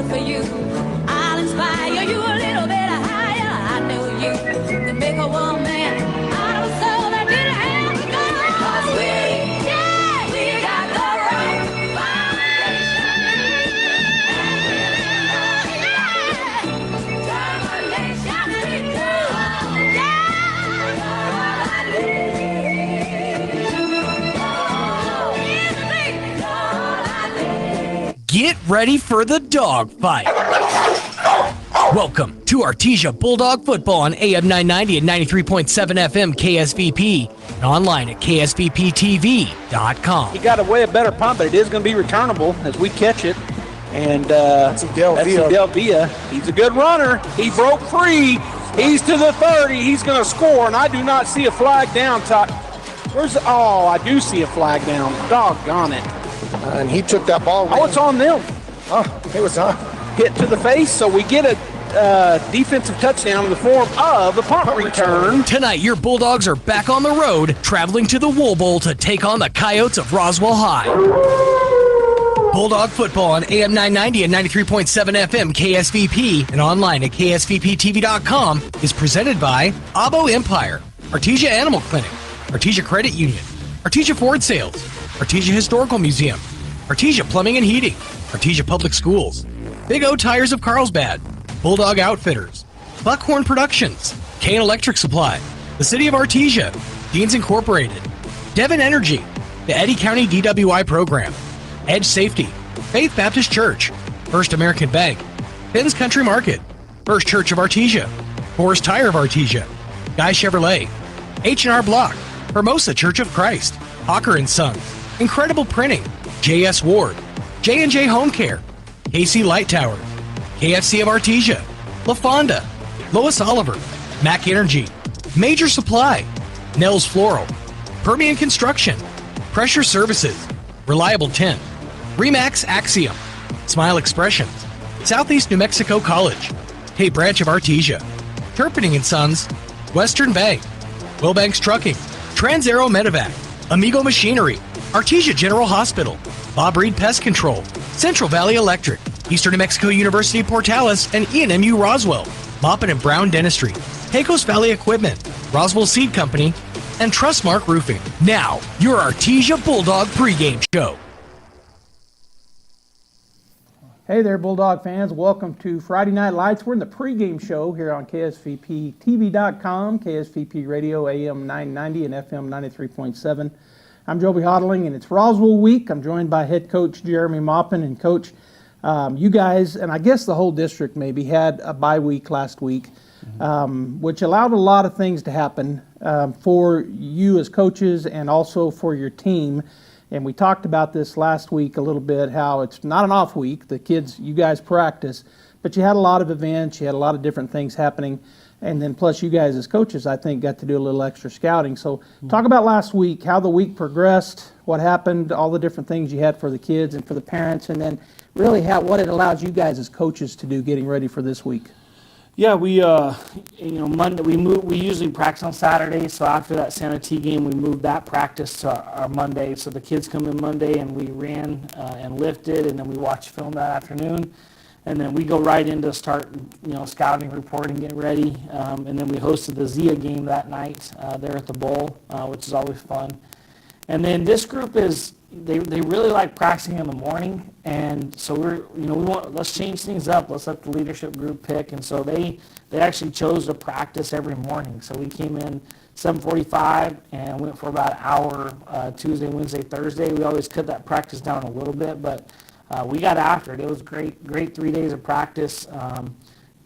good for you. I'll inspire you a little bit higher. I know you can make a woman out of a soul that didn't have to go. Because we got the right Get ready for the dog fight. Welcome to Artesia Bulldog Football on AM 990 and 93.7 FM KSVP and online at ksvptv.com. He got away a better punt, but it is going to be returnable as we catch it. And that's Del Villa. He's a good runner. He broke free. He's to the 30. He's going to score, and I do not see a flag down. I do see a flag down. Doggone it. And he took that ball. Oh, it's on them. Oh, it was on. Hit to the face, so we get a defensive touchdown in the form of the punt return. Tonight, your Bulldogs are back on the road, traveling to the Wool Bowl to take on the Coyotes of Roswell High. Bulldog Football on AM 990 and 93.7 FM KSVP and online at ksvptv.com is presented by Abo Empire, Artesia Animal Clinic, Artesia Credit Union, Artesia Ford Sales, Artesia Historical Museum, Artesia Plumbing and Heating, Artesia Public Schools, Big O Tires of Carlsbad, Bulldog Outfitters, Buckhorn Productions, Kane Electric Supply, the City of Artesia, Deans Incorporated, Devon Energy, the Eddy County DWI Program, Edge Safety, Faith Baptist Church, First American Bank, Finn's Country Market, First Church of Artesia, Forest Tire of Artesia, Guy Chevrolet, H&R Block, Hermosa Church of Christ, Hawker & Sons, Incredible Printing, J.S. Ward, J&J Home Care, KC Light Tower, KFC of Artesia, La Fonda, Lois Oliver, Mac Energy, Major Supply, Nels Floral, Permian Construction, Pressure Services, Reliable Tint, Remax Axiom, Smile Expressions, Southeast New Mexico College, Tate Branch of Artesia, Turpinning & Sons, Western Bank, Wilbanks Trucking, Trans-Aero Medevac, Amigo Machinery, Artesia General Hospital, Bob Reed Pest Control, Central Valley Electric, Eastern New Mexico University Portales and ENMU Roswell, Maupin and Brown Dentistry, Pecos Valley Equipment, Roswell Seed Company, and Trustmark Roofing. Now, your Artesia Bulldog pregame show. Hey there, Bulldog fans. Welcome to Friday Night Lights. We're in the pregame show here on KSVPTV.com, KSVP Radio, AM 990 and FM 93.7. I'm Joby Hodling, and it's Roswell week. I'm joined by head coach Jeremy Maupin. And coach, you guys, and I guess the whole district maybe, had a bye week last week, which allowed a lot of things to happen for you as coaches and also for your team. And we talked about this last week a little bit, how it's not an off week. The kids, you guys practice, but you had a lot of events, you had a lot of different things happening. And then plus you guys as coaches, I think, got to do a little extra scouting. So talk about last week, how the week progressed, what happened, all the different things you had for the kids and for the parents, and then really what it allows you guys as coaches to do getting ready for this week. Yeah, we Monday we usually practice on Saturday, so after that Santa T game we moved that practice to our Monday. So the kids come in Monday and we ran and lifted, and then we watched film that afternoon, and then we go right into start scouting, reporting, getting ready, and then we hosted the Zia game that night there at the Bowl, which is always fun. And then this group they really like practicing in the morning, and so let's change things up. Let's let the leadership group pick, and so they actually chose to practice every morning. So we came in 7:45 and went for about an hour Tuesday, Wednesday, Thursday. We always cut that practice down a little bit, but we got after it. It was great 3 days of practice,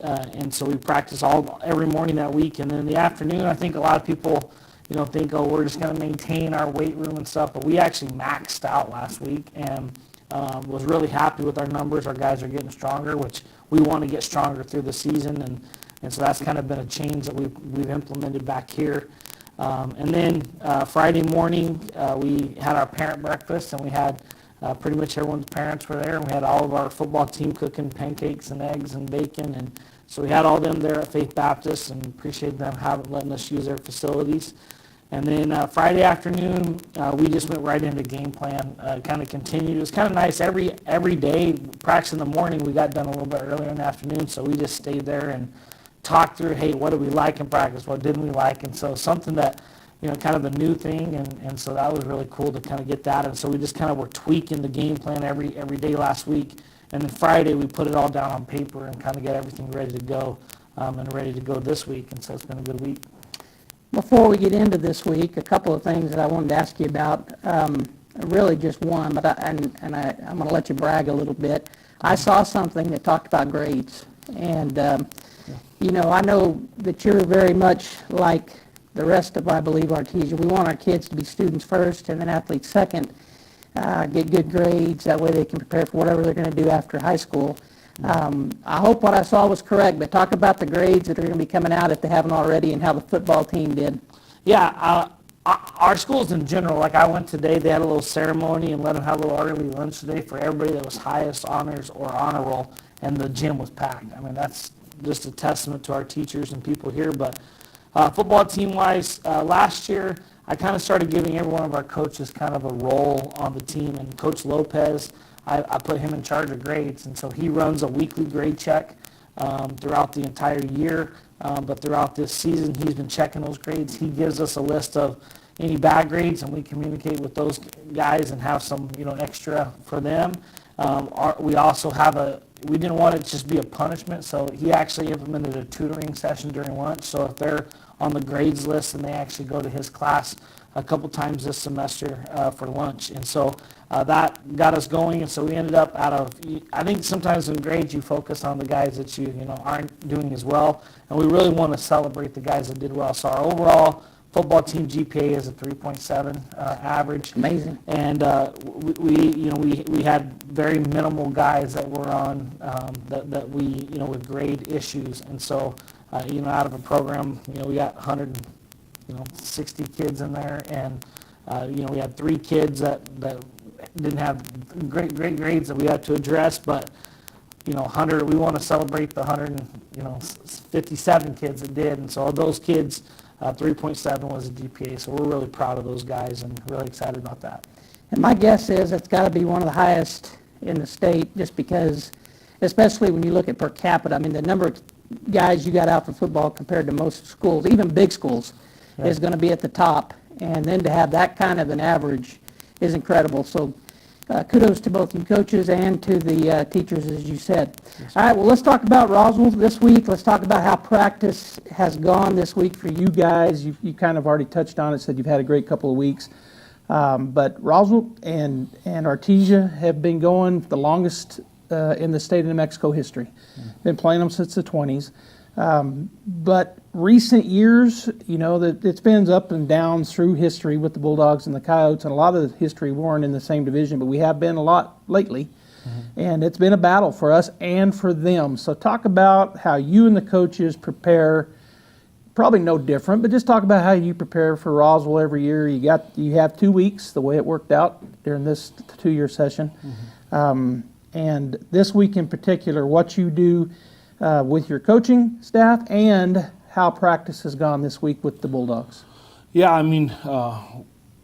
and so we practiced every morning that week. And then in the afternoon, I think a lot of people think, we're just going to maintain our weight room and stuff, but we actually maxed out last week and was really happy with our numbers. Our guys are getting stronger, which we want to get stronger through the season, and so that's kind of been a change that we've implemented back here. And then Friday morning, we had our parent breakfast, and we had pretty much everyone's parents were there, and we had all of our football team cooking pancakes and eggs and bacon, and so we had all them there at Faith Baptist, and appreciate them letting us use their facilities. And then Friday afternoon, we just went right into game plan, kind of continued. It was kind of nice. Every day, practice in the morning, we got done a little bit earlier in the afternoon, so we just stayed there and talked through, hey, what did we like in practice? What didn't we like? And so something that, kind of a new thing, and so that was really cool to kind of get that. And so we just kind of were tweaking the game plan every day last week. And then Friday, we put it all down on paper and kind of get everything ready to go, and ready to go this week. And so it's been a good week. Before we get into this week, a couple of things that I wanted to ask you about. Really just one, but I'm going to let you brag a little bit. I saw something that talked about grades, and I know that you're very much like the rest of, I believe, Artesia. We want our kids to be students first and then athletes second, get good grades. That way they can prepare for whatever they're going to do after high school. I hope what I saw was correct, but talk about the grades that are going to be coming out if they haven't already and how the football team did. Yeah, our schools in general, like I went today, they had a little ceremony and let them have a little early lunch today for everybody that was highest honors or honor roll, and the gym was packed. I mean, that's just a testament to our teachers and people here. But football team-wise, last year, I kind of started giving every one of our coaches kind of a role on the team, and Coach Lopez, I put him in charge of grades, and so he runs a weekly grade check throughout the entire year, but throughout this season, he's been checking those grades. He gives us a list of any bad grades, and we communicate with those guys and have some, extra for them. We also have we didn't want it to just be a punishment, so he actually implemented a tutoring session during lunch, so if they're on the grades list, and they actually go to his class a couple times this semester for lunch. And so that got us going, and so we ended up I think sometimes in grades you focus on the guys that you aren't doing as well, and we really want to celebrate the guys that did well. So our overall football team GPA is a 3.7 average. Amazing. And we had very minimal guys that were on that we with grade issues, and so out of a program, we got 160 kids in there, and we had 3 kids that didn't have great grades that we had to address, but 100, we want to celebrate the 157 kids that did, and so those kids, 3.7 was a GPA, so we're really proud of those guys and really excited about that. And my guess is it's got to be one of the highest in the state, just because, especially when you look at per capita, I mean, the number of guys you got out for football compared to most schools, even big schools, is going to be at the top. And then to have that kind of an average is incredible. So kudos to both you coaches and to the teachers, as you said. All right, well, let's talk about Roswell this week. Let's talk about how practice has gone this week for you guys. You kind of already touched on it, said you've had a great couple of weeks. But Roswell and Artesia have been going the longest in the state of New Mexico history. Been playing them since the 20s. But recent years, that it's been up and downs through history with the Bulldogs and the Coyotes, and a lot of the history weren't in the same division, but we have been a lot lately. And it's been a battle for us and for them. So talk about how you and the coaches prepare. Probably no different, but just talk about how you prepare for Roswell every year. You have 2 weeks, the way it worked out during this 2-year session. And this week in particular, what you do with your coaching staff and how practice has gone this week with the Bulldogs. Yeah, I mean,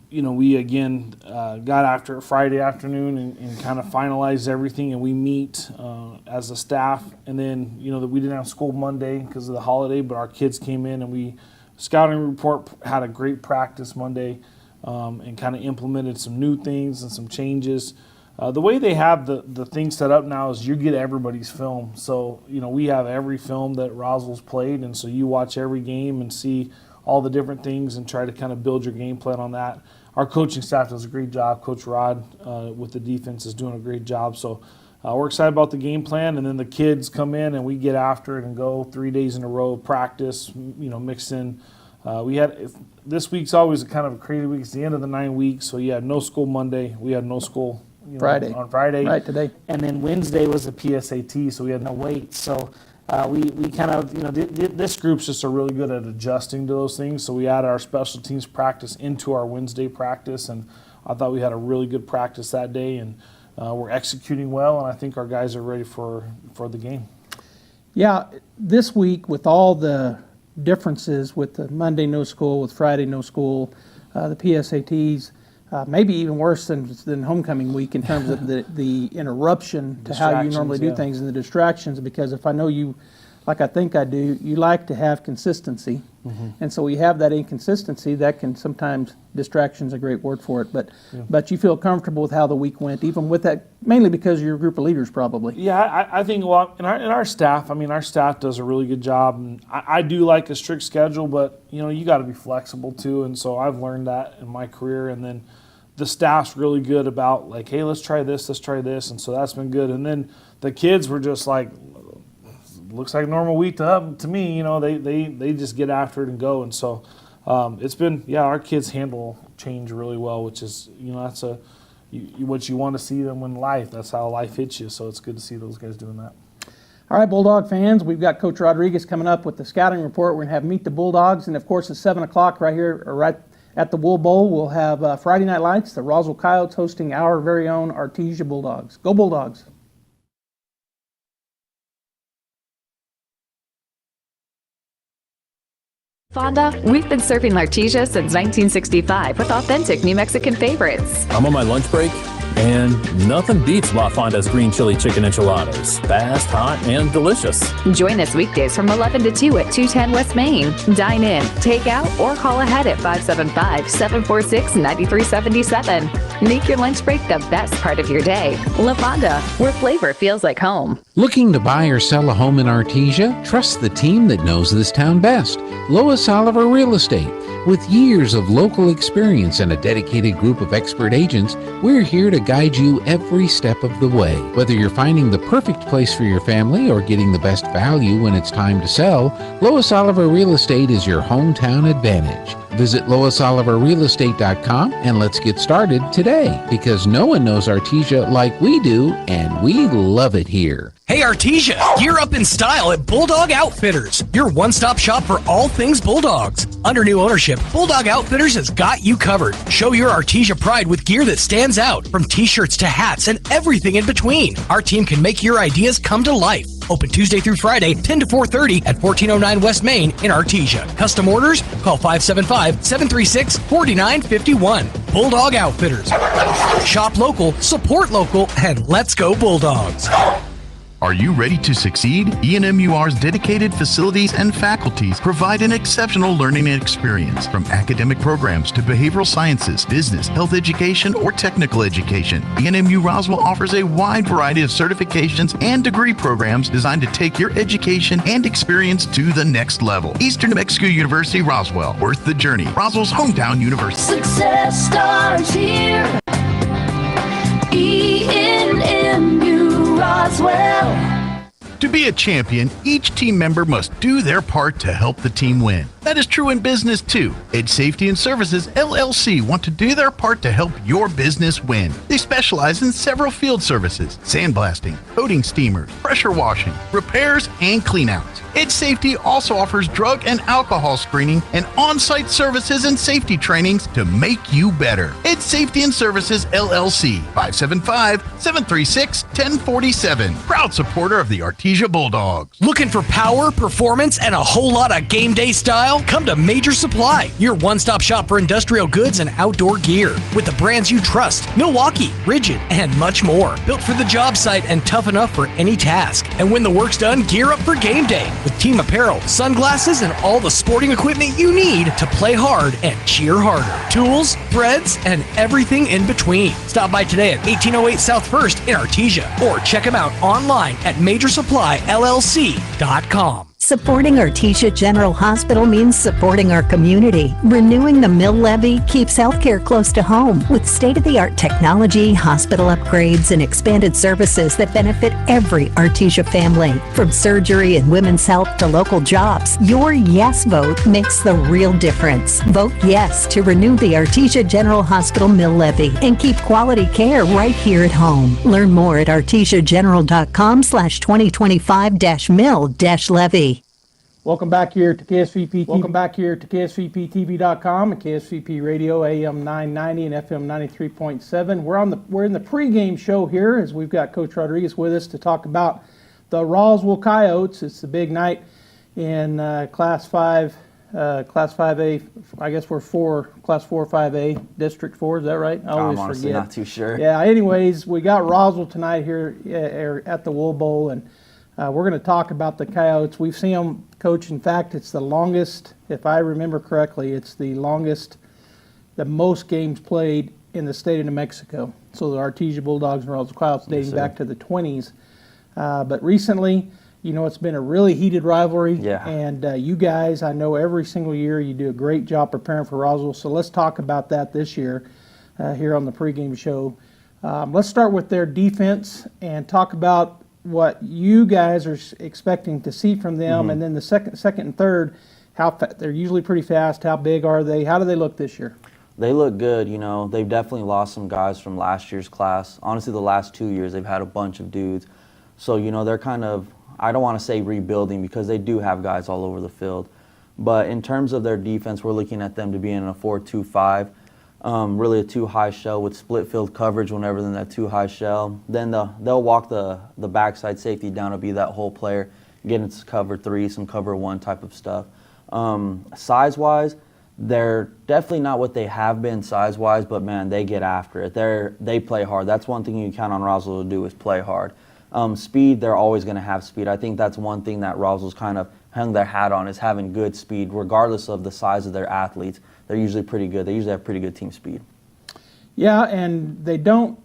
we again got after Friday afternoon and kind of finalized everything, and we meet as a staff. And then, that we didn't have school Monday because of the holiday, but our kids came in and we scouting report, had a great practice Monday, and kind of implemented some new things and some changes. The way they have the thing set up now is you get everybody's film. So, we have every film that Roswell's played, and so you watch every game and see all the different things and try to kind of build your game plan on that. Our coaching staff does a great job. Coach Rod with the defense is doing a great job. So we're excited about the game plan, and then the kids come in and we get after it and go 3 days in a row of practice, mix in. This week's always a kind of a crazy week. It's the end of the 9 weeks, so you had no school Monday. We had no school Friday. On Friday. Right, today. And then Wednesday was the PSAT, so we had no weights. So we kind of, this group's just are really good at adjusting to those things. So we added our special teams practice into our Wednesday practice, and I thought we had a really good practice that day, and we're executing well, and I think our guys are ready for the game. Yeah, this week with all the differences with the Monday no school, with Friday no school, the PSATs, maybe even worse than homecoming week in terms of the interruption to how you normally do things and the distractions. Because if I know you, like I think I do, you like to have consistency. And so we have that inconsistency that can sometimes, distraction's a great word for it, but you feel comfortable with how the week went, even with that, mainly because of your group of leaders probably. Yeah, I think, well, in our staff, I mean, our staff does a really good job. And I do like a strict schedule, but, you got to be flexible too. And so I've learned that in my career. And then the staff's really good about like, hey, let's try this. And so that's been good. And then the kids were just like, looks like a normal week to me. They just get after it and go. And so it's been, our kids handle change really well, which is, that's what you want to see them in life. That's how life hits you. So it's good to see those guys doing that. All right, Bulldog fans, we've got Coach Rodriguez coming up with the scouting report. We're going to have Meet the Bulldogs. And of course, at 7 o'clock right here, or right at the Wool Bowl, we'll have Friday Night Lights, the Roswell Coyotes hosting our very own Artesia Bulldogs. Go Bulldogs. Fonda, we've been serving Artesia since 1965 with authentic New Mexican favorites. I'm on my lunch break, and nothing beats La Fonda's green chili chicken enchiladas. Fast, hot, and delicious. Join us weekdays from 11 to 2 at 210 West Main. Dine in, take out, or call ahead at 575-746-9377. Make your lunch break the best part of your day. La Fonda, where flavor feels like home. Looking to buy or sell a home in Artesia? Trust the team that knows this town best. Lois Oliver Real Estate. With years of local experience and a dedicated group of expert agents, we're here to guide you every step of the way. Whether you're finding the perfect place for your family or getting the best value when it's time to sell, Lois Oliver Real Estate is your hometown advantage. Visit LoisOliverRealEstate.com and let's get started today, because no one knows Artesia like we do, and we love it here. Hey Artesia, gear up in style at Bulldog Outfitters, your one-stop shop for all things Bulldogs. Under new ownership, Bulldog Outfitters has got you covered. Show your Artesia pride with gear that stands out, from t-shirts to hats and everything in between. Our team can make your ideas come to life. Open Tuesday through Friday, 10 to 4:30 at 1409 West Main in Artesia. Custom orders? Call 575-736-4951. Bulldog Outfitters. Shop local, support local, and let's go Bulldogs. Are you ready to succeed? ENMUR's dedicated facilities and faculties provide an exceptional learning experience, from academic programs to behavioral sciences, business, health education, or technical education. ENMU Roswell offers a wide variety of certifications and degree programs designed to take your education and experience to the next level. Eastern New Mexico University Roswell, worth the journey. Roswell's hometown university. Success starts here. ENMU Roswell. To be a champion, each team member must do their part to help the team win. That is true in business too. Edge Safety and Services LLC want to do their part to help your business win. They specialize in several field services: sandblasting, coating steamers, pressure washing, repairs, and cleanouts. Edge Safety also offers drug and alcohol screening and on-site services and safety trainings to make you better. Edge Safety and Services LLC, 575-736-1047. Proud supporter of the Artesia Bulldogs. Looking for power, performance, and a whole lot of game day style? Come to Major Supply, your one-stop shop for industrial goods and outdoor gear. With the brands you trust: Milwaukee, Rigid, and much more. Built for the job site and tough enough for any task. And when the work's done, gear up for game day with team apparel, sunglasses, and all the sporting equipment you need to play hard and cheer harder. Tools, threads, and everything in between. Stop by today at 1808 South 1st in Artesia, or check them out online at MajorSupplyLLC.com. Supporting Artesia General Hospital means supporting our community. Renewing the mill levy keeps healthcare close to home with state-of-the-art technology, hospital upgrades, and expanded services that benefit every Artesia family. From surgery and women's health to local jobs, your yes vote makes the real difference. Vote yes to renew the Artesia General Hospital mill levy and keep quality care right here at home. Learn more at artesiageneral.com/2025-mill-levy. Welcome back here to KSVP. Welcome back here to KSVPTV.com and KSVP Radio AM 990 and FM 93.7. We're in the pregame show here, as we've got Coach Rodriguez with us to talk about the Roswell Coyotes. It's the big night in Class 5, Class 5A. I guess we're Class 4, 5A, District 4. Is that right? I always I'm honestly forget. not too sure. Yeah. Anyways, we got Roswell tonight here at the Wool Bowl, and we're going to talk about the Coyotes. We've seen them, Coach. In fact, it's the longest, if I remember correctly, it's the most games played in the state of New Mexico. So the Artesia Bulldogs and Roswell Coyotes dating back to the 20s. But recently, it's been a really heated rivalry. Yeah. And you guys, I know every single year you do a great job preparing for Roswell. So let's talk about that this year here on the pregame show. Let's start with their defense and talk about what you guys are expecting to see from them. And then the second and third, they're usually pretty fast. How big are they? How do they look this year? They look good. They've definitely lost some guys from last year's class. Honestly, the last 2 years, they've had a bunch of dudes. So, they're kind of, I don't want to say rebuilding because they do have guys all over the field. But in terms of their defense, we're looking at them to be in a 4-2-5, really a two-high shell with split field coverage whenever they're in that two-high shell. Then they'll walk the backside safety down to be that whole player, get into cover 3, some cover 1 type of stuff. Size-wise, they're definitely not what they have been size-wise, but, man, they get after it. They play hard. That's one thing you count on Roswell to do is play hard. Speed, they're always going to have speed. I think that's one thing that Roswell's kind of hung their hat on is having good speed, regardless of the size of their athletes. They're usually pretty good. They usually have pretty good team speed. Yeah, and they don't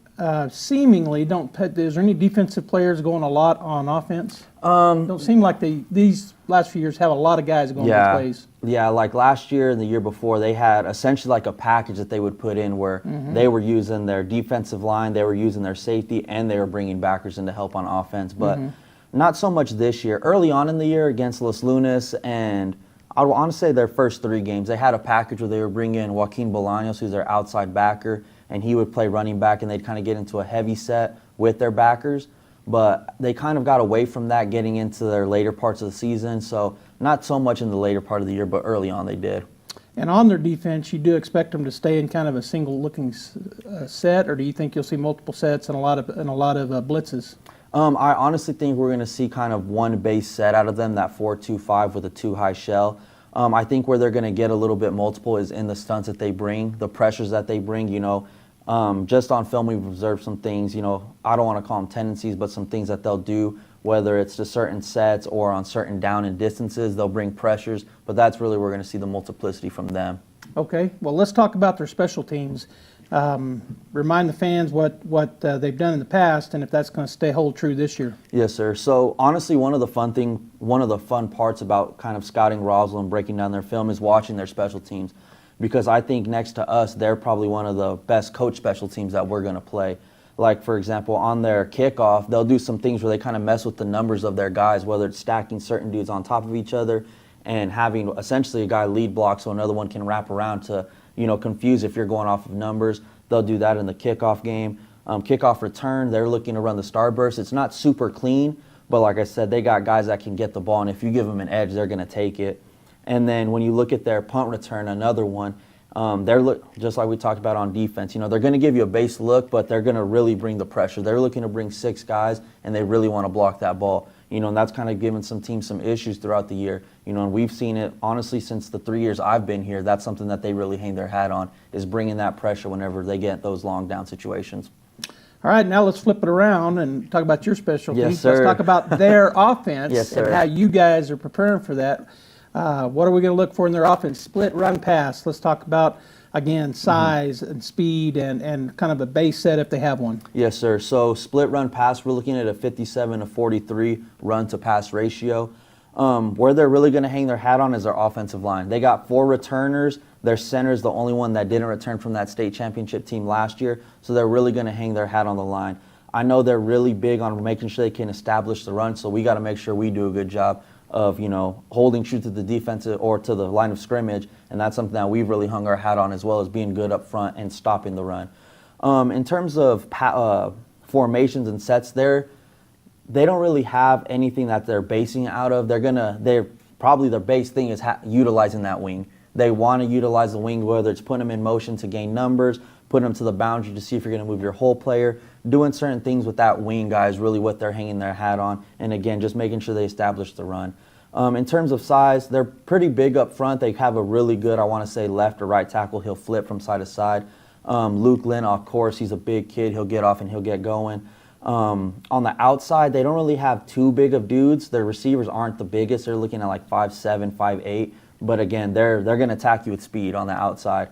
seemingly don't put. Is there any defensive players going a lot on offense? Don't seem like these last few years have a lot of guys going both ways. Yeah, like last year and the year before, they had essentially like a package that they would put in where they were using their defensive line, they were using their safety, and they were bringing backers in to help on offense. But not so much this year. Early on in the year against Los Lunas and I would want to say their first 3 games, they had a package where they were bringing in Joaquin Bolaños, who's their outside backer, and he would play running back, and they'd kind of get into a heavy set with their backers. But they kind of got away from that getting into their later parts of the season. So not so much in the later part of the year, but early on they did. And on their defense, you do expect them to stay in kind of a single-looking set, or do you think you'll see multiple sets and a lot of blitzes? I honestly think we're going to see kind of one base set out of them, that 4-2-5 with a 2-high shell. I think where they're going to get a little bit multiple is in the stunts that they bring, the pressures that they bring. Just on film, we've observed some things, I don't want to call them tendencies, but some things that they'll do, whether it's to certain sets or on certain down and distances, they'll bring pressures, but that's really where we're going to see the multiplicity from them. Okay, well, let's talk about their special teams. Remind the fans what they've done in the past and if that's going to hold true this year. Yes, sir. So honestly, one of the fun parts about kind of scouting Roswell and breaking down their film is watching their special teams. Because I think next to us, they're probably one of the best coach special teams that we're going to play. Like, for example, on their kickoff, they'll do some things where they kind of mess with the numbers of their guys, whether it's stacking certain dudes on top of each other and having essentially a guy lead block so another one can wrap around to, confuse if you're going off of numbers. They'll do that in the kickoff game. Kickoff return, they're looking to run the starburst. It's not super clean, but like I said, they got guys that can get the ball, and if you give them an edge, they're going to take it. And then when you look at their punt return, another one, just like we talked about on defense, they're going to give you a base look, but they're going to really bring the pressure. They're looking to bring 6 guys, and they really want to block that ball. And that's kind of given some teams some issues throughout the year. And we've seen it, honestly, since the 3 years I've been here. That's something that they really hang their hat on, is bringing that pressure whenever they get those long down situations. All right, now let's flip it around and talk about your specialties. Yes, sir. Let's talk about their offense Yes, sir. and how you guys are preparing for that. What are we going to look for in their offense? Split, run, pass. Let's talk about, again, size and speed and kind of a base set if they have one. Yes, sir. So split, run, pass, we're looking at a 57-43 run to pass ratio. Where they're really going to hang their hat on is their offensive line. They got 4 returners. Their center is the only one that didn't return from that state championship team last year, so they're really going to hang their hat on the line. I know they're really big on making sure they can establish the run, so we got to make sure we do a good job of, holding true to the defensive or to the line of scrimmage, and that's something that we've really hung our hat on, as well as being good up front and stopping the run. In terms of formations and sets, they don't really have anything that they're basing it out of. They're probably their base thing is utilizing that wing. They want to utilize the wing, whether it's putting them in motion to gain numbers, putting them to the boundary to see if you're going to move your whole player. Doing certain things with that wing guy is really what they're hanging their hat on. And again, just making sure they establish the run. In terms of size, they're pretty big up front. They have a really good, I want to say, left or right tackle. He'll flip from side to side. Luke Lynn, of course, he's a big kid. He'll get off and he'll get going. On the outside, they don't really have too big of dudes. Their receivers aren't the biggest. They're looking at like 5'7", 5'8". But again, they're going to attack you with speed on the outside.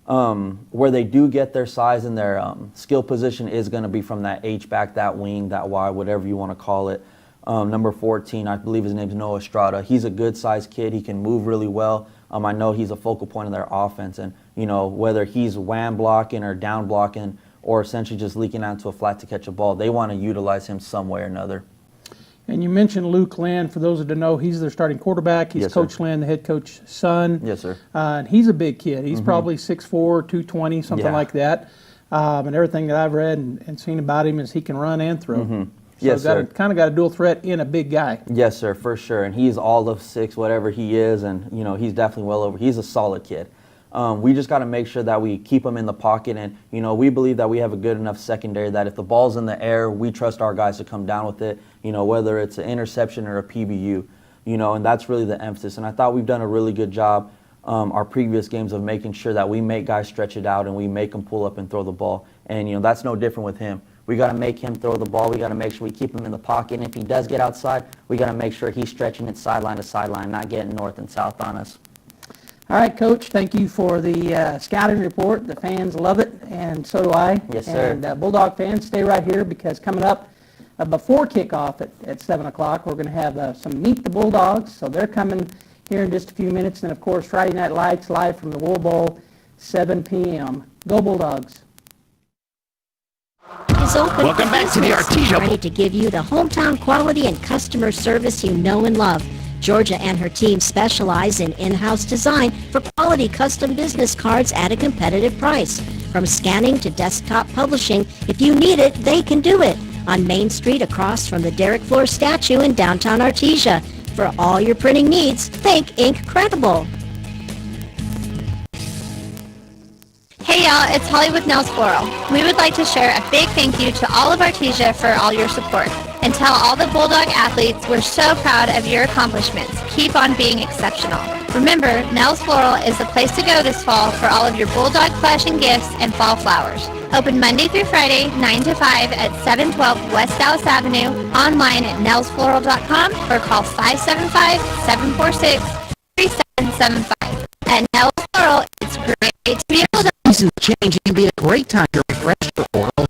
Where they do get their size and their skill position is going to be from that H-back, that wing, that Y, whatever you want to call it. Number 14, I believe his name's Noah Estrada. He's a good-sized kid. He can move really well. I know he's a focal point of their offense. And, you know, whether he's wham blocking or down blocking or essentially just leaking out into a flat to catch a ball, they want to utilize him some way or another. And you mentioned Luke Lynn. For those that don't know, he's their starting quarterback. He's Coach Lynn, the head coach's son. Yes, sir. And he's a big kid. He's probably 6'4", 220, something like that. And everything that I've read and seen about him is he can run and throw. So Yes, sir. Kind of got a dual threat in a big guy. Yes, sir, for sure. And he's all of 6, whatever he is, and you know he's definitely well over. He's a solid kid. We just got to make sure that we keep him in the pocket, and you know we believe that we have a good enough secondary that if the ball's in the air, we trust our guys to come down with it. You know, whether it's an interception or a PBU, you know, and that's really the emphasis. And I thought we've done a really good job our previous games of making sure that we make guys stretch it out and we make them pull up and throw the ball. And you know that's no different with him. We got to make him throw the ball. We got to make sure we keep him in the pocket. And if he does get outside, we got to make sure he's stretching it sideline to sideline, not getting north and south on us. All right, Coach, thank you for the scouting report. The fans love it, and so do I. Yes, sir. And Bulldog fans, stay right here because coming up before kickoff at 7 o'clock, we're going to have some Meet the Bulldogs. So they're coming here in just a few minutes. And, of course, Friday Night Lights live from the Wool Bowl, 7 p.m. Go Bulldogs. Welcome back to the Artesia. Ready to give you the hometown quality and customer service you know and love. Georgia and her team specialize in in-house design for quality custom business cards at a competitive price. From scanning to desktop publishing, if you need it, they can do it. On Main Street across from the Derek Floor statue in downtown Artesia. For all your printing needs, think Incredible. Hey y'all, it's Holly with Nails Floral. We would like to share a big thank you to all of Artesia for all your support. And tell all the Bulldog athletes we're so proud of your accomplishments. Keep on being exceptional. Remember, Nails Floral is the place to go this fall for all of your Bulldog fashion gifts and fall flowers. Open Monday through Friday, 9 to 5 at 712 West Dallas Avenue, online at nailsfloral.com or call 575-746-3775. At Nails Floral, it's great to be able to... Seasons change, it can be a great time to refresh your oral health.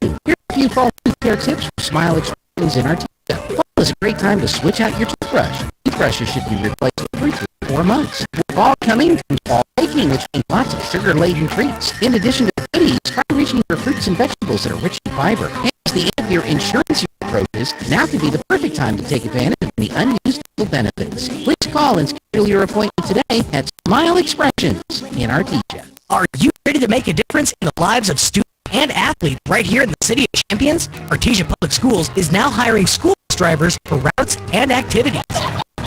Here are a few fall care tips for Smile Expressions in Artesia. Fall is a great time to switch out your toothbrush. Toothbrushes should be replaced every 3 to 4 months. With fall coming comes fall baking, which means lots of sugar-laden treats. In addition to goodies, try reaching for fruits and vegetables that are rich in fiber. And as the end of your insurance year approaches, now could be the perfect time to take advantage of the unused benefits. Please call and schedule your appointment today at Smile Expressions in Artesia. Are you ready to make a difference in the lives of students and athletes right here in the City of Champions? Artesia Public Schools is now hiring school bus drivers for routes and activities.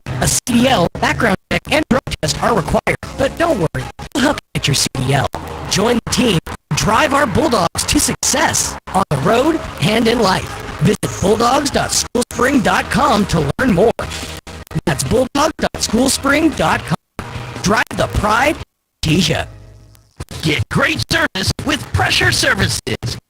A CDL, background check, and drug test are required, but don't worry, we'll help you get your CDL. Join the team, drive our Bulldogs to success on the road and in life. Visit bulldogs.schoolspring.com to learn more. That's bulldogs.schoolspring.com. Drive the pride, Artesia. Get great service with Pressure Services.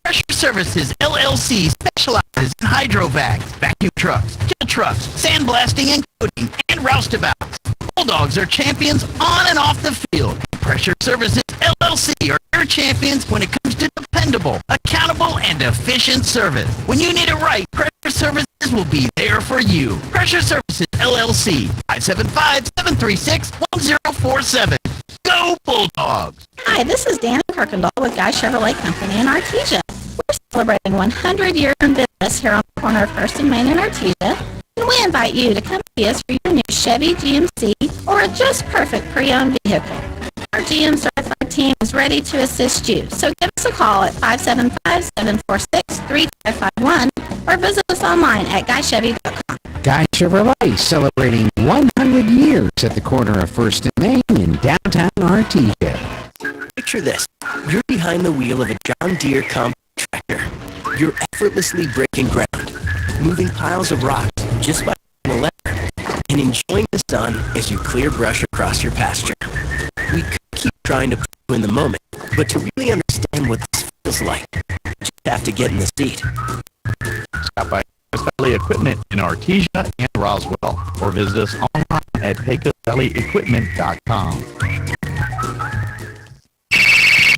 Pressure Services LLC specializes in hydrovacs, vacuum trucks, jet trucks, sandblasting and coating, and roustabouts. Bulldogs are champions on and off the field. Pressure Services LLC are your champions when it comes to dependable, accountable, and efficient service. When you need it right, Pressure Services will be there for you. Pressure Services LLC, 575-736-1047. Go Bulldogs! Hi, this is Danny Kirkendall with Guy Chevrolet Company in Artesia. We're celebrating 100 years in business here on the corner of First and Main in Artesia, and we invite you to come see us for your new Chevy GMC or a just perfect pre-owned vehicle. Our GM certified team is ready to assist you, so give us a call at 575-746-3551 or visit us online at guychevy.com. Guy Chevrolet celebrating 100 years at the corner of First and Main in downtown Artesia. Picture this. You're behind the wheel of a John Deere compact tractor. You're effortlessly breaking ground, moving piles of rocks just by the lever. and enjoying the sun as you clear brush across your pasture. We could keep trying to put you in the moment, but to really understand what this feels like, you just have to get in the seat. Stop by Valley Equipment in Artesia and Roswell, or visit us online at pecosvalleyequipment.com.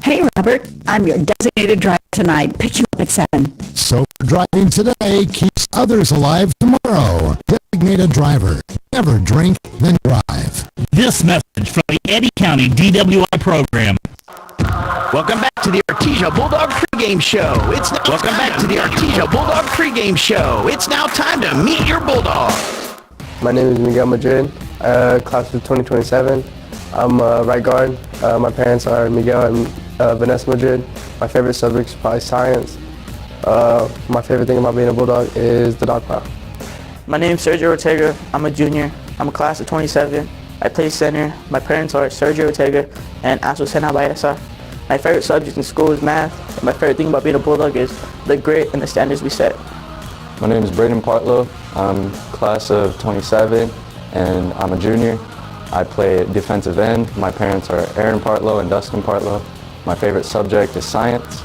Hey, Robert, I'm your designated driver tonight. Pick you up at 7. So driving today keeps others alive tomorrow. Designated driver. Never drink, then drive. This message from the Eddy County DWI program. Welcome back to the Artesia Bulldog Pregame Show. Welcome back to the Artesia Bulldog Pregame Show. It's now time to meet your Bulldog. My name is Miguel Madrid, class of 2027. I'm right guard. My parents are Miguel and Vanessa Madrid. My favorite subject is probably science. My favorite thing about being a Bulldog is the dog pile. My name is Sergio Ortega. I'm a junior. I'm a class of 27. I play center. My parents are Sergio Ortega and Azucena Baeza. My favorite subject in school is math. And my favorite thing about being a Bulldog is the grit and the standards we set. My name is Braden Partlow. I'm class of 27 and I'm a junior. I play defensive end. My parents are Aaron Partlow and Dustin Partlow. My favorite subject is science.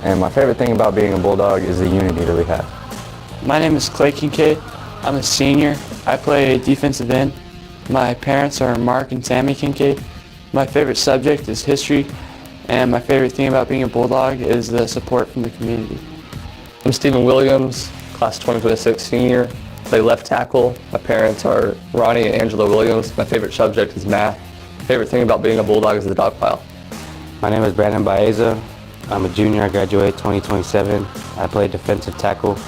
And my favorite thing about being a Bulldog is the unity that we have. My name is Clay Kincaid. I'm a senior. I play defensive end. My parents are Mark and Sammy Kincaid. My favorite subject is history. And my favorite thing about being a Bulldog is the support from the community. I'm Stephen Williams, class 2026 senior. Play left tackle. My parents are Ronnie and Angela Williams. My favorite subject is math. Favorite thing about being a Bulldog is the dog pile. My name is Brandon Baeza. I'm a junior. I graduate 2027. I play defensive tackle.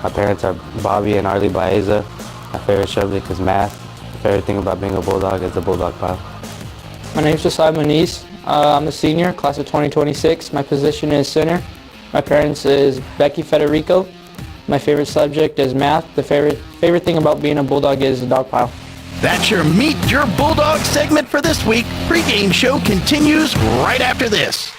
My parents are Bobby and Arlie Baeza. My favorite subject is math. My favorite thing about being a Bulldog is the Bulldog pile. My name is Josiah Moniz. I'm a senior, class of 2026. My position is center. My parents is Becky Federico. My favorite subject is math. The favorite thing about being a Bulldog is the dog pile. That's your Meet Your Bulldog segment for this week. Pregame show continues right after this.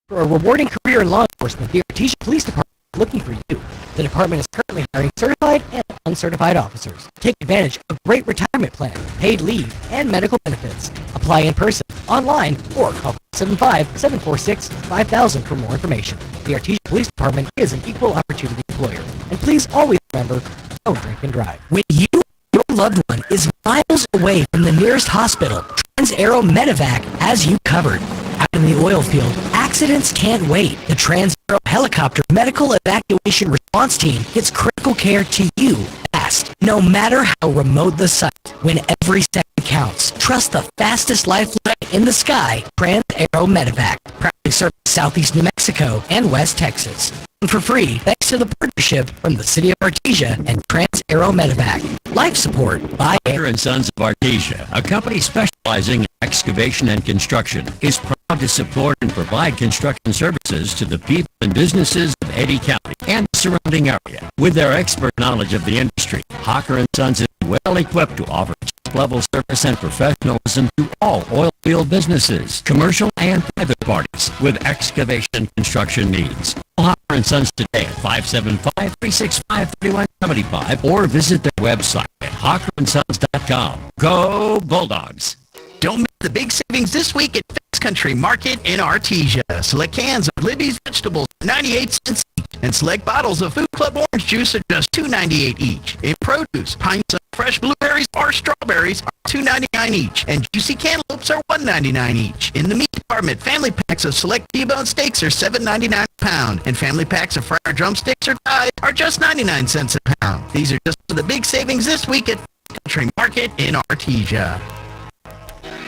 For a rewarding career in law enforcement, the Artesia Police Department is looking for you. The department is currently hiring certified and uncertified officers. Take advantage of a great retirement plan, paid leave, and medical benefits. Apply in person, online, or call 775-746-5000 for more information. The Artesia Police Department is an equal opportunity employer. And please always remember, don't drink and drive. When your loved one is miles away from the nearest hospital, Trans-Aero Medevac has you covered. Out in the oil field, accidents can't wait. The Trans-Aero Helicopter Medical Evacuation Response Team gets critical care to you fast, no matter how remote the site. When every second counts, trust the fastest lifeline in the sky, Trans-Aero Medevac. Proudly serving Southeast New Mexico and West Texas. And for free, thanks to the partnership from the City of Artesia and Trans-Aero Medevac. Life support by Walker & Sons of Artesia, a company specializing in excavation and construction, is proud to support and provide construction services to the people and businesses of Eddy County and the surrounding area. With their expert knowledge of the industry, Hawker & Sons is well equipped to offer level service and professionalism to all oil field businesses, commercial and private parties with excavation and construction needs. Call Hawker & Sons today at 575-365-3175 or visit their website at hawkerandsons.com. Go Bulldogs! Don't miss the big savings this week at Fast Country Market in Artesia. Select cans of Libby's vegetables at 98 cents each, and select bottles of Food Club orange juice at just $2.98 each. In produce, pints of fresh blueberries or strawberries are $2.99 each, and juicy cantaloupes are $1.99 each. In the meat department, family packs of select T-bone steaks are $7.99 a pound, and family packs of fried drumsticks or thighs are just 99 cents a pound. These are just the big savings this week at Fast Country Market in Artesia.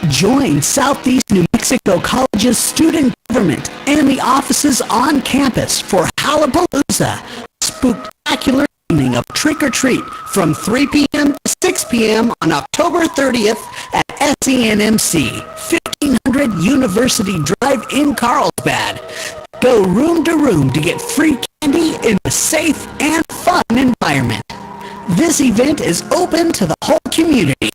Join Southeast New Mexico College's student government and the offices on campus for Hallapalooza, a spectacular evening of trick-or-treat from 3 p.m. to 6 p.m. on October 30th at SENMC, 1500 University Drive in Carlsbad. Go room to room to get free candy in a safe and fun environment. This event is open to the whole community.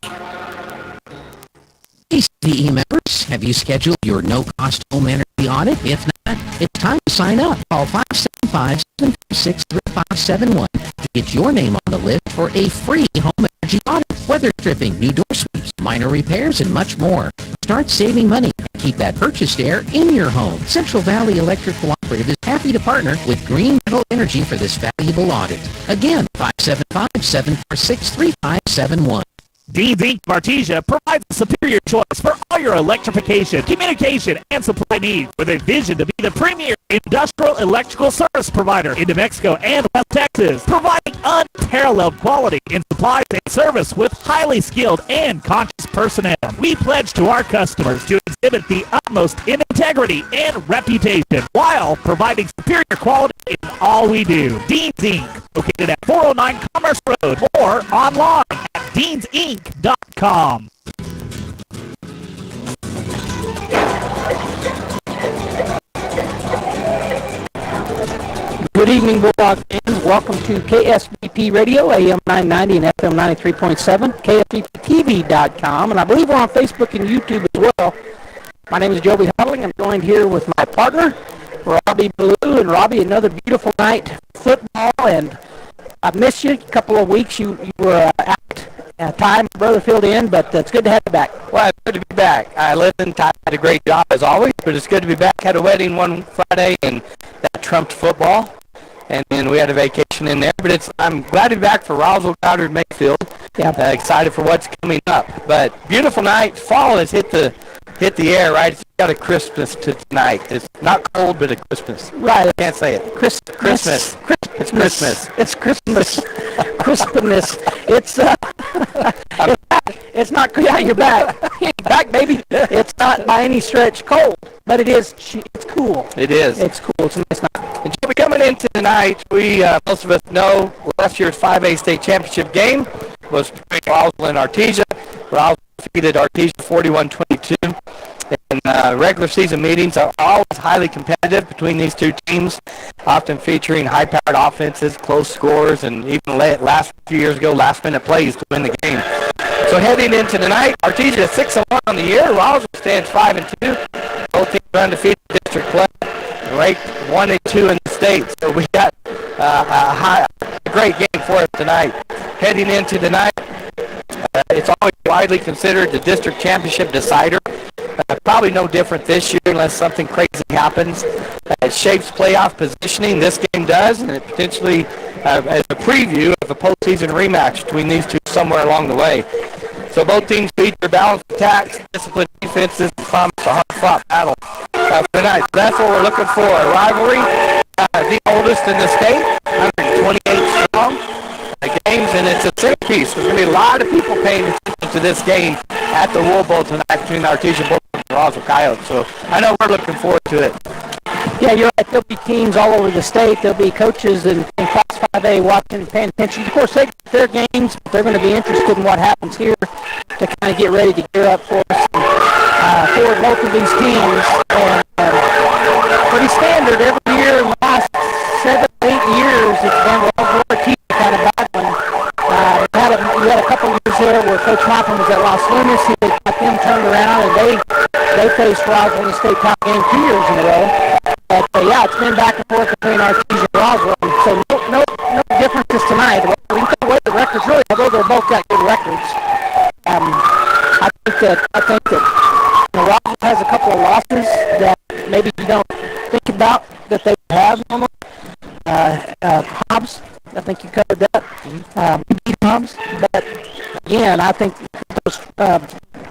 Hey, CVE members, have you scheduled your no-cost home energy audit? If not, it's time to sign up. Call 575-736-5500 714-746-3571 to get your name on the list for a free home energy audit, weather stripping, new door sweeps, minor repairs, and much more. Start saving money and keep that purchased air in your home. Central Valley Electric Cooperative is happy to partner with Green Metal Energy for this valuable audit. Again, 575-746-3571. Dean's Inc. of Artesia provides a superior choice for all your electrification, communication, and supply needs with a vision to be the premier industrial electrical service provider in New Mexico and West Texas, providing unparalleled quality in supplies and service with highly skilled and conscious personnel. We pledge to our customers to exhibit the utmost in integrity and reputation while providing superior quality in all we do. Dean's Inc., located at 409 Commerce Road or online at deansinc.com. Good evening, Bulldog fans. Welcome to KSVP Radio, AM 990 and FM 93.7, KSVPTV.com, and I believe we're on Facebook and YouTube as well. My name is Joby Huddling. I'm joined here with my partner, Robbie Ballou. And Robbie, another beautiful night football, and I've missed you a couple of weeks. You were out. Ty, my brother, filled in, but it's good to have you back. Well, it's good to be back. I listened. Ty had a great job as always, but it's good to be back. Had a wedding one Friday, and that trumped football. And then we had a vacation in there. But I'm glad to be back for Roswell, Goddard, Mayfield. Yeah. Excited for what's coming up. But beautiful night. Fall has hit the air, right? It's got a Christmas to tonight. It's not cold, but a Christmas. Right. I can't say it. Christmas. It's Christmas. It's Christmas. Crispness. It's not. Yeah, you're back. You're back, baby. It's not by any stretch cold, but it's cool. It is. It's cool. It's a nice night. And we're coming into tonight. We most of us know last year's 5A state championship game was between Roswell and Artesia. Roswell defeated Artesia 41-22. And regular season meetings are always highly competitive between these two teams, often featuring high-powered offenses, close scores, and even last few years ago, last-minute plays to win the game. So heading into tonight, Artesia is 6-1 on the year. Roswell stands 5-2. Both teams are undefeated in district play, ranked 1 and 2 in the state. So we got a great game for us tonight. Heading into tonight, it's always widely considered the district championship decider. Probably no different this year unless something crazy happens. It shapes playoff positioning. This game does, and it potentially as a preview of a postseason rematch between these two somewhere along the way. So both teams feature balanced attacks, disciplined defenses, and promise a hard-fought battle tonight. So that's what we're looking for, a rivalry, the oldest in the state, 128 strong games, and it's a centerpiece. There's going to be a lot of people paying attention to this game at the Wool Bowl tonight between the Artesia Bulldogs and Roswell Coyotes. So I know we're looking forward to it. Yeah, you're right. There'll be teams all over the state. There'll be coaches in Class 5A watching and paying attention. Of course, they get their games, but they're going to be interested in what happens here to kind of get ready to gear up for us. For both of these teams, and pretty standard every year in the last 7, 8 years. It's been Roswell Artesia kind of battling. We had a couple of years there where Coach Hoffman was at Las Lunas. He got them turned around, and they faced Roswell in the state title game 2 years in a row. But yeah, it's been back and forth between Artesia and Roswell. So no differences tonight. We can take away the records really, although they're both got good records. I think that Roswell has a couple of losses that maybe you don't think about that they have normally. Hobbs, I think you covered that. We beat Hobbs, but again, I think those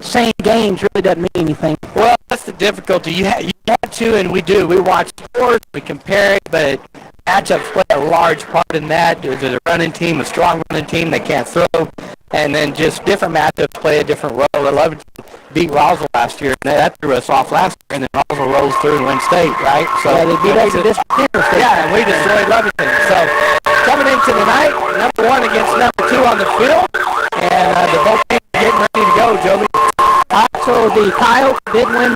same games really doesn't mean anything. Well, that's the difficulty. You have to, and we do. We watch scores, we compare it, but matchups play a large part in that. There's a running team, a strong running team that can't throw, and then just different matchups play a different role. 11 beat Roswell last year, and that threw us off last year, and then Roswell rolls through and wins state, right? So yeah, they beat us in this state. Yeah, and we destroyed Lovington. So coming into the night, number 1 against number 2 on the field, and the both teams getting ready to go, Joby. So the Coyotes did win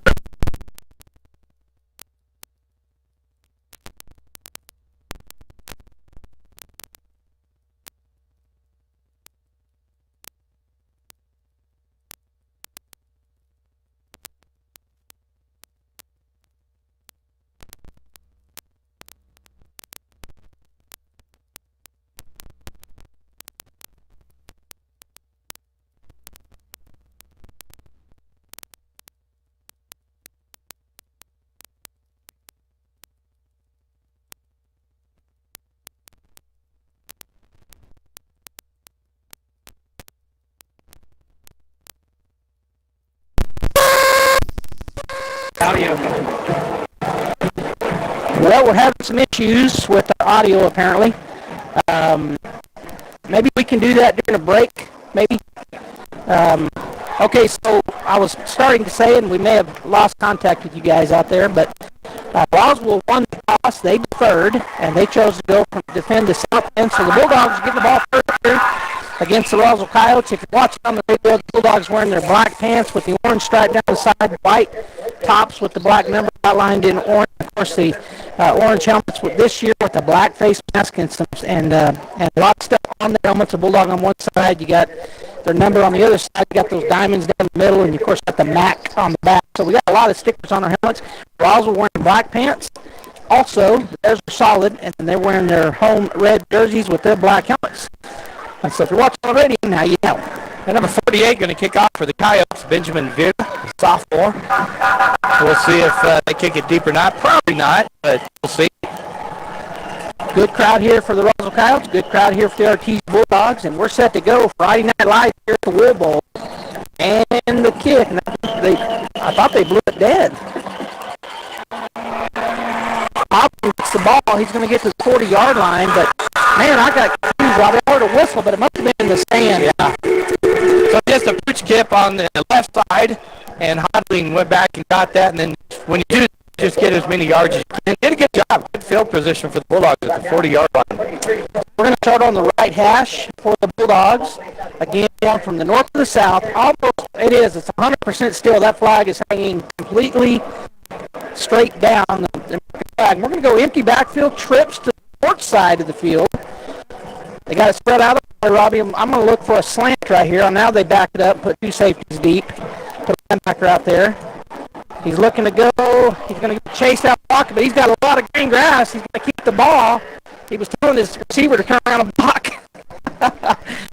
Well, we're having some issues with our audio, apparently. Maybe we can do that during a break, maybe. Okay, so I was starting to say, and we may have lost contact with you guys out there, but Roswell won the toss. They deferred, and they chose to go from defend the south end. So the Bulldogs get the ball first here against the Roswell Coyotes. If you're watching on the radio, the Bulldogs wearing their black pants with the orange stripe down the side, white tops with the black number outlined in orange. Of course, the orange helmets with this year with the black face mask and a lot of stuff on the helmets. A Bulldog on one side, you got their number on the other side. You got those diamonds down the middle, and of course got the MAC on the back. So we got a lot of stickers on our helmets. Roswell wearing black pants. Also, theirs are solid, and they're wearing their home red jerseys with their black helmets. And so if you're watching on the radio, now you know. And number 48 going to kick off for the Coyotes, Benjamin Vera, sophomore. We'll see if they kick it deep or not. Probably not, but we'll see. Good crowd here for the Roswell Coyotes. Good crowd here for the Artesia Bulldogs. And we're set to go Friday Night Live here at the Wool Bowl. And the kick. I thought they blew it dead. Hopkins gets the ball. He's going to get to the 40-yard line. But, man, I got confused. I heard a whistle, but it must have been in the stand. Yeah. So just a pooch kip on the left side. And Hodling went back and got that. And then when you do just get as many yards as you can. Did a good job. Good field position for the Bulldogs at the 40-yard line. We're going to start on the right hash for the Bulldogs. Again, going from the north to the south. Almost, it is. It's 100% still. That flag is hanging completely straight down. The flag. We're going to go empty backfield, trips to the north side of the field. They got it spread out there, Robbie. I'm going to look for a slant right here. Now they back it up, put two safeties deep. Put a linebacker out there. He's looking to go. He's going to chase that block, but he's got a lot of green grass. He's going to keep the ball. He was telling his receiver to turn around and block.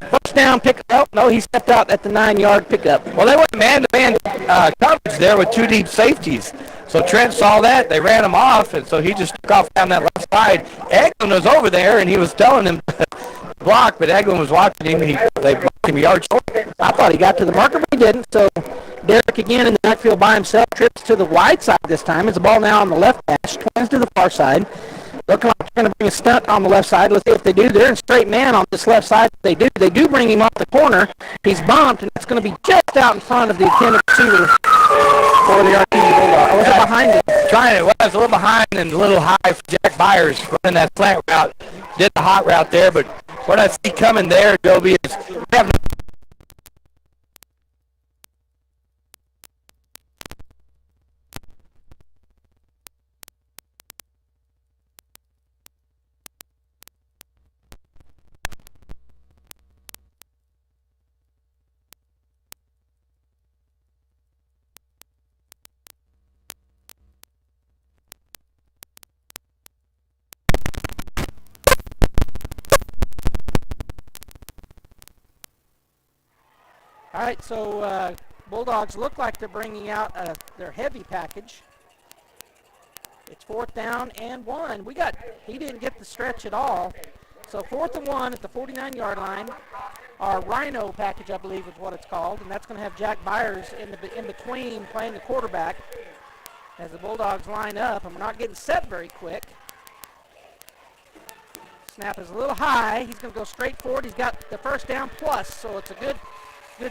First down, pick up. No, he stepped out at the 9-yard pickup. Well, they went man-to-man coverage there with two deep safeties. So Trent saw that. They ran him off, and so he just took off down that left side. Eglin was over there, and he was telling him to block, but Eglin was watching him. They blocked him a yard short. I thought he got to the marker, but he didn't. So Derek again in the backfield by himself. Trips to the wide side this time. It's a ball now on the left hash. Twins to the far side. Looking like they're going to bring a stunt on the left side. Let's see if they do. They're in straight man on this left side. They do bring him off the corner. He's bumped, and it's going to be just out in front of the intended receiver for the Artesia Bulldogs. I was behind him. It was a little behind and a little high for Jack Byers running that slant route. Did the hot route there, but what I see coming there, Joby, is we have All right, so Bulldogs look like they're bringing out their heavy package. It's 4th down and 1. He didn't get the stretch at all. So 4th and 1 at the 49-yard line. Our Rhino package, I believe, is what it's called, and that's going to have Jack Byers in between playing the quarterback as the Bulldogs line up, and we're not getting set very quick. Snap is a little high. He's going to go straight forward. He's got the first down plus, so it's a good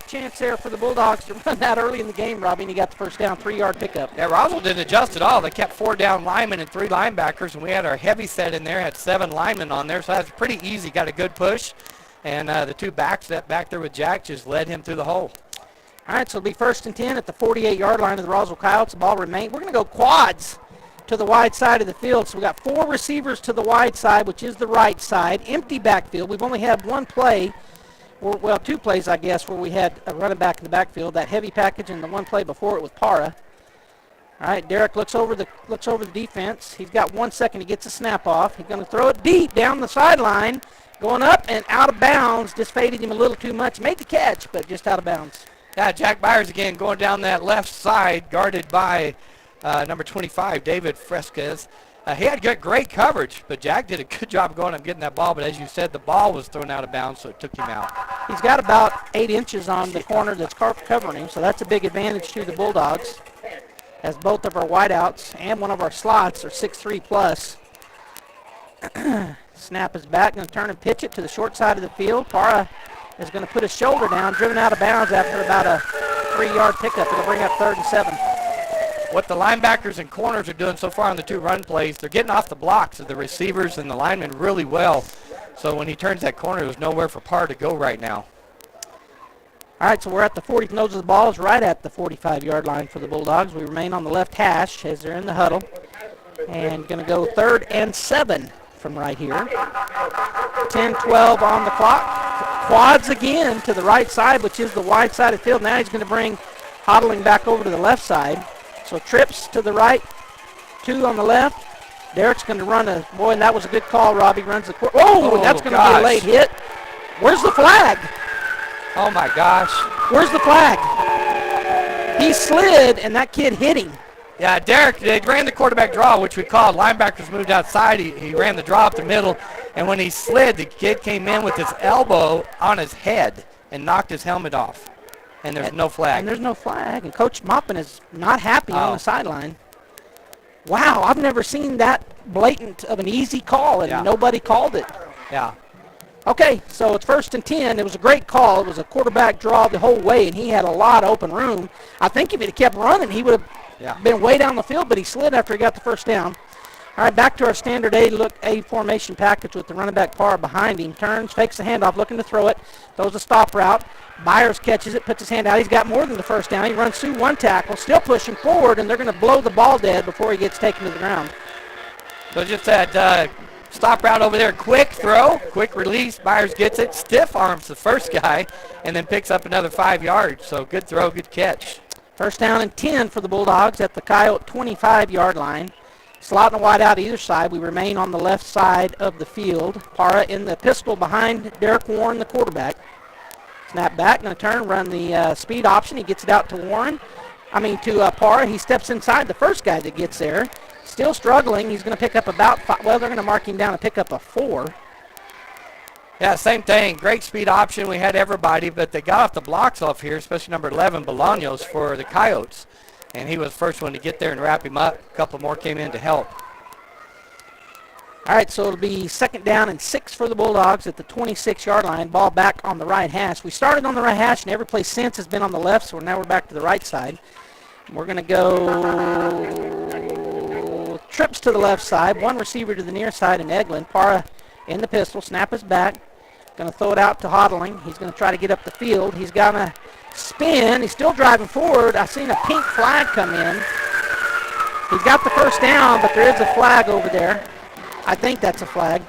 chance there for the Bulldogs to run that early in the game, Robbie, and he got the first down, 3-yard pickup. Yeah, Roswell didn't adjust at all. They kept 4 down linemen and 3 linebackers, and we had our heavy set in there, had 7 linemen on there, so that's pretty easy. Got a good push, and the 2 backs that back there with Jack just led him through the hole. All right, so it'll be 1st and 10 at the 48-yard line of the Roswell Coyotes. The ball remains. We're going to go quads to the wide side of the field. So we got 4 receivers to the wide side, which is the right side. Empty backfield. We've only had one play. Well, 2 plays, I guess, where we had a running back in the backfield. That heavy package and the one play before it was Para. All right, Derek looks over the defense. He's got 1 second. He gets a snap off. He's going to throw it deep down the sideline, going up and out of bounds. Just faded him a little too much. Made the catch, but just out of bounds. Yeah, Jack Byers again going down that left side, guarded by number 25, David Fresquez. He had great coverage, but Jack did a good job going and getting that ball. But as you said, the ball was thrown out of bounds, so it took him out. He's got about 8 inches on the corner that's covering him, so that's a big advantage to the Bulldogs. as both of our wideouts and one of our slots are 6'3 plus. Snap is back, going to turn and pitch it to the short side of the field. Parra is going to put his shoulder down, driven out of bounds after about a 3-yard pickup. It'll bring up 3rd and 7. What the linebackers and corners are doing so far on the 2 run plays, they're getting off the blocks of the receivers and the linemen really well. So when he turns that corner, there's nowhere for Parra to go right now. All right, so we're at the 40. Nose of the ball is right at the 45-yard line for the Bulldogs. We remain on the left hash as they're in the huddle. And going to go 3rd and 7 from right here. 10-12 on the clock. Quads again to the right side, which is the wide side of the field. Now he's going to bring Hodling back over to the left side. So trips to the right, 2 on the left. Derek's going to run a, boy, and that was a good call, Robbie. Runs the court. Oh, and that's going to be a late hit. Where's the flag? Oh, my gosh. Where's the flag? He slid, and that kid hit him. Yeah, Derek, they ran the quarterback draw, which we called. Linebackers moved outside. He ran the draw up the middle, and when he slid, the kid came in with his elbow on his head and knocked his helmet off. And there's no flag. And there's no flag, and Coach Moppin is not happy on the sideline. Wow, I've never seen that blatant of an easy call, and nobody called it. Yeah. Okay, so it's 1st and 10. It was a great call. It was a quarterback draw the whole way, and he had a lot of open room. I think if he'd have kept running, he would have been way down the field, but he slid after he got the first down. All right, back to our standard A formation package with the running back Parra behind him. Turns, fakes the handoff, looking to throw it. Throws a stop route. Byers catches it, puts his hand out. He's got more than the first down. He runs through 1 tackle, still pushing forward, and they're going to blow the ball dead before he gets taken to the ground. So just that stop route over there, quick throw, quick release. Byers gets it, stiff arms the first guy, and then picks up another 5 yards. So good throw, good catch. 1st down and 10 for the Bulldogs at the Coyote 25-yard line. Slot and a wide out either side. We remain on the left side of the field. Parra in the pistol behind Derek Warren, the quarterback. Snap back, going to turn, run the speed option. He gets it out to Parra. He steps inside the first guy that gets there. Still struggling. He's going to pick up about 5. Well, they're going to mark him down and pick up a 4. Yeah, same thing. Great speed option. We had everybody, but they got off the blocks off here, especially number 11, Bolaños, for the Coyotes. And he was the first one to get there and wrap him up. A couple more came in to help. All right, so it'll be 2nd down and 6 for the Bulldogs at the 26-yard line. Ball back on the right hash. We started on the right hash, and every play since has been on the left, so now we're back to the right side. We're going to go trips to the left side. 1 receiver to the near side in Eglin. Parra in the pistol. Snap is back. Going to throw it out to Hodling. He's going to try to get up the field. He's going to spin. He's still driving forward. I've seen a pink flag come in. He's got the first down, but there is a flag over there. I think that's a flag.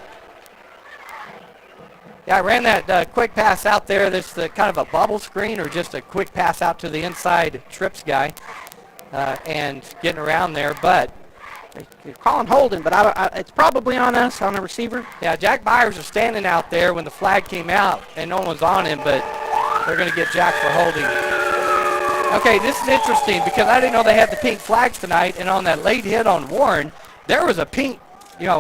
Yeah, I ran that quick pass out there. That's the kind of a bubble screen or just a quick pass out to the inside trips guy and getting around there. But you're calling holding, but it's probably on us, on the receiver. Yeah, Jack Byers was standing out there when the flag came out, and no one was on him, but they're going to get Jack for holding. Okay, this is interesting because I didn't know they had the pink flags tonight, and on that late hit on Warren, there was a pink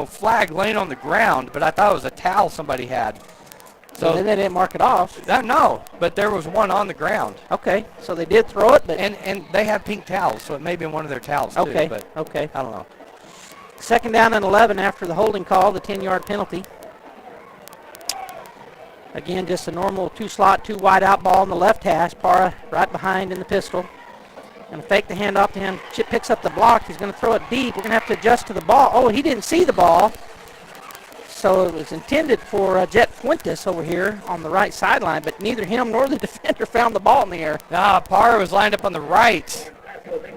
flag laying on the ground, but I thought it was a towel somebody had. So they didn't mark it off. No, but there was one on the ground. Okay, so they did throw it, but and they have pink towels, so it may be one of their towels too. But okay, I don't know. 2nd down and 11 after the holding call, the 10-yard penalty. Again, just a normal 2-slot, 2 wide out ball on the left hash. Parra right behind in the pistol. Going to fake the handoff to him. Chip picks up the block. He's going to throw it deep. We're going to have to adjust to the ball. Oh, he didn't see the ball. So it was intended for Jet Fuentes over here on the right sideline, but neither him nor the defender found the ball in the air. Nah, Parra was lined up on the right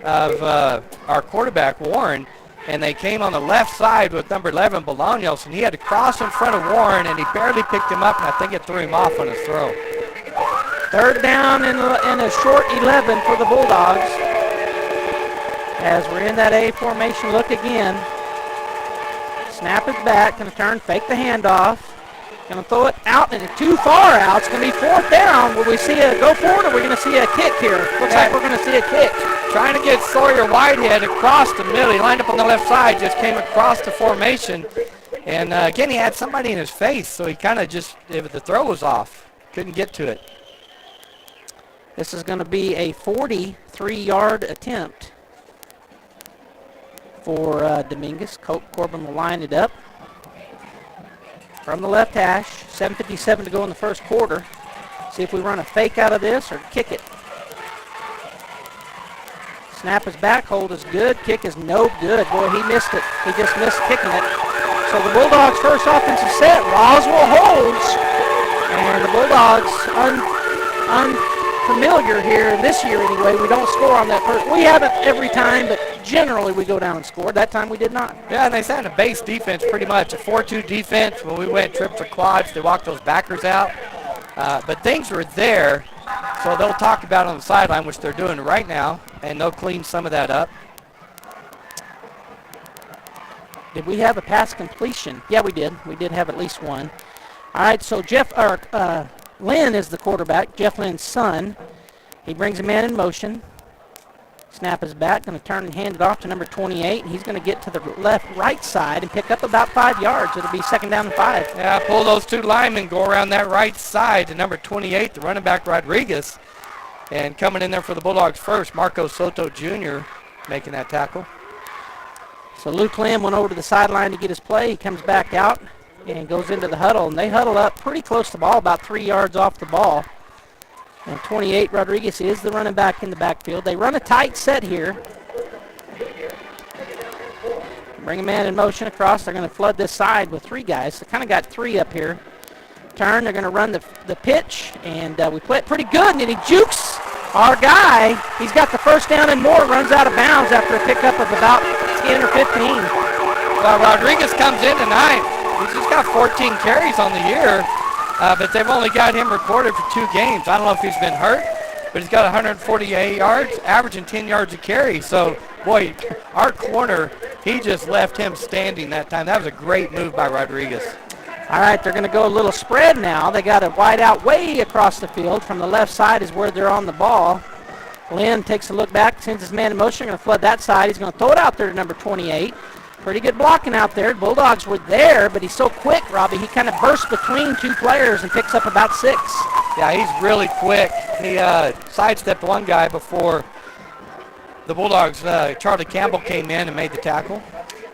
of our quarterback, Warren, and they came on the left side with number 11, Bolaños, and he had to cross in front of Warren, and he barely picked him up, and I think it threw him off on his throw. 3rd down and a short 11 for the Bulldogs. As we're in that A formation look again. Snap is back, going to turn, fake the handoff. Going to throw it out, and too far out. It's going to be 4th down. Will we see a go for it, or are we going to see a kick here? Looks like we're going to see a kick. Trying to get Sawyer Whitehead across the middle. He lined up on the left side, just came across the formation. And again, he had somebody in his face, so he kind of just, the throw was off. Couldn't get to it. This is going to be a 43-yard attempt. for Dominguez. Corbin will line it up from the left hash. 7:57 to go in the first quarter. See if we run a fake out of this or kick it. Snap is back, hold is good, kick is no good. Boy, he missed it. He just missed kicking it. So the Bulldogs' first offensive set, Roswell holds. And the Bulldogs, unfamiliar here this year anyway, we don't score on that first. We haven't every time, but generally we go down and score. That time we did not. Yeah, and they sat in a base defense pretty much, a 4-2 defense. When we went trips or quads, they walked those backers out. But things were there, so they'll talk about it on the sideline, which they're doing right now, and they'll clean some of that up. Did we have a pass completion? Yeah, we did. We did have at least one. All right, so Lynn is the quarterback, Jeff Lynn's son. He brings a man in motion. Snap is back, going to turn and hand it off to number 28. He's going to get to the right side and pick up about 5 yards. It'll be second down and 5. Yeah, pull those two linemen, go around that right side to number 28, the running back Rodriguez. And coming in there for the Bulldogs first, Marco Soto Jr. making that tackle. So Luke Lamb went over to the sideline to get his play. He comes back out and goes into the huddle. And they huddle up pretty close to the ball, about 3 yards off the ball. And 28, Rodriguez, is the running back in the backfield. They run a tight set here. Bring a man in motion across. They're going to flood this side with 3 guys. They kind of got 3 up here. Turn, they're going to run the pitch. And we play it pretty good. And then he jukes our guy. He's got the first down and more. Runs out of bounds after a pickup of about 10 or 15. Well, Rodriguez comes in tonight. He's just got 14 carries on the year. But they've only got him recorded for 2 games. I don't know if he's been hurt, but he's got 148 yards, averaging 10 yards a carry. So, boy, our corner, he just left him standing that time. That was a great move by Rodriguez. All right, they're going to go a little spread now. They got it wide out way across the field. From the left side is where they're on the ball. Lynn takes a look back, sends his man in motion, going to flood that side. He's going to throw it out there to number 28. Pretty good blocking out there. Bulldogs were there, but he's so quick, Robbie. He kind of bursts between 2 players and picks up about 6. Yeah, he's really quick. He sidestepped one guy before the Bulldogs. Charlie Campbell came in and made the tackle.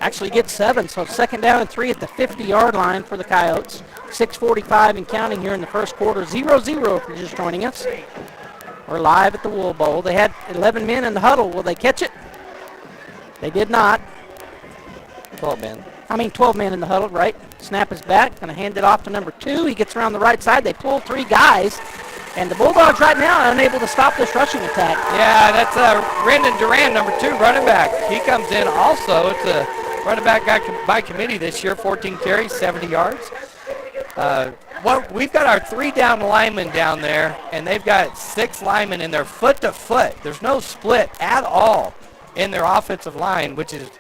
Actually gets 7, so second down and 3 at the 50-yard line for the Coyotes. 6:45 and counting here in the first quarter. 0-0 if you're just joining us. We're live at the Wool Bowl. They had 11 men in the huddle. Will they catch it? They did not. 12 men. 12 men in the huddle, right? Snap is back. Going to hand it off to number 2. He gets around the right side. They pull 3 guys. And the Bulldogs right now are unable to stop this rushing attack. Yeah, that's Rendon Duran, number 2 running back. He comes in also. It's a running back guy by committee this year. 14 carries, 70 yards. We've got our 3 down linemen down there, and they've got 6 linemen in there foot to foot. There's no split at all in their offensive line, which is,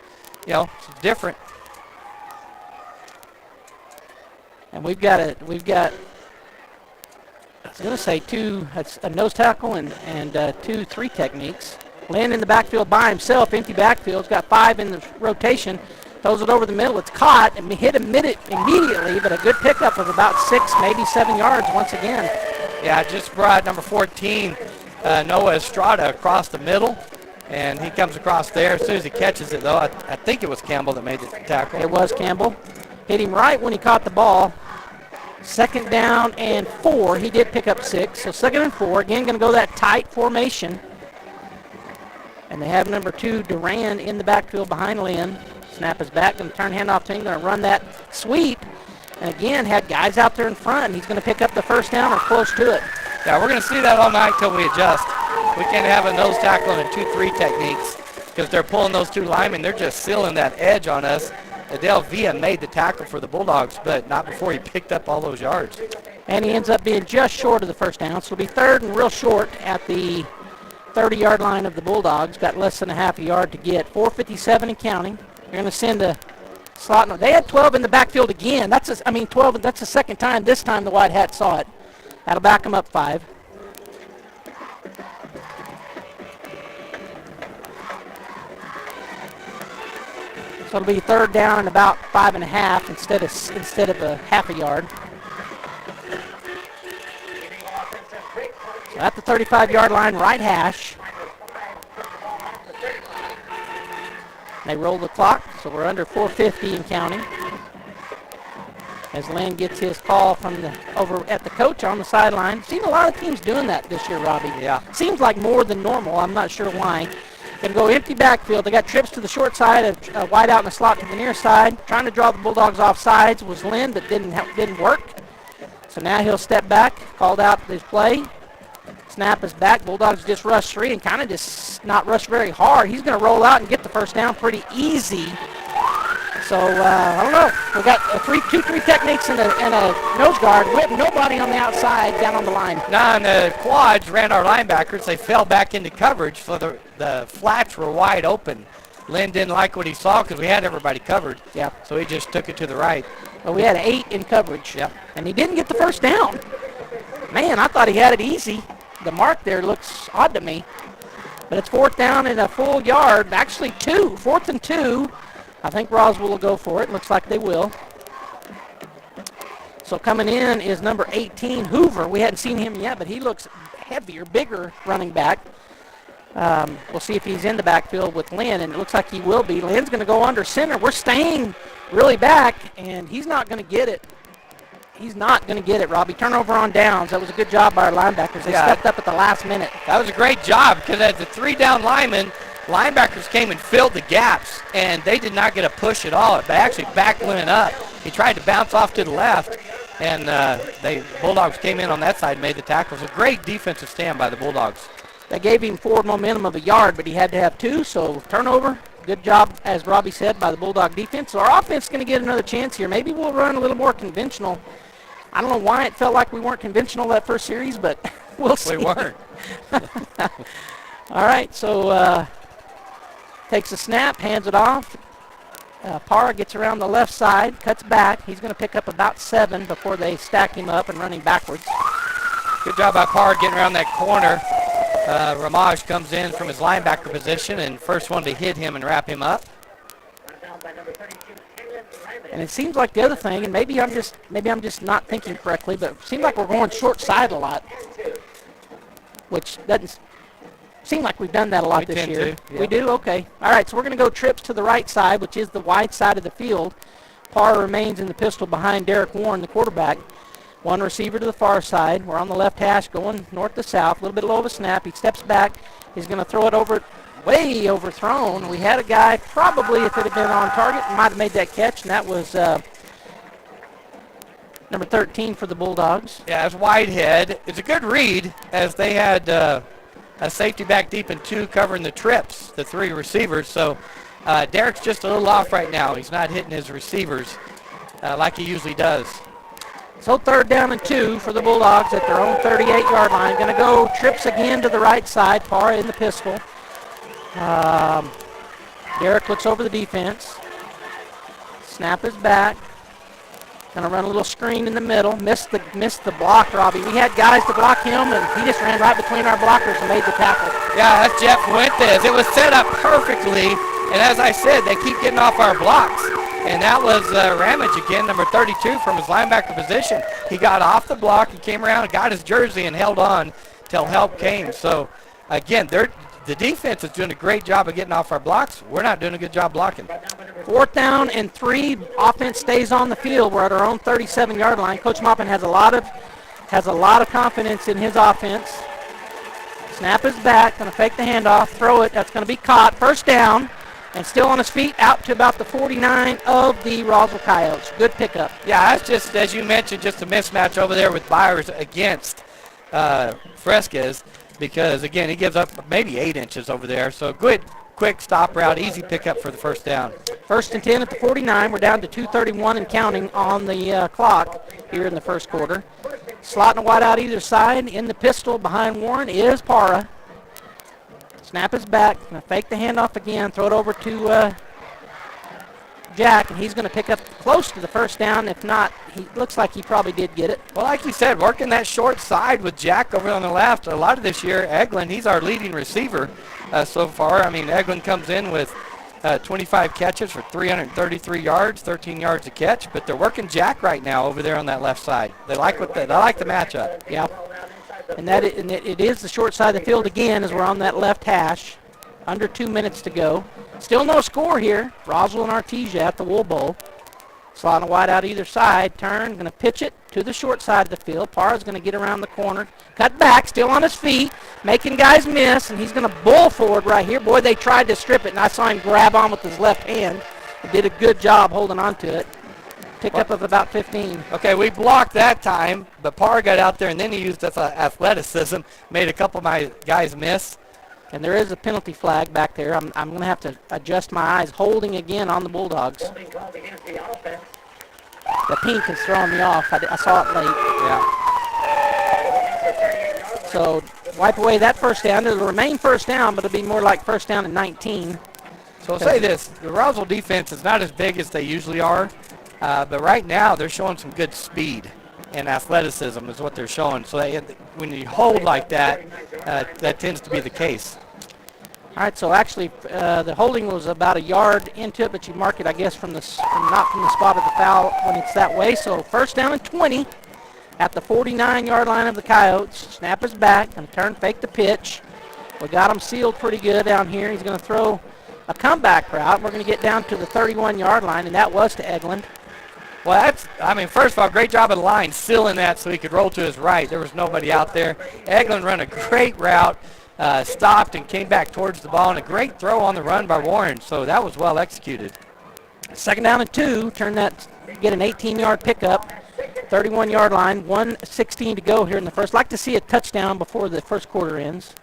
it's different. And we've got I was going to say 2, that's a nose tackle and 2-3 techniques. Lynn in the backfield by himself, empty backfield. He's got 5 in the rotation. Throws it over the middle. It's caught and hit immediately, but a good pickup of about 6, maybe 7 yards once again. Yeah, just brought number 14, Noah Estrada, across the middle, and he comes across there. As soon as he catches it, though, I think it was Campbell that made the tackle. It was Campbell. Hit him right when he caught the ball. Second down and 4. He did pick up 6. So second and 4. Again, going to go that tight formation. And they have number 2, Duran, in the backfield behind Lynn. Snap is back. Going to turn handoff to him. Going to run that sweep. And again, had guys out there in front. He's going to pick up the first down or close to it. Yeah, we're going to see that all night till we adjust. We can't have a nose tackle and 2-3 techniques because they're pulling those 2 linemen. They're just sealing that edge on us. Adele Villa made the tackle for the Bulldogs, but not before he picked up all those yards. And he ends up being just short of the first down. So it'll be third and real short at the 30-yard line of the Bulldogs. Got less than a half a yard to get. 4:57 and counting. They're going to send a slot. No, they had 12 in the backfield again. 12. That's the second time. This time the White Hat saw it. That'll back them up 5. So it'll be third down and about 5.5 instead of a half a yard. So at the 35-yard line, right hash. They roll the clock, so we're under 4:50 and counting. As Lynn gets his call from over at the coach on the sideline. Seen a lot of teams doing that this year, Robbie. Yeah. Seems like more than normal. I'm not sure why. Going to go empty backfield. They got trips to the short side, a wide out and a slot to the near side. Trying to draw the Bulldogs off sides was Lynn, but didn't work. So now he'll step back, called out his play. Snap is back. Bulldogs just rush 3 and kind of just not rush very hard. He's going to roll out and get the first down pretty easy. So, I don't know. We got 2-3 techniques and a nose guard with nobody on the outside down on the line. Now, and the quads ran our linebackers. They fell back into coverage, so the flats were wide open. Lynn didn't like what he saw because we had everybody covered. Yeah. So he just took it to the right. Well, we had 8 in coverage. Yep. And he didn't get the first down. Man, I thought he had it easy. The mark there looks odd to me. But it's 4th down and a full yard. Actually 4th and 2. I think Roswell will go for it. Looks like they will. So coming in is number 18, Hoover. We hadn't seen him yet, but he looks heavier, bigger running back. We'll see if he's in the backfield with Lynn, and it looks like he will be. Lynn's going to go under center. We're staying really back, and he's not going to get it. He's not going to get it, Robbie. Turnover on downs. That was a good job by our linebackers. They stepped up at the last minute. That was a great job because as the 3-down linebackers came and filled the gaps, and they did not get a push at all. They actually backed Lynn up. He tried to bounce off to the left, and Bulldogs came in on that side and made the tackles. A great defensive stand by the Bulldogs. They gave him forward momentum of a yard, but he had to have 2, so turnover. Good job, as Robbie said, by the Bulldog defense. So our offense is going to get another chance here. Maybe we'll run a little more conventional. I don't know why it felt like we weren't conventional that first series, but we'll see. We weren't. All right, so takes a snap, hands it off. Parra gets around the left side, cuts back. He's going to pick up about 7 before they stack him up and running backwards. Good job by Parra getting around that corner. Ramaj comes in from his linebacker position and first one to hit him and wrap him up. And it seems like the other thing, and maybe I'm just not thinking correctly, but it seems like we're going short side a lot, which doesn't seem like we've done that a lot this year. Yeah. We do? Okay. All right, so we're going to go trips to the right side, which is the wide side of the field. Parra remains in the pistol behind Derek Warren, the quarterback. One receiver to the far side. We're on the left hash going north to south. A little bit low of a snap. He steps back. He's going to throw it over, way overthrown. We had a guy, probably if it had been on target, might have made that catch, and that was number 13 for the Bulldogs. Yeah, it's Whitehead. It's a good read as they had a safety back deep in 2 covering the trips, the 3 receivers. So Derek's just a little off right now. He's not hitting his receivers like he usually does. So 3rd down and 2 for the Bulldogs at their own 38-yard line. Going to go trips again to the right side. Parra in the pistol. Derek looks over the defense. Snap is back. Going to run a little screen in the middle. Missed the block, Robbie. We had guys to block him, and he just ran right between our blockers and made the tackle. Yeah, that's Jeff Fuentes. It was set up perfectly, and as I said, they keep getting off our blocks. And that was Ramage again, number 32 from his linebacker position. He got off the block, he came around and got his jersey and held on till help came. So, again, the defense is doing a great job of getting off our blocks. We're not doing a good job blocking. 4th down and 3. Offense stays on the field. We're at our own 37-yard line. Coach Maupin has a lot of confidence in his offense. Snap is back. Going to fake the handoff. Throw it. That's going to be caught. First down. And still on his feet, out to about the 49 of the Roswell Coyotes. Good pickup. Yeah, that's just, as you mentioned, just a mismatch over there with Byers against Fresquez because, again, he gives up maybe 8 inches over there. So good, quick stop route, easy pickup for the first down. 1st and 10 at the 49. We're down to 2:31 and counting on the clock here in the first quarter. Slot and wide out either side. In the pistol behind Warren is Parra. Snap is back. Going to fake the handoff again. Throw it over to Jack, and he's going to pick up close to the first down. If not, he looks like he probably did get it. Well, like you said, working that short side with Jack over on the left. A lot of this year, Eglin, he's our leading receiver so far. I mean, Eglin comes in with 25 catches for 333 yards, 13 yards a catch. But they're working Jack right now over there on that left side. They like the matchup. Yeah. And it is the short side of the field again as we're on that left hash. Under 2 minutes to go. Still no score here. Roswell and Artesia at the Wool Bowl. Slotting wide out either side. Turn, going to pitch it to the short side of the field. Parr's going to get around the corner. Cut back, still on his feet, making guys miss, and he's going to bull forward right here. Boy, they tried to strip it, and I saw him grab on with his left hand. He did a good job holding on to it. Pickup of about 15. Okay, we blocked that time, but Parr got out there, and then he used his athleticism, made a couple of my guys miss. And there is a penalty flag back there. I'm going to have to adjust my eyes. Holding again on the Bulldogs. The pink is throwing me off. I saw it late. Yeah. So wipe away that first down. It'll remain first down, but it'll be more like first down and 19. So I'll say this. The Roswell defense is not as big as they usually are, but right now they're showing some good speed and athleticism is what they're showing. So when you hold like that, that tends to be the case. All right, so actually the holding was about a yard into it, but you mark it, I guess, not from the spot of the foul when it's that way. So first down and 20 at the 49-yard line of the Coyotes. Snap is back and turn, fake the pitch. We got him sealed pretty good down here. He's going to throw a comeback route. We're going to get down to the 31-yard line, and that was to Eglin. Well, first of all, great job of the line sealing that so he could roll to his right. There was nobody out there. Eglin ran a great route. Stopped and came back towards the ball, and a great throw on the run by Warren, so that was well executed. Second down and 2, get an 18-yard pickup, 31-yard line, 1:16 to go here in the first. Like to see a touchdown before the first quarter ends.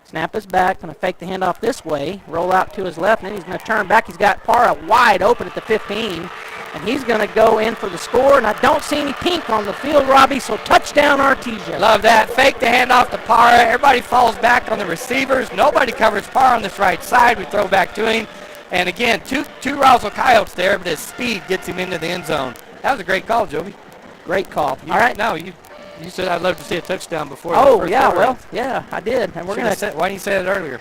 Snap is back, going to fake the handoff this way, roll out to his left, and then he's going to turn back. He's got Parra wide open at the 15, and he's going to go in for the score, and I don't see any pink on the field, Robbie, so touchdown Artesia. Love that. Fake the handoff to Parra. Everybody falls back on the receivers. Nobody covers Parra on this right side. We throw back to him. And again, two Roswell Coyotes there, but his speed gets him into the end zone. That was a great call, Joby. Great call. All right. No, you said I'd love to see a touchdown before. Oh, yeah, well, yeah, I did. And we're going to. Why didn't you say it earlier?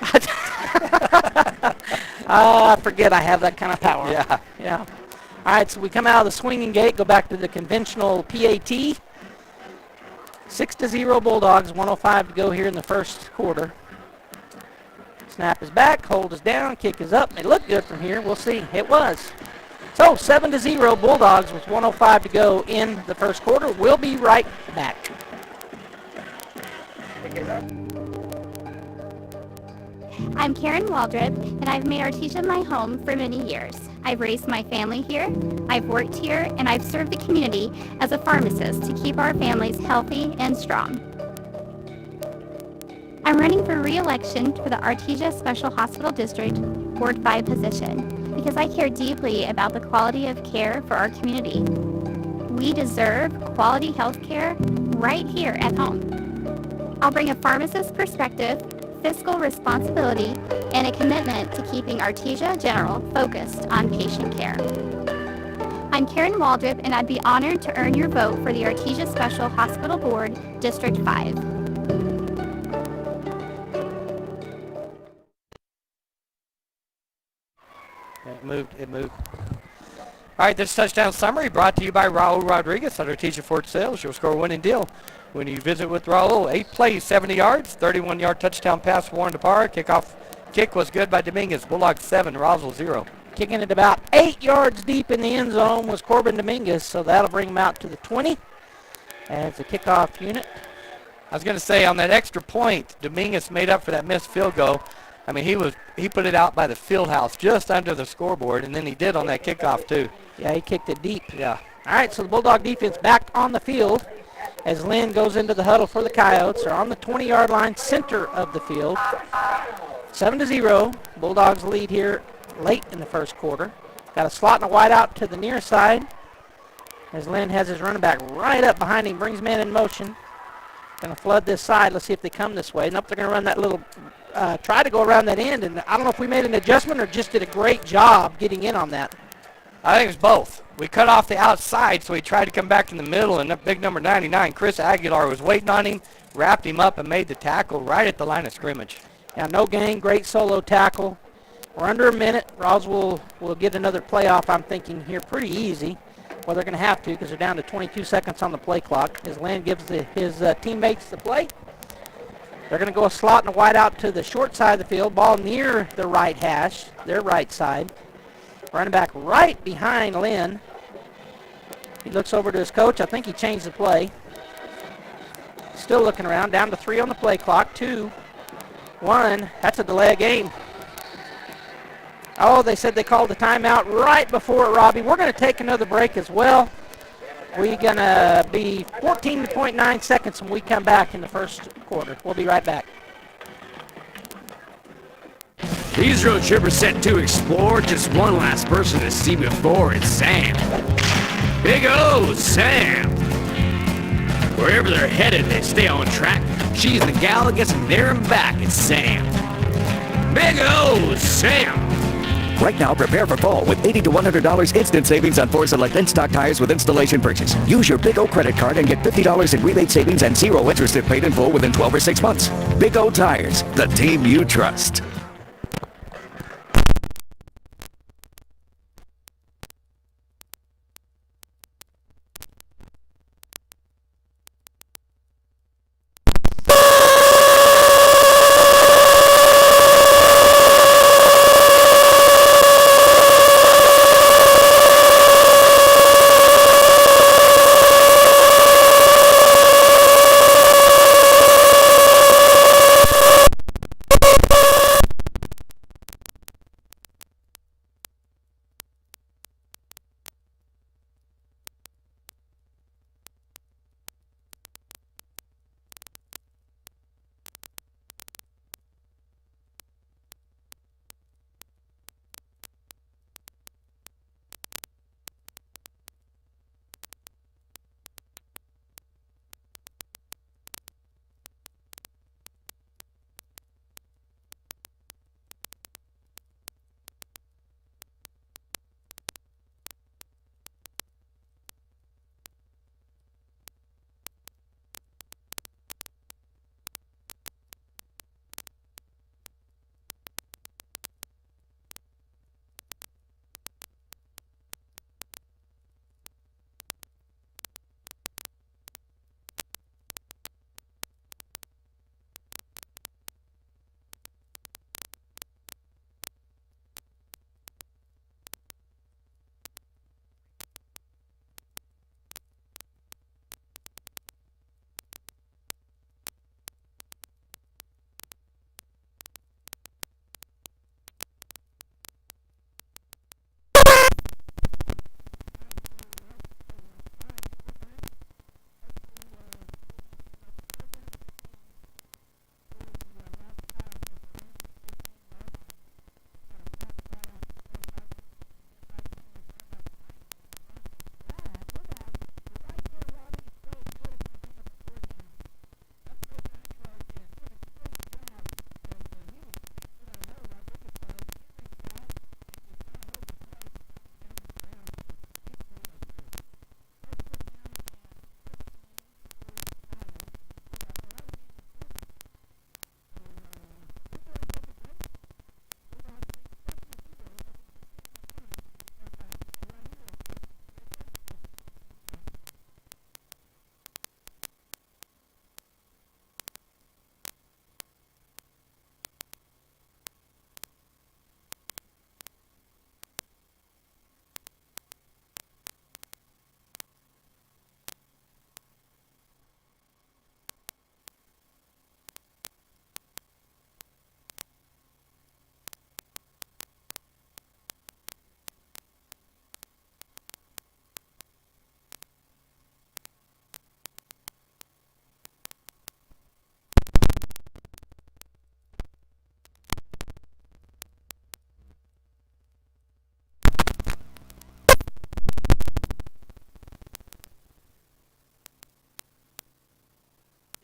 I forget I have that kind of power. Yeah. All right, so we come out of the swinging gate, go back to the conventional PAT. 6-0 Bulldogs, 1:05 to go here in the first quarter. Snap is back, hold is down, kick is up. It looked good from here. We'll see. It was. So 7-0 Bulldogs with 1:05 to go in the first quarter. We'll be right back. I'm Karen Waldrop, and I've made Artesia my home for many years. I've raised my family here, I've worked here, and I've served the community as a pharmacist to keep our families healthy and strong. I'm running for re-election for the Artesia Special Hospital District Ward 5 position because I care deeply about the quality of care for our community. We deserve quality health care right here at home. I'll bring a pharmacist's perspective, fiscal responsibility, and a commitment to keeping Artesia General focused on patient care. I'm Karen Waldrop, and I'd be honored to earn your vote for the Artesia Special Hospital Board, District 5. It moved. All right, this touchdown summary brought to you by Raul Rodriguez at Artesia Ford Sales. You'll score winning deal when you visit with Raul. 8 plays, 70 yards, 31-yard touchdown pass, Warren to Parra. Kickoff kick was good by Dominguez. Bulldogs 7, Roswell 0. Kicking it about 8 yards deep in the end zone was Corbin Dominguez, so that'll bring him out to the 20 as a kickoff unit. I was going to say, on that extra point, Dominguez made up for that missed field goal. I mean, he put it out by the field house just under the scoreboard, and then he did on that kickoff too. Yeah, he kicked it deep. Yeah. All right, so the Bulldog defense back on the field as Lynn goes into the huddle for the Coyotes. They're on the 20-yard line, center of the field. 7-0. Bulldogs lead here late in the first quarter. Got a slot and a wide out to the near side as Lynn has his running back right up behind him, brings man in motion. Going to flood this side. Let's see if they come this way. Nope, they're going to run that little, try to go around that end. And I don't know if we made an adjustment or just did a great job getting in on that. I think it was both. We cut off the outside, so he tried to come back in the middle, and that big number 99, Chris Aguilar, was waiting on him, wrapped him up, and made the tackle right at the line of scrimmage. Yeah, no gain, great solo tackle. We're under a minute. Roswell will get another playoff, I'm thinking, here pretty easy. Well, they're going to have to because they're down to 22 seconds on the play clock as Land gives his teammates the play. They're going to go a slot and a wide out to the short side of the field. Ball near the right hash, their right side. Running back right behind Lynn. He looks over to his coach. I think he changed the play. Still looking around. Down to 3 on the play clock. 2, 1. That's a delay of game. Oh, they said they called the timeout right before it, Robbie. We're going to take another break as well. We're going to be 14.9 seconds when we come back in the first quarter. We'll be right back. These road trippers set to explore. Just one last person to see before. It's Sam. Big O, Sam. Wherever they're headed, they stay on track. She's the gal that gets them there and back. It's Sam. Big O, Sam. Right now, prepare for fall with $80 to $100 instant savings on 4 select in-stock tires with installation purchase. Use your Big O credit card and get $50 in rebate savings and 0 interest if paid in full within 12 or 6 months. Big O Tires, the team you trust.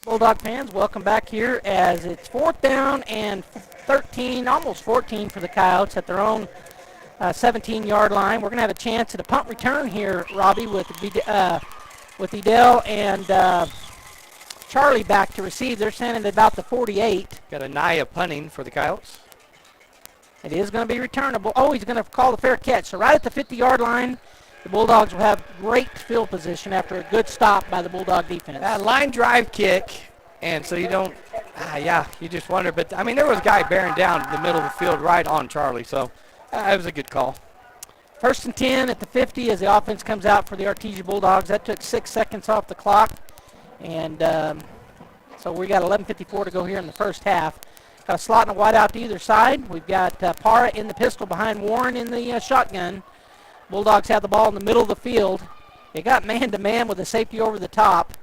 Bulldog fans, welcome back here as it's 4th down and 13, almost 14 for the Coyotes at their own 17-yard line. We're going to have a chance at a punt return here, Robbie, with Edel and Charlie back to receive. They're standing at about the 48. Got a Naya punting for the Coyotes. It is going to be returnable. Oh, he's going to call the fair catch. So right at the 50-yard line, the Bulldogs will have great field position after a good stop by the Bulldog defense. Line drive kick, and so you don't Yeah, you just wonder. But, I mean, there was a guy bearing down in the middle of the field right on Charlie, so it was a good call. 1st and 10 at the 50 as the offense comes out for the Artesia Bulldogs. That took 6 seconds off the clock. And so we got 11:54 to go here in the first half. Got a slot and a wide out to either side. We've got Parra in the pistol behind Warren in the shotgun. Bulldogs have the ball in the middle of the field. They got man-to-man with a safety over the top.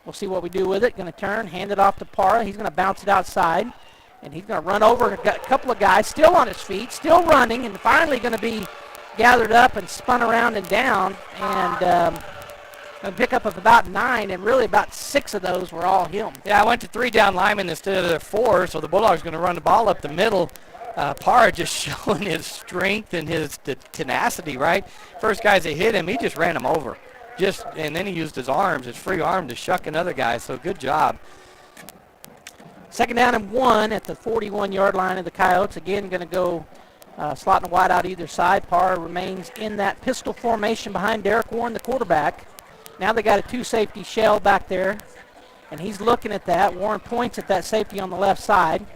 We'll see what we do with it. Going to turn, hand it off to Parra. He's going to bounce it outside. And he's going to run over a couple of guys still on his feet, still running, and finally going to be gathered up and spun around and down. And a pickup of about 9, and really about 6 of those were all him. Yeah, I went to 3 down linemen instead of the 4, so the Bulldogs going to run the ball up the middle. Parra just showing his strength and his tenacity, right? First guys that hit him, he just ran him over. And then he used his arms, his free arm, to shuck another guy, so good job. 2nd down and 1 at the 41-yard line of the Coyotes. Again, going to go slot and wide out either side. Parra remains in that pistol formation behind Derek Warren, the quarterback. Now they got a 2-safety shell back there, and he's looking at that. Warren points at that safety on the left side.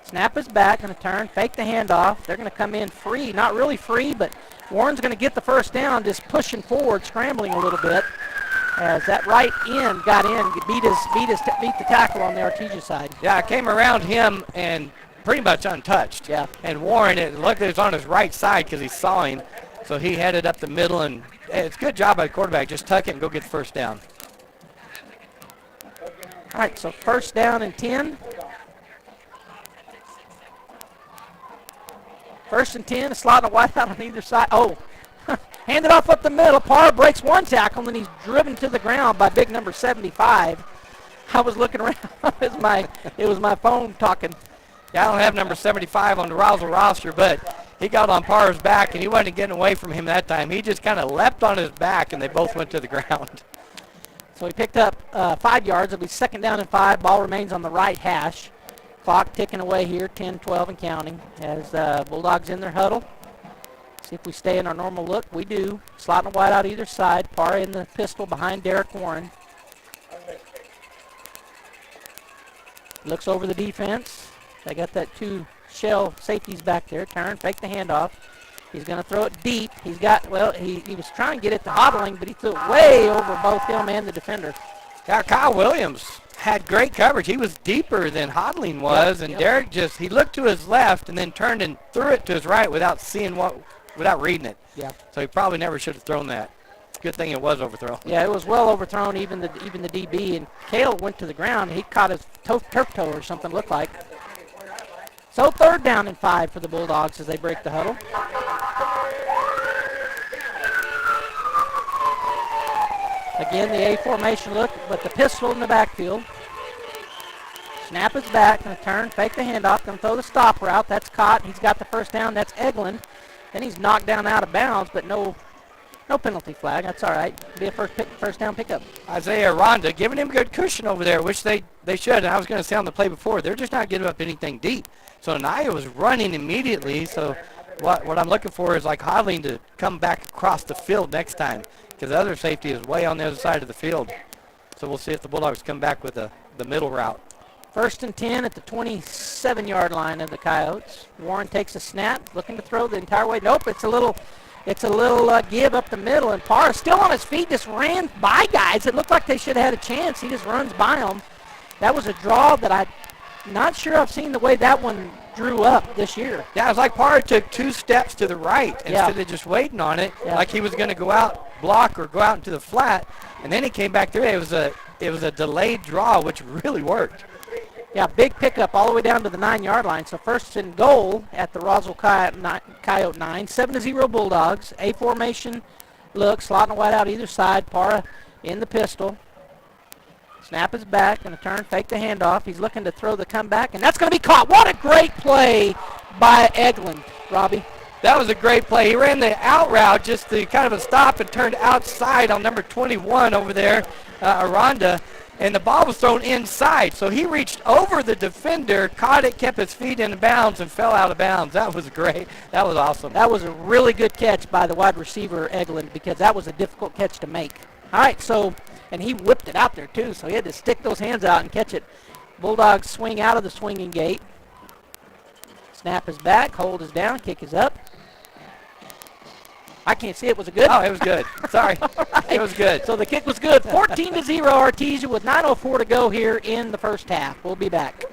Snap is back, going to turn, fake the handoff. They're going to come in free, not really free, but Warren's going to get the first down, just pushing forward, scrambling a little bit. As that right end got in, beat the tackle on the Artesia side. Yeah, it came around him and pretty much untouched. Yeah. And Warren, it looked like it was on his right side because he saw him, so he headed up the middle, and it's a good job by the quarterback. Just tuck it and go get the first down. All right, so 1st down and 10. 1st and 10, a slot and a wide out on either side. Oh, hand it off up the middle. Parra breaks one tackle, and then he's driven to the ground by big number 75. I was looking around. It was my phone talking. Yeah, I don't have number 75 on the Roswell roster, but he got on Parra's back, and he wasn't getting away from him that time. He just kind of leapt on his back, and they both went to the ground. So he picked up 5 yards. It'll be 2nd down and 5. Ball remains on the right hash. Clock ticking away here, 10, 12, and counting. As Bulldogs in their huddle. See if we stay in our normal look. We do. Slot and wide out either side. Parra in the pistol behind Derek Warren. Looks over the defense. They got that 2 shell safeties back there. Turn, fake the handoff. He's going to throw it deep. He was trying to get it to Hodling, but he threw it way over both him and the defender. Yeah, Kyle Williams had great coverage. He was deeper than Hodling was, and Derek he looked to his left and then turned and threw it to his right without reading it. Yeah. So he probably never should have thrown that. Good thing it was overthrown. Yeah, it was well overthrown, even the DB. And Cale went to the ground. He caught his turf toe or something, looked like. So 3rd down and 5 for the Bulldogs as they break the huddle. Again, the A formation look, but the pistol in the backfield. Snap is back, going to turn, fake the handoff, going to throw the stop route. That's caught. He's got the first down. That's Eglin. Then he's knocked down out of bounds, but no penalty flag. That's all right. It'll be a first down pickup. Isaiah Ronda giving him good cushion over there, which they should. And I was going to say on the play before, they're just not giving up anything deep. So Anaya was running immediately. So what I'm looking for is like Hodling to come back across the field next time, because the other safety is way on the other side of the field. So we'll see if the Bulldogs come back with the middle route. 1st and 10 at the 27-yard line of the Coyotes. Warren takes a snap, looking to throw the entire way. Nope, it's a little give up the middle, and Parra still on his feet, just ran by guys. It looked like they should have had a chance. He just runs by them. That was a draw that I'm not sure I've seen the way that one drew up this year. Yeah, it was like Parra took 2 steps to the right instead of just waiting on it, like he was going to go out, block, or go out into the flat, and then he came back through. It was a delayed draw, which really worked. Yeah, big pickup all the way down to the 9-yard line. So 1st and goal at the Roswell Coyote 9, 7-0 Bulldogs. A formation look, slot and wide out either side. Parra in the pistol. Snap is back, going to turn, fake the handoff. He's looking to throw the comeback, and that's going to be caught. What a great play by Eglin, Robbie. That was a great play. He ran the out route, just the kind of a stop, and turned outside on number 21 over there, Aranda. And the ball was thrown inside. So he reached over the defender, caught it, kept his feet in bounds, and fell out of bounds. That was great. That was awesome. That was a really good catch by the wide receiver, Eglin, because that was a difficult catch to make. All right, so, and he whipped it out there, too. So he had to stick those hands out and catch it Bulldogs swing out of the swinging gate. Snap is back, hold is down, kick is up. I can't see it. Was it good? Oh, it was good. Sorry. Right. It was good. So the kick was good. 14-0 Artesia with 9:04 to go here in the first half. We'll be back.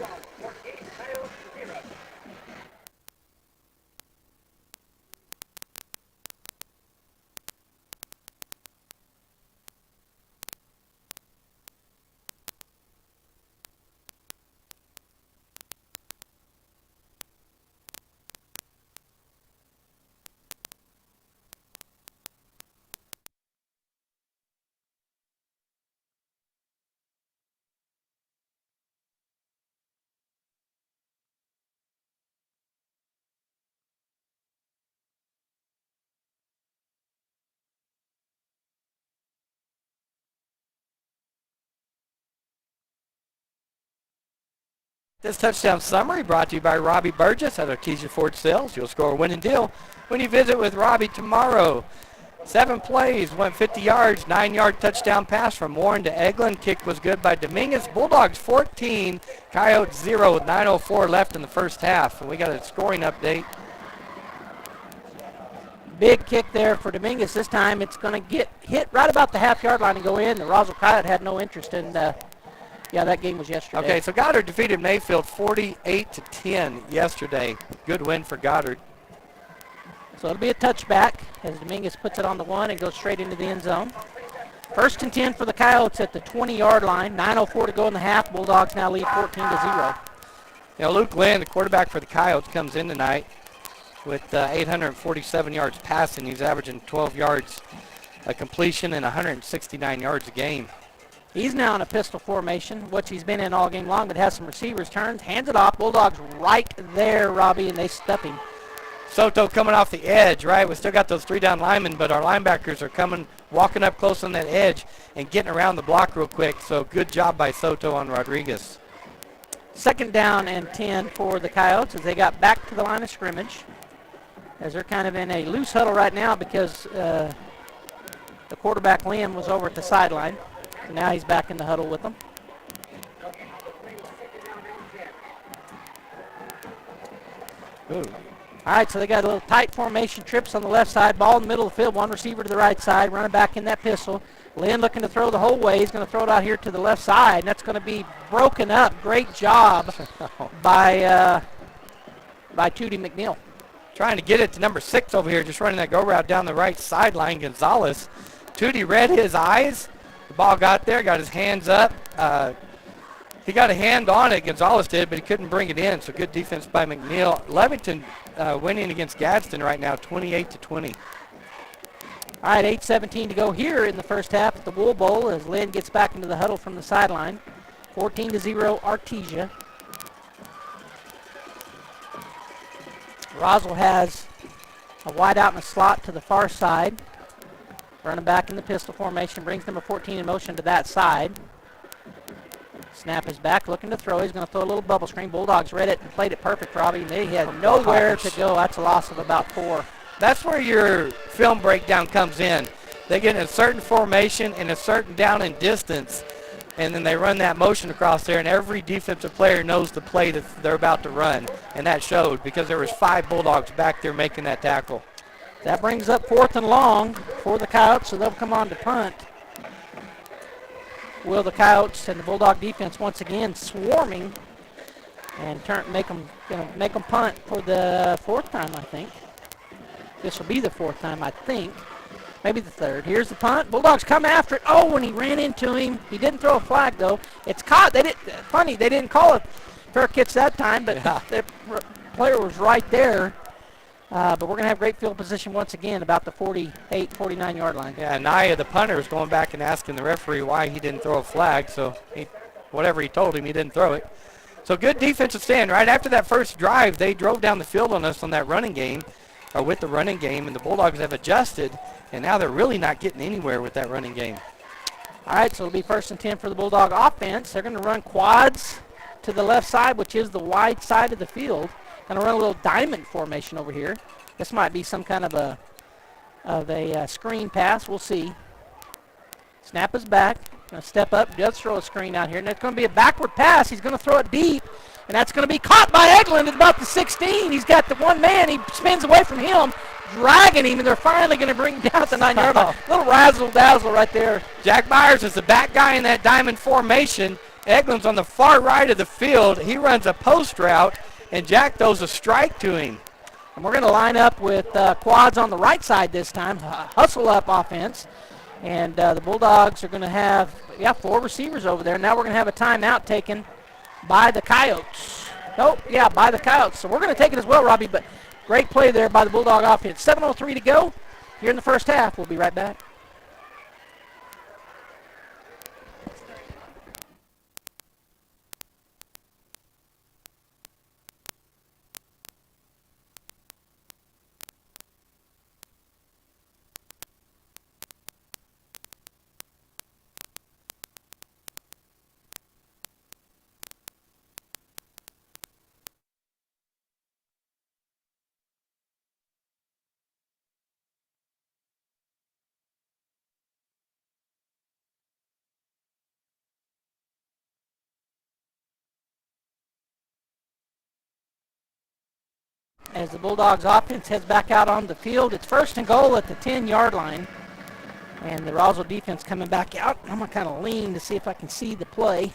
This touchdown summary brought to you by Robbie Burgess at Artesia Ford Sales. You'll score a winning deal when you visit with Robbie tomorrow. 7 plays, went 50 yards, 9-yard touchdown pass from Warren to Eglin. Kick was good by Dominguez. Bulldogs 14, Coyotes 0 with 9:04 left in the first half. And we got a scoring update. Big kick there for Dominguez. This time it's going to get hit right about the half-yard line and go in. The Roswell Coyote had no interest in that game was yesterday. Okay, so Goddard defeated Mayfield 48-10 yesterday. Good win for Goddard. So it'll be a touchback as Dominguez puts it on the 1 and goes straight into the end zone. 1st and 10 for the Coyotes at the 20-yard line. 9:04 to go in the half. Bulldogs now lead 14-0. You know, Luke Lynn, the quarterback for the Coyotes, comes in tonight with 847 yards passing. He's averaging 12 yards a completion and 169 yards a game. He's now in a pistol formation, which he's been in all game long, but has some receivers turns, hands it off. Bulldogs right there, Robbie, and they stuff him. Soto coming off the edge, right? We still got those 3 down linemen, but our linebackers are walking up close on that edge and getting around the block real quick. So good job by Soto on Rodriguez. 2nd down and 10 for the Coyotes as they got back to the line of scrimmage. As they're kind of in a loose huddle right now because the quarterback, Liam, was over at the sideline. So now he's back in the huddle with them. Ooh. All right, so they got a little tight formation, trips on the left side, ball in the middle of the field, 1 receiver to the right side, running back in that pistol. Lynn looking to throw the whole way. He's going to throw it out here to the left side, and that's going to be broken up. Great job by Tootie McNeil. Trying to get it to number 6 over here, just running that go route down the right sideline, Gonzalez. Tootie read his eyes. The ball got there, got his hands up. He got a hand on it, Gonzalez did, but he couldn't bring it in, so good defense by McNeil. Levington winning against Gadsden right now, 28-20. All right, 8:17 to go here in the first half at the Wool Bowl as Lynn gets back into the huddle from the sideline. 14-0 Artesia. Roswell has a wide out in the slot to the far side. Running back in the pistol formation, brings number 14 in motion to that side. Snap is back, looking to throw. He's going to throw a little bubble screen. Bulldogs read it and played it perfect, Robbie. They had nowhere to go. That's a loss of about 4. That's where your film breakdown comes in. They get in a certain formation and a certain down and distance, and then they run that motion across there, and every defensive player knows the play that they're about to run, and that showed because there was 5 Bulldogs back there making that tackle. That brings up 4th and long for the Coyotes, so they'll come on to punt. Will the Coyotes and the Bulldog defense once again swarming and make them punt for the 4th time, I think. This will be the 4th time, I think. Maybe the 3rd. Here's the punt. Bulldogs come after it. Oh, when he ran into him. He didn't throw a flag, though. It's caught. They didn't call it fair catch that time, but the player was right there. But we're going to have great field position once again about the 48, 49-yard line. Yeah, Naya, the punter, is going back and asking the referee why he didn't throw a flag. So whatever he told him, he didn't throw it. So good defensive stand. Right after that first drive, they drove down the field on us on that running game, or with the running game, and the Bulldogs have adjusted, and now they're really not getting anywhere with that running game. All right, so it'll be 1st and 10 for the Bulldog offense. They're going to run quads to the left side, which is the wide side of the field. Going to run a little diamond formation over here. This might be some kind of a screen pass. We'll see. Snap is back. Going to step up, does throw a screen out here, and it's going to be a backward pass. He's going to throw it deep, and that's going to be caught by Eglin at about the 16. He's got the one man. He spins away from him, dragging him, and they're finally going to bring him down at the 9-yard line. Little razzle-dazzle right there. Jack Myers is the back guy in that diamond formation. Eglin's on the far right of the field. He runs a post route, and Jack throws a strike to him. And we're going to line up with quads on the right side this time, hustle-up offense. And the Bulldogs are going to have, 4 receivers over there. Now we're going to have a timeout taken by the Coyotes. By the Coyotes. So we're going to take it as well, Robbie, but great play there by the Bulldog offense. 7:03 to go here in the first half. We'll be right back. As the Bulldogs offense heads back out on the field, it's 1st and goal at the 10-yard line. And the Roswell defense coming back out. I'm going to kind of lean to see if I can see the play.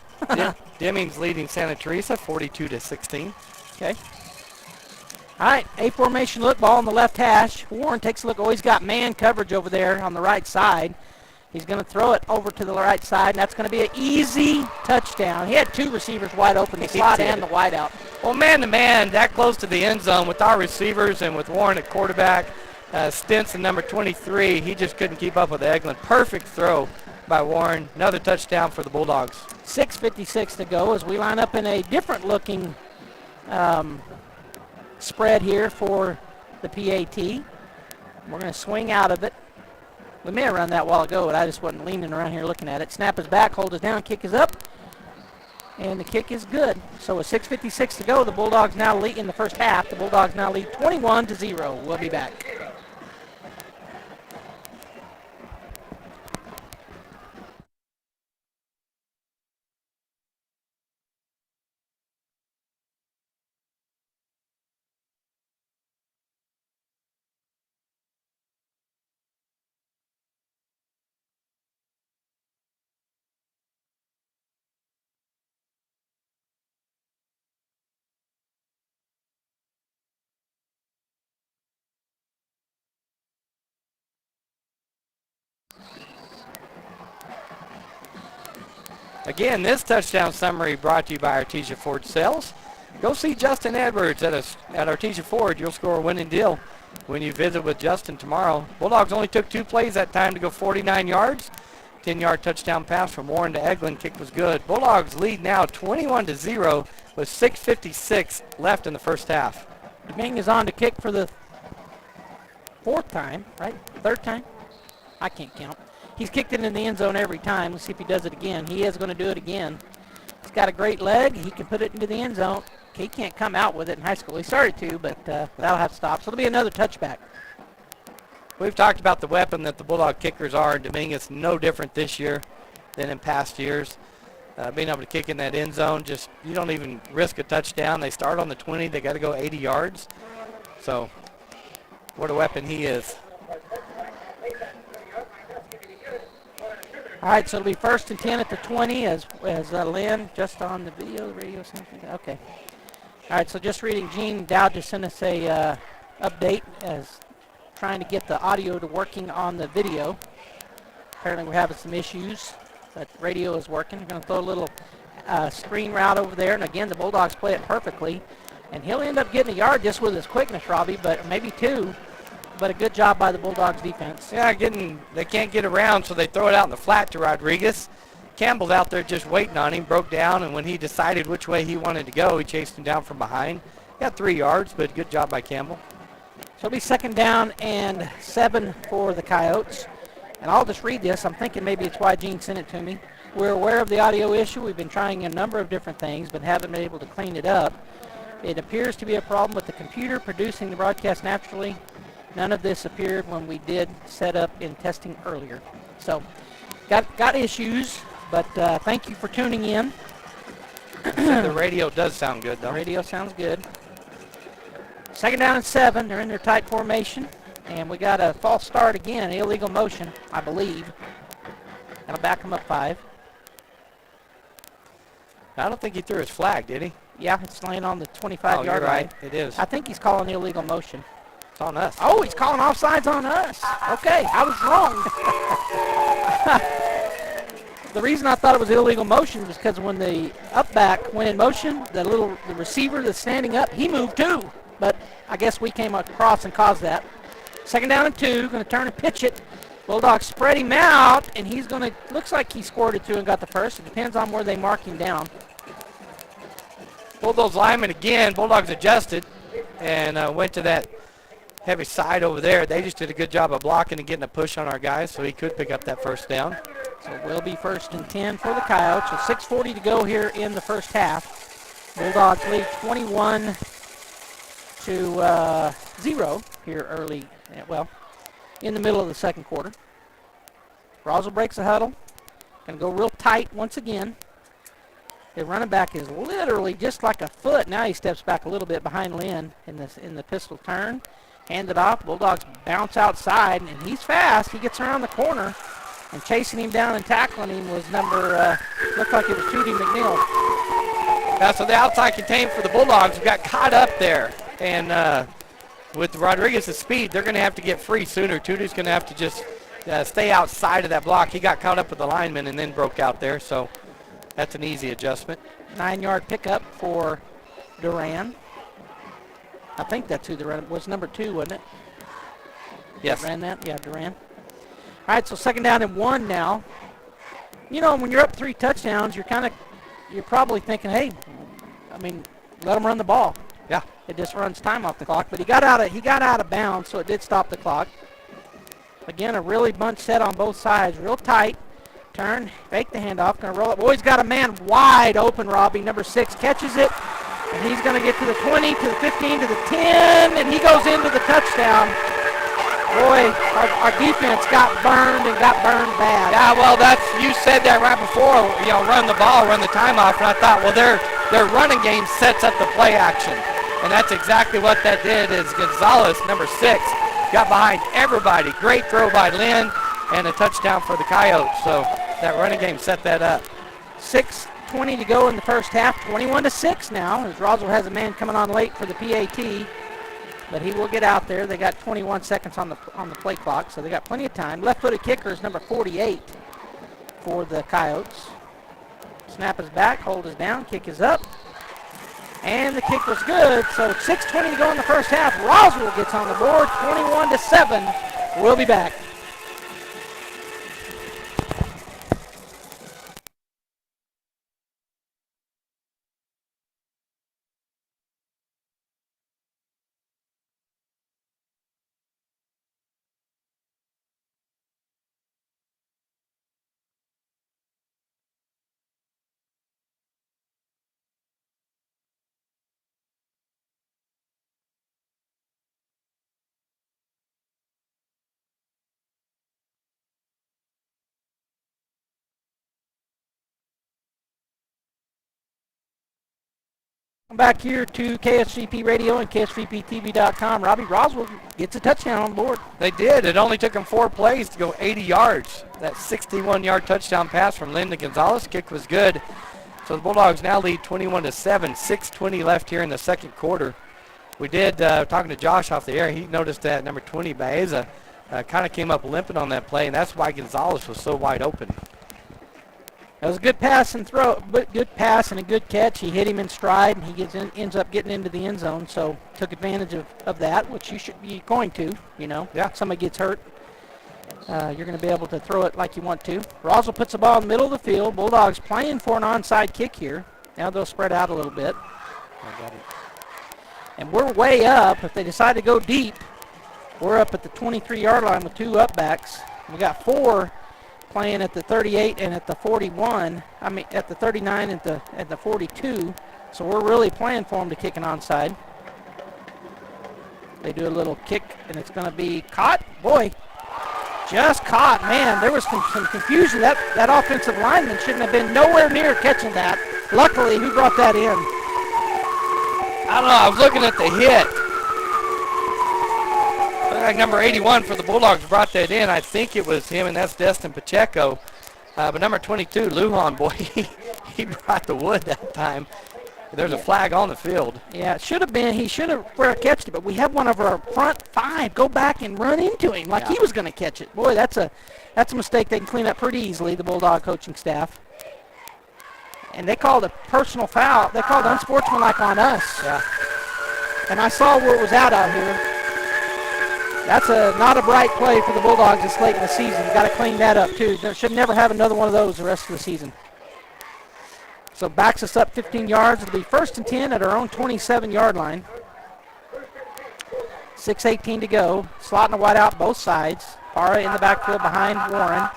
Deming's leading Santa Teresa 42-16. Okay. All right, A formation look, ball on the left hash. Warren takes a look. Oh, he's got man coverage over there on the right side. He's going to throw it over to the right side, and that's going to be an easy touchdown. He had 2 receivers wide open, the slot and the wide out. Well, man-to-man, that close to the end zone with our receivers and with Warren at quarterback, Stinson, number 23, he just couldn't keep up with Eglin. Perfect throw by Warren. Another touchdown for the Bulldogs. 6:56 to go as we line up in a different-looking spread here for the PAT. We're going to swing out of it. We may have run that a while ago, but I just wasn't leaning around here looking at it. Snap is back, hold is down, kick is up, and the kick is good. So with 6:56 to go, the Bulldogs now lead in the first half. The Bulldogs now lead 21-0. We'll be back. Again, this touchdown summary brought to you by Artesia Ford Sales. Go see Justin Edwards at Artesia Ford. You'll score a winning deal when you visit with Justin tomorrow. Bulldogs only took 2 plays that time to go 49 yards. 10-yard touchdown pass from Warren to Eglin. Kick was good. Bulldogs lead now 21-0 with 6:56 left in the first half. Deming is on to kick for the 4th time, right? 3rd time? I can't count. He's kicked it in the end zone every time. Let's see if he does it again. He is going to do it again. He's got a great leg. He can put it into the end zone. He can't come out with it in high school. He started to, but that'll have to stop. So it'll be another touchback. We've talked about the weapon that the Bulldog kickers are, and Deming is no different this year than in past years. Being able to kick in that end zone, just you don't even risk a touchdown. They start on the 20. They got to go 80 yards. So what a weapon he is. All right, so it'll be 1st and 10 at the 20 as Lynn, just on the video, the radio, something. Okay. All right, so just reading, Gene Dowd just sent us a update as trying to get the audio to working on the video. Apparently we're having some issues, but radio is working. We're going to throw a little screen route over there, and again, the Bulldogs play it perfectly. And he'll end up getting a yard just with his quickness, Robbie, but maybe 2. But a good job by the Bulldogs defense. Yeah, they can't get around, so they throw it out in the flat to Rodriguez. Campbell's out there just waiting on him, broke down, and when he decided which way he wanted to go, he chased him down from behind. Got 3 yards, but good job by Campbell. So it'll be 2nd down and 7 for the Coyotes. And I'll just read this. I'm thinking maybe it's why Gene sent it to me. We're aware of the audio issue. We've been trying a number of different things, but haven't been able to clean it up. It appears to be a problem with the computer producing the broadcast naturally. None of this appeared when we did set up in testing earlier. So got issues, But thank you for tuning in. The radio does sound good, though. Radio sounds good. 2nd down and 7. They're in their tight formation. And we got a false start again, illegal motion, I believe. That'll back them up 5. I don't think he threw his flag, did he? Yeah, it's laying on the 25-yard line. Right. It is. I think he's calling illegal motion. It's on us. Oh, he's calling offsides on us. Okay, I was wrong. The reason I thought it was illegal motion was because when the up back went in motion, the receiver that's standing up, he moved too. But I guess we came across and caused that. 2nd down and 2, going to turn and pitch it. Bulldogs spread him out, and he's going to, looks like he scored it too and got the first. It depends on where they mark him down. Bulldogs linemen again. Bulldogs adjusted and went to that heavy side over there. They just did a good job of blocking and getting a push on our guys, so he could pick up that first down. So it will be 1st and 10 for the Coyotes. With 6:40 to go here in the first half. Bulldogs lead 21-0 here early, well, in the middle of the second quarter. Roswell breaks the huddle. Going to go real tight once again. The running back is literally just like a foot. Now he steps back a little bit behind Lynn in the pistol turn. Hand it off. Bulldogs bounce outside, and he's fast. He gets around the corner, and chasing him down and tackling him was looked like it was Tootie McNeil. Yeah, so the outside containment for the Bulldogs got caught up there. And with Rodriguez's speed, they're going to have to get free sooner. Tootie's going to have to just stay outside of that block. He got caught up with the lineman and then broke out there, so that's an easy adjustment. 9-yard pickup for Duran. I think that's who was number 2, wasn't it? Yes. Ran that? Yeah, Duran. All right, so 2nd down and 1 now. You know, when you're up 3 touchdowns, you're probably thinking, hey, let them run the ball. Yeah. It just runs time off the clock, but he got out of bounds, so it did stop the clock. Again, a really bunch set on both sides, real tight. Turn, fake the handoff, going to roll it. Boy, he's got a man wide open, Robbie. Number 6 catches it, and he's going to get to the 20, to the 15, to the 10, and he goes into the touchdown. Boy, our defense got burned bad. Yeah, well, you said that right before, run the ball, run the time off, and I thought, well, their running game sets up the play action. And that's exactly what that did is Gonzalez, number 6, got behind everybody. Great throw by Lynn and a touchdown for the Coyotes. So that running game set that up. 6:20 to go in the first half, 21-6 now, as Roswell has a man coming on late for the PAT. But he will get out there. They got 21 seconds on the play clock, so they got plenty of time. Left-footed kicker is number 48 for the Coyotes. Snap is back, hold is down, kick is up. And the kick was good, so 6:20 to go in the first half. Roswell gets on the board, 21-7. We'll be back. Come back here to KSVP Radio and KSVPTV.com. Robbie, Roswell gets a touchdown on board. They did. It only took them 4 plays to go 80 yards. That 61-yard touchdown pass from Lynn to Gonzalez. Kick was good. So the Bulldogs now lead 21-7. 6:20 left here in the second quarter. We did, talking to Josh off the air, he noticed that number 20, Baeza, kind of came up limping on that play, and that's why Gonzalez was so wide open. That was a good pass and good pass and a good catch. He hit him in stride, and he ends up getting into the end zone. So took advantage of that, which you should be going to. Yeah. If somebody gets hurt, you're going to be able to throw it like you want to. Roswell puts the ball in the middle of the field. Bulldogs playing for an onside kick here. Now they'll spread out a little bit. And we're way up. If they decide to go deep, we're up at the 23-yard line with 2 upbacks. We got 4 playing at the 38 and at the 41, at the 39 and at the 42. So we're really playing for them to kick an onside. They do a little kick, and it's going to be caught. Boy, Just caught. Man, there was some confusion. That offensive lineman shouldn't have been nowhere near catching that. Luckily, who brought that in? I don't know. I was looking at the hit. Looked like number 81 for the Bulldogs brought that in. I think it was him, and that's Destin Pacheco. But number 22, Lujan, boy, he brought the wood that time. There's a flag on the field. Yeah, it should have been. He should have catched it, but we have one of our front five go back and run into him like he was going to catch it. Boy, that's a mistake they can clean up pretty easily, the Bulldog coaching staff. And they called a personal foul. They called unsportsmanlike on us. Yeah. And I saw where it was out here. That's not a bright play for the Bulldogs this late in the season. Got to clean that up, too. They should never have another one of those the rest of the season. So backs us up 15 yards. It'll be 1st and 10 at our own 27-yard line. 6:18 to go. Slotting a wide out both sides. Parra in the backfield behind Warren.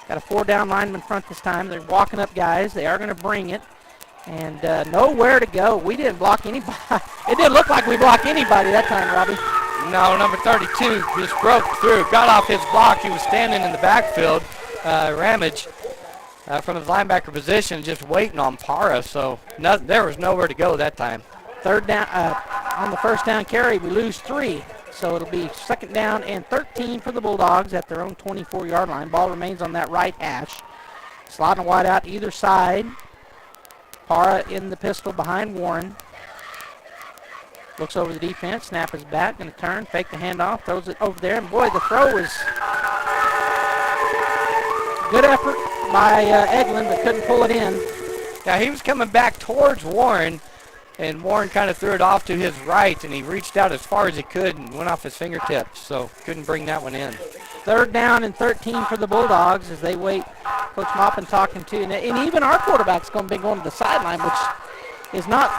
Got a 4-down lineman front this time. They're walking up guys. They are going to bring it. And nowhere to go. We didn't block anybody. It didn't look like we blocked anybody that time, Robbie. No, number 32 just broke through. Got off his block. He was standing in the backfield. Ramage from his linebacker position just waiting on Parra. So there was nowhere to go that time. Third down on the first down carry, we lose 3. So it'll be 2nd down and 13 for the Bulldogs at their own 24-yard line. Ball remains on that right hash. Slotting a wide out either side. Parra in the pistol behind Warren. Looks over the defense. Snap is back. Going to turn. Fake the handoff. Throws it over there. And boy, the throw was good effort by Eglin, but couldn't pull it in. Yeah, he was coming back towards Warren, and Warren kind of threw it off to his right, and he reached out as far as he could and went off his fingertips, so couldn't bring that one in. 3rd down and 13 for the Bulldogs as they wait. Coach Maupin talking to, and even our quarterback's going to be going to the sideline, which is not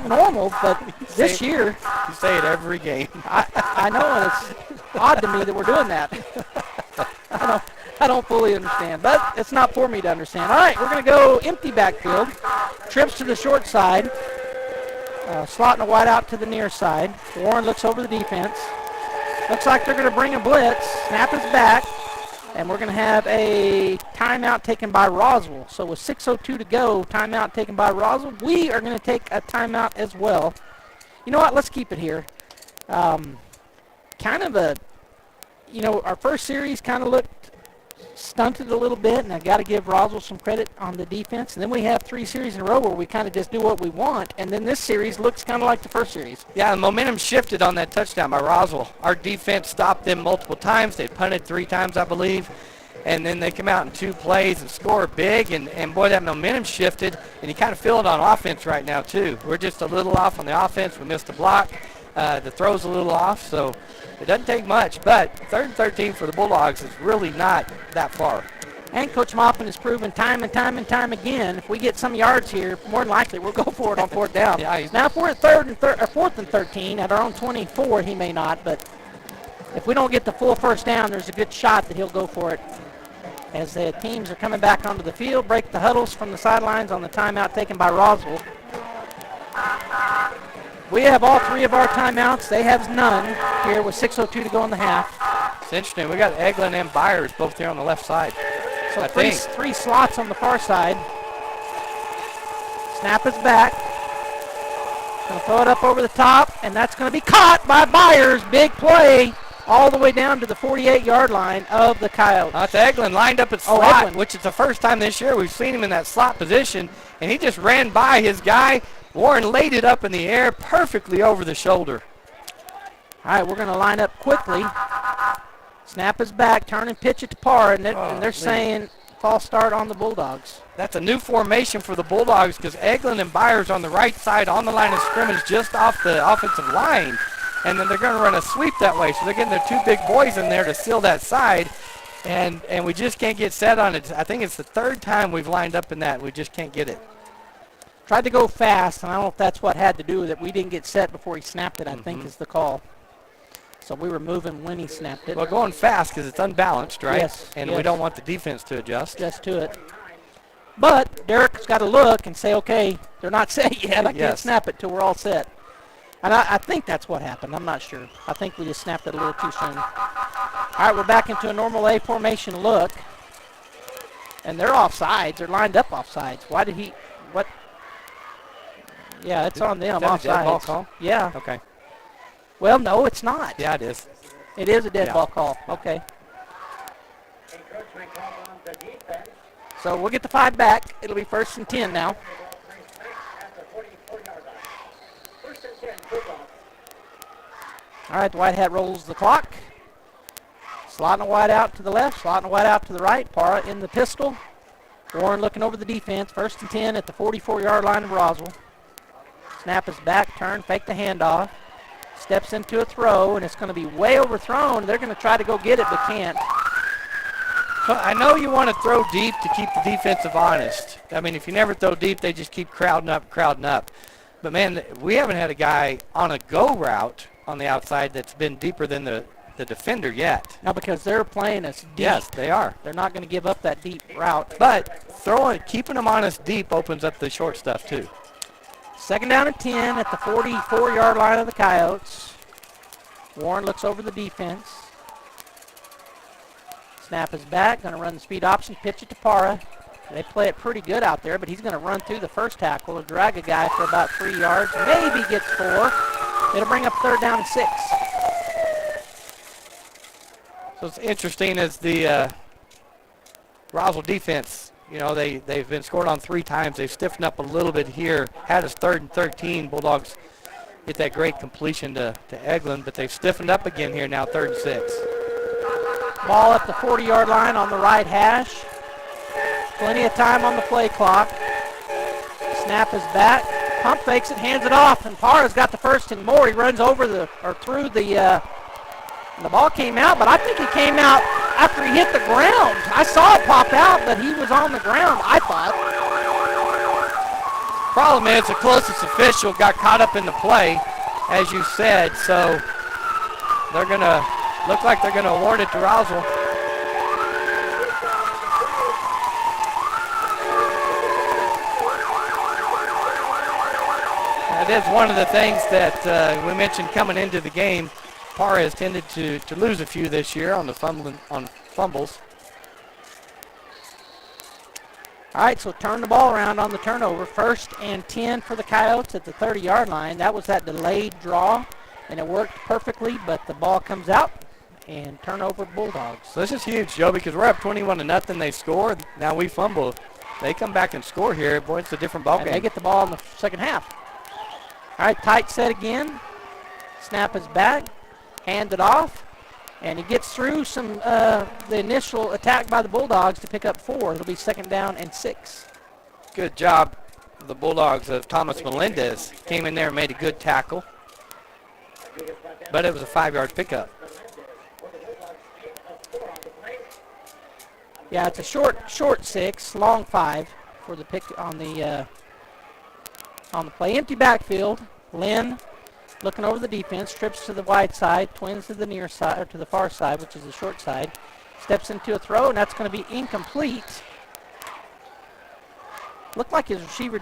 normal, but this year. You say it every game. I know, and it's odd to me that we're doing that. I don't fully understand, but it's not for me to understand. All right, we're going to go empty backfield. Trips to the short side. Slotting a wide out to the near side. Warren looks over the defense. Looks like they're going to bring a blitz. Snap is back. And we're going to have a timeout taken by Roswell. So with 6:02 to go, timeout taken by Roswell. We are going to take a timeout as well. You know what? Let's keep it here. Kind of our first series kind of looked stunted a little bit, and I got to give Roswell some credit on the defense. And then we have 3 series in a row where we kind of just do what we want, and then this series looks kind of like the first series. Yeah, the momentum shifted on that touchdown by Roswell. Our defense stopped them multiple times. They punted 3 times, I believe, and then they come out in 2 plays and score big, and boy, that momentum shifted, and you kind of feel it on offense right now, too. We're just a little off on the offense. We missed a block. The throw's a little off, so it doesn't take much, but 3rd and 13 for the Bulldogs is really not that far. And Coach Maupin has proven time and time and time again, if we get some yards here, more than likely we'll go for it on 4th down. Yeah, now, if we're at 4th and 13 at our own 24, he may not, but if we don't get the full 1st down, there's a good shot that he'll go for it. As the teams are coming back onto the field, break the huddles from the sidelines on the timeout taken by Roswell. We have all 3 of our timeouts. They have none here with 6:02 to go in the half. It's interesting. We got Eglin and Byers both here on the left side. So 3 slots on the far side. Snap is back. Going to throw it up over the top, and that's going to be caught by Byers. Big play all the way down to the 48-yard line of the Coyotes. That's Eglin lined up at slot, which is the first time this year we've seen him in that slot position, and he just ran by his guy. Warren laid it up in the air perfectly over the shoulder. All right, we're going to line up quickly. Snap is back, turn and pitch it to Parra, and they're saying false start on the Bulldogs. That's a new formation for the Bulldogs because Eglin and Byers on the right side on the line of scrimmage just off the offensive line, and then they're going to run a sweep that way. So they're getting their 2 big boys in there to seal that side, and we just can't get set on it. I think it's the 3rd time we've lined up in that. We just can't get it. Tried to go fast, and I don't know if that's what had to do with it. We didn't get set before he snapped it, I think is the call. So we were moving when he snapped it. Well, going fast because it's unbalanced, right? Yes. And we don't want the defense to adjust. Just to it. But Derek's got to look and say, okay, they're not set yet. I can't snap it till we're all set. And I think that's what happened. I'm not sure. I think we just snapped it a little too soon. All right, we're back into a normal A formation look. And they're offsides. They're lined up offsides. Why did he, what? Yeah, it's on them, offsides. Is that a dead ball call? Yeah. Okay. Well, no, it's not. Yeah, it is. It is a dead ball call. Okay. So we'll get the 5 back. It'll be 1st and 10 now. All right, the white hat rolls the clock. Slotting a wide out to the left, slotting a wide out to the right. Parra in the pistol. Warren looking over the defense. 1st and 10 at the 44-yard line of Roswell. Snap is back, turn, fake the handoff. Steps into a throw, and it's going to be way overthrown. They're going to try to go get it, but can't. Well, I know you want to throw deep to keep the defensive honest. I mean, if you never throw deep, they just keep crowding up. But, man, we haven't had a guy on a go route on the outside that's been deeper than the defender yet. No, because they're playing us deep. Yes, they are. They're not going to give up that deep route. But keeping them honest deep opens up the short stuff, too. 2nd down and 10 at the 44-yard line of the Coyotes. Warren looks over the defense. Snap is back, going to run the speed option, pitch it to Parra. They play it pretty good out there, but he's going to run through the first tackle and drag a guy for about 3 yards, maybe gets 4. It'll bring up 3rd down and 6. So it's interesting as the Roswell defense, you know, they've been scored on 3 times. They've stiffened up a little bit here. Had us 3rd and 13. Bulldogs get that great completion to Eglin, but they've stiffened up again here now, 3rd and 6. Ball up the 40-yard line on the right hash. Plenty of time on the play clock. Snap is back. Pump fakes it, hands it off, and Parra's got the 1st and more. He runs over through the ball came out, but I think he came out after he hit the ground. I saw it pop out, but he was on the ground, I thought. Problem is the closest official got caught up in the play, as you said, so they're going to look like they're going to award it to Roswell. It is one of the things that we mentioned coming into the game. Parra has tended to lose a few this year on fumbles. All right, so turn the ball around on the turnover. 1st and 10 for the Coyotes at the 30-yard line. That was that delayed draw, and it worked perfectly, but the ball comes out, and turnover Bulldogs. So this is huge, Joe, because we're up 21-0. They score. Now we fumble. They come back and score here. Boy, it's a different ball game. They get the ball in the 2nd half. All right, tight set again. Snap is back. Hand it off. And he gets through the initial attack by the Bulldogs to pick up 4. It'll be 2nd down and 6. Good job. The Bulldogs of Thomas Melendez came in there and made a good tackle. But it was a 5-yard pickup. Yeah, it's a short 6, long 5 for the pick on the play. Empty backfield. Lynn looking over the defense, trips to the wide side, twins to the near side, or to the far side, which is the short side. Steps into a throw, and that's going to be incomplete. Looked like his receiver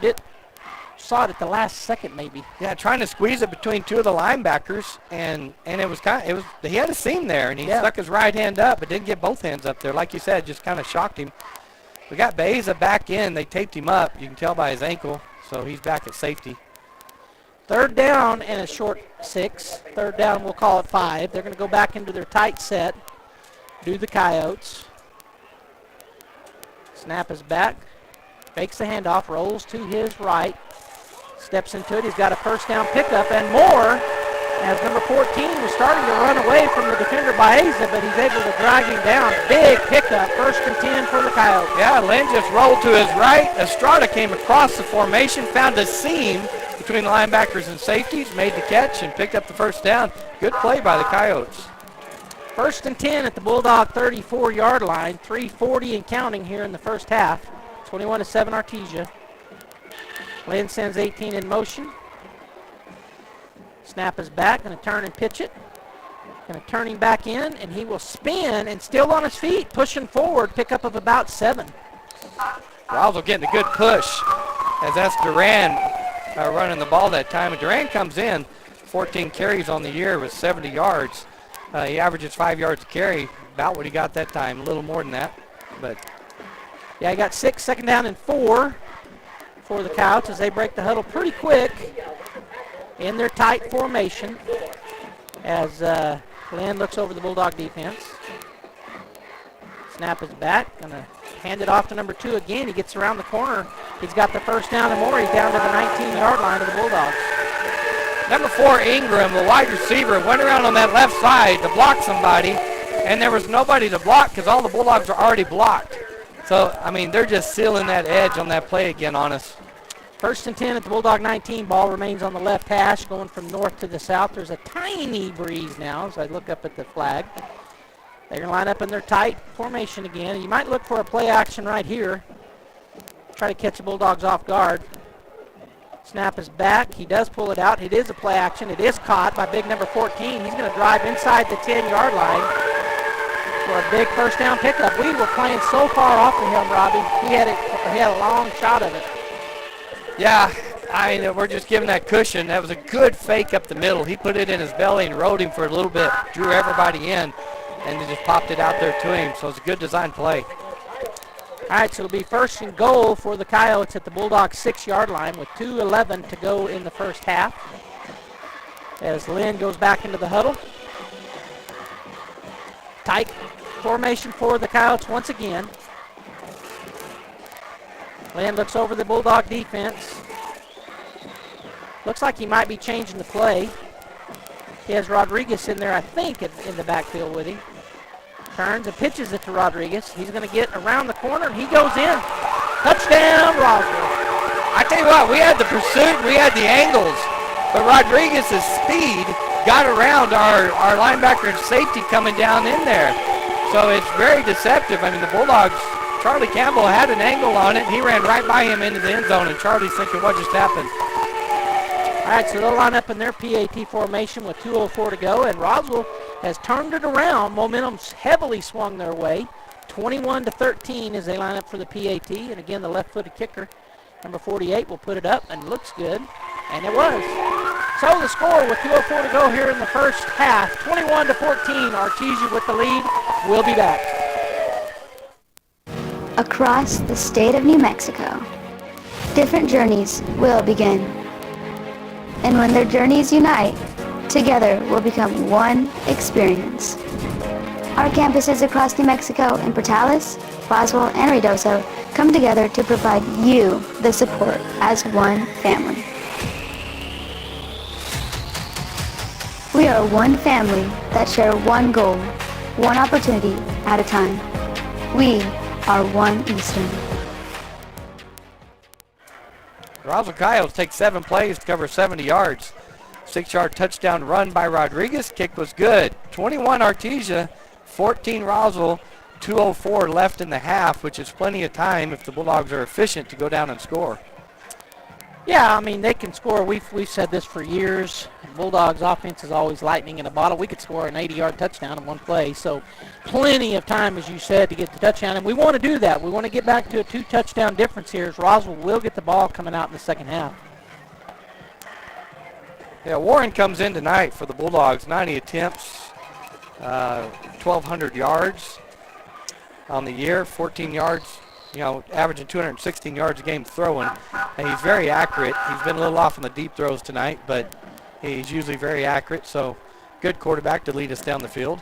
saw it at the last second, maybe. Yeah, trying to squeeze it between 2 of the linebackers, and it was he had a seam there, and he stuck his right hand up, but didn't get both hands up there. Like you said, just kind of shocked him. We got Baeza back in. They taped him up. You can tell by his ankle, so he's back at safety. 3rd down and a short 6. 3rd down, we'll call it 5. They're going to go back into their tight set, do the Coyotes. Snap is back. Fakes the handoff, rolls to his right. Steps into it. He's got a 1st down pickup and more. As number 14 was starting to run away from the defender Baeza, but he's able to drag him down. Big pickup, 1st and 10 for the Coyotes. Yeah, Lynn just rolled to his right. Estrada came across the formation, found a seam between the linebackers and safeties, made the catch, and picked up the 1st down. Good play by the Coyotes. 1st and 10 at the Bulldog 34-yard line. 3:40 and counting here in the 1st half. 21-7 Artesia. Lynn sends 18 in motion. Snap is back, going to turn and pitch it. Going to turn him back in, and he will spin, and still on his feet, pushing forward, pickup of about 7. Roswell getting a good push as that's Duran running the ball that time. And Duran comes in 14 carries on the year with 70 yards. He averages 5 yards a carry, about what he got that time, a little more than that. But yeah, he got 6, 2nd down and 4 for the Coyotes as they break the huddle pretty quick in their tight formation as Glenn looks over the Bulldog defense. Snap is back, gonna hand it off to number 2 again. He gets around the corner. He's got the 1st down and more. He's down to the 19-yard line of the Bulldogs. Number 4, Ingram, the wide receiver, went around on that left side to block somebody, and there was nobody to block because all the Bulldogs are already blocked. So, I mean, they're just sealing that edge on that play again on us. 1st and 10 at the Bulldog 19. Ball remains on the left hash, going from north to the south. There's a tiny breeze now as I look up at the flag. They're going to line up in their tight formation again. You might look for a play action right here. Try to catch the Bulldogs off guard. Snap is back. He does pull it out. It is a play action. It is caught by big number 14. He's going to drive inside the 10-yard line for a big 1st down pickup. We were playing so far off of him, Robbie. He had a long shot of it. Yeah, we're just giving that cushion. That was a good fake up the middle. He put it in his belly and rode him for a little bit, drew everybody in, and then just popped it out there to him. So it's a good design play. All right, so it'll be 1st and goal for the Coyotes at the Bulldogs 6-yard line with 2:11 to go in the 1st half. As Lynn goes back into the huddle. Tight formation for the Coyotes once again. Lynn looks over the Bulldog defense. Looks like he might be changing the play. He has Rodriguez in there, I think, in the backfield with him. Turns and pitches it to Rodriguez. He's going to get around the corner, and he goes in. Touchdown, Roswell. I tell you what, we had the pursuit, we had the angles, but Rodriguez's speed got around our linebacker and safety coming down in there. So it's very deceptive. I mean, the Bulldogs, Charlie Campbell had an angle on it, and he ran right by him into the end zone, and Charlie's thinking, what just happened? All right, so they'll line up in their PAT formation with 2:04 to go, and Roswell has turned it around. Momentum's heavily swung their way. 21-13 as they line up for the PAT, and again, the left-footed kicker, number 48, will put it up, and looks good, and it was. So the score with 2:04 to go here in the 1st half, 21-14, Artesia with the lead. We'll be back. Across the state of New Mexico, different journeys will begin. And when their journeys unite, together will become one experience. Our campuses across New Mexico in Portales, Roswell, and Ruidoso come together to provide you the support as one family. We are one family that share one goal, one opportunity at a time. We are one Eastern. Roswell Coyotes take 7 plays to cover 70 yards. 6-yard touchdown run by Rodriguez. Kick was good. 21 Artesia, 14 Roswell, 2:04 left in the half, which is plenty of time if the Bulldogs are efficient to go down and score. Yeah, I mean, they can score. We've said this for years. Bulldogs offense is always lightning in a bottle. We could score an 80-yard touchdown in one play. So plenty of time, as you said, to get the touchdown. And we want to do that. We want to get back to a 2-touchdown difference here as Roswell will get the ball coming out in the 2nd half. Yeah, Warren comes in tonight for the Bulldogs. 90 attempts, 1,200 yards on the year, 14 yards, averaging 216 yards a game throwing. And he's very accurate. He's been a little off on the deep throws tonight, but he's usually very accurate. So good quarterback to lead us down the field.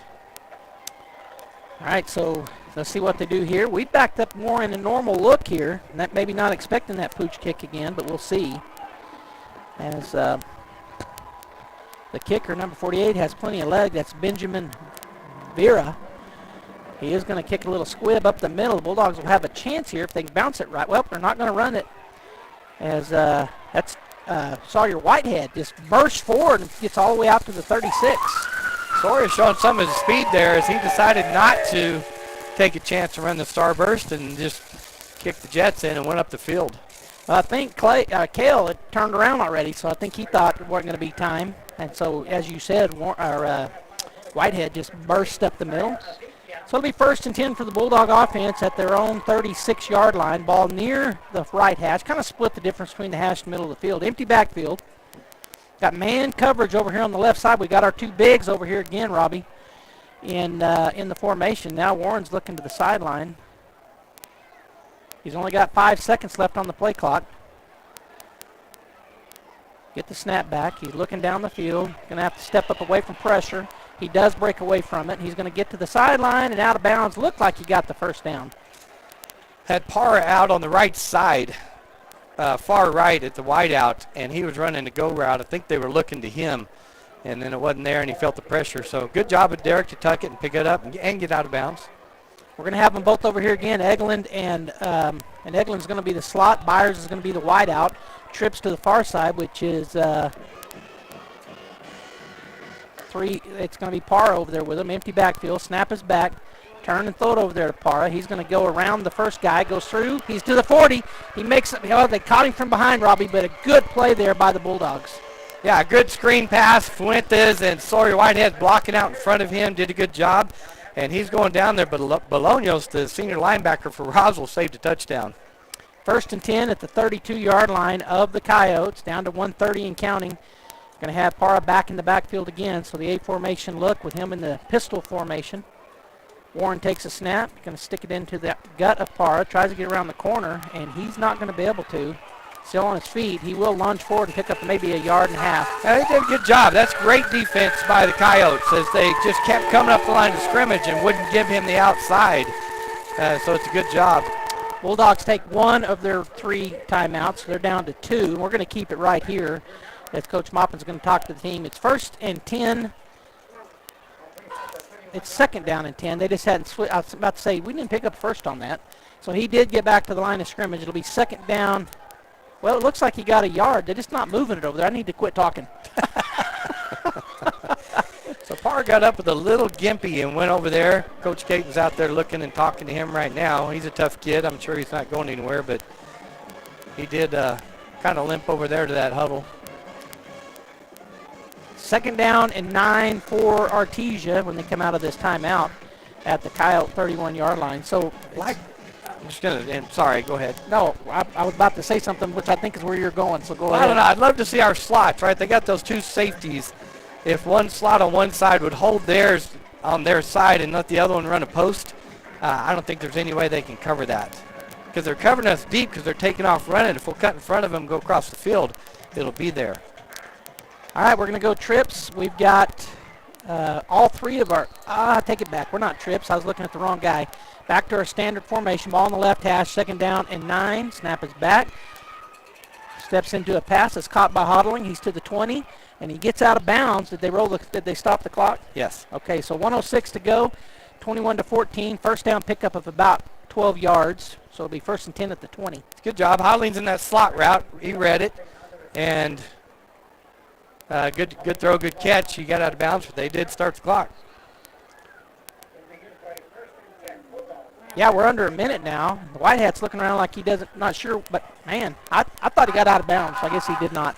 All right, so let's see what they do here. We backed up more in a normal look here. And that maybe not expecting that pooch kick again, but we'll see. As the kicker, number 48, has plenty of leg. That's Benjamin Vera. He is going to kick a little squib up the middle. The Bulldogs will have a chance here if they can bounce it right. Well, they're not going to run it. As that's Sawyer Whitehead just bursts forward and gets all the way out to the 36. Sawyer showing some of his speed there as he decided not to take a chance to run the starburst and just kick the Jets in and went up the field. I think Cale had turned around already, so I think he thought it wasn't going to be time. And so, as you said, Whitehead just burst up the middle. So it'll be 1st and 10 for the Bulldog offense at their own 36-yard line. Ball near the right hash. Kind of split the difference between the hash and the middle of the field. Empty backfield. Got man coverage over here on the left side. We got our two bigs over here again, Robbie, in the formation. Now Warren's looking to the sideline. He's only got 5 seconds left on the play clock. Get the snap back. He's looking down the field. Going to have to step up away from pressure. He does break away from it. He's going to get to the sideline and out of bounds. Looked like he got the first down. Had Parra out on the right side, far right at the wideout, and he was running the go route. I think they were looking to him, and then it wasn't there, and he felt the pressure. So good job of Derek to tuck it and pick it up and get out of bounds. We're going to have them both over here again, Egeland and Egeland's going to be the slot. Byers is going to be the wideout. Trips to the far side, which is it's going to be Parra over there with him. Empty backfield. Snap is back. Turn and throw it over there to Parra. He's going to go around the first guy. Goes through. He's to the 40. He makes it. They caught him from behind, Robbie, but a good play there by the Bulldogs. Yeah, good screen pass. Fuentes and Sawyer Whitehead blocking out in front of him. Did a good job. And he's going down there, but Bolaños, the senior linebacker for Roswell, saved a touchdown. 1st and 10 at the 32-yard line of the Coyotes, down to 1:30 and counting. Going to have Parra back in the backfield again, so the A formation look with him in the pistol formation. Warren takes a snap, going to stick it into the gut of Parra, tries to get around the corner, and he's not going to be able to. Still on his feet. He will lunge forward and pick up maybe a yard and a half. Yeah, they did a good job. That's great defense by the Coyotes as they just kept coming up the line of scrimmage and wouldn't give him the outside. So it's a good job. Bulldogs take one of their 3 timeouts. They're down to 2. We're going to keep it right here as Coach Maupin's going to talk to the team. It's 1st and 10. It's 2nd down and 10. They just hadn't I was about to say, we didn't pick up first on that. So he did get back to the line of scrimmage. It'll be 2nd down. Well, it looks like he got a yard. They're just not moving it over there. I need to quit talking. So Parra got up with a little gimpy and went over there. Coach Caton's out there looking and talking to him right now. He's a tough kid. I'm sure he's not going anywhere, but he did kind of limp over there to that huddle. 2nd down and 9 for Artesia when they come out of this timeout at the Coyote 31-yard line. So, I'm just going to, and sorry, go ahead. No, I was about to say something, which I think is where you're going, so go ahead. I don't know. I'd love to see our slots, right? They got those 2 safeties. If one slot on one side would hold theirs on their side and let the other one run a post, I don't think there's any way they can cover that. Because they're covering us deep because they're taking off running. If we'll cut in front of them, go across the field, it'll be there. All right, we're going to go trips. We've got all 3 of our, take it back. We're not trips. I was looking at the wrong guy. Back to our standard formation. Ball on the left hash. 2nd down and 9. Snap is back. Steps into a pass. It's caught by Hodling. He's to the 20, and he gets out of bounds. Did they stop the clock? Yes. Okay, so 1:06 to go. 21-14. 1st down pickup of about 12 yards. So it'll be 1st and 10 at the 20. Good job. Hodling's in that slot route. He read it, and good throw, good catch. He got out of bounds, but they did start the clock. Yeah, we're under a minute now. The Whitehat's looking around like he doesn't, not sure, but man, I thought he got out of bounds, so I guess he did not.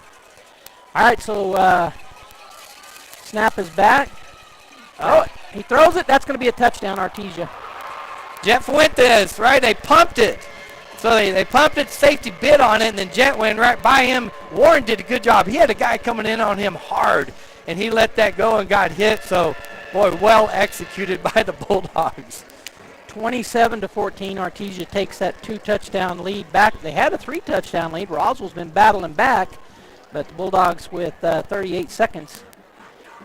All right, so snap is back. Oh, he throws it. That's going to be a touchdown, Artesia. Jet Fuentes, right? They pumped it. So they pumped it, safety bid on it, and then Jet went right by him. Warren did a good job. He had a guy coming in on him hard, and he let that go and got hit. So, boy, well executed by the Bulldogs. 27-14, Artesia takes that 2-touchdown lead back. They had a 3-touchdown lead. Roswell's been battling back, but the Bulldogs with 38 seconds.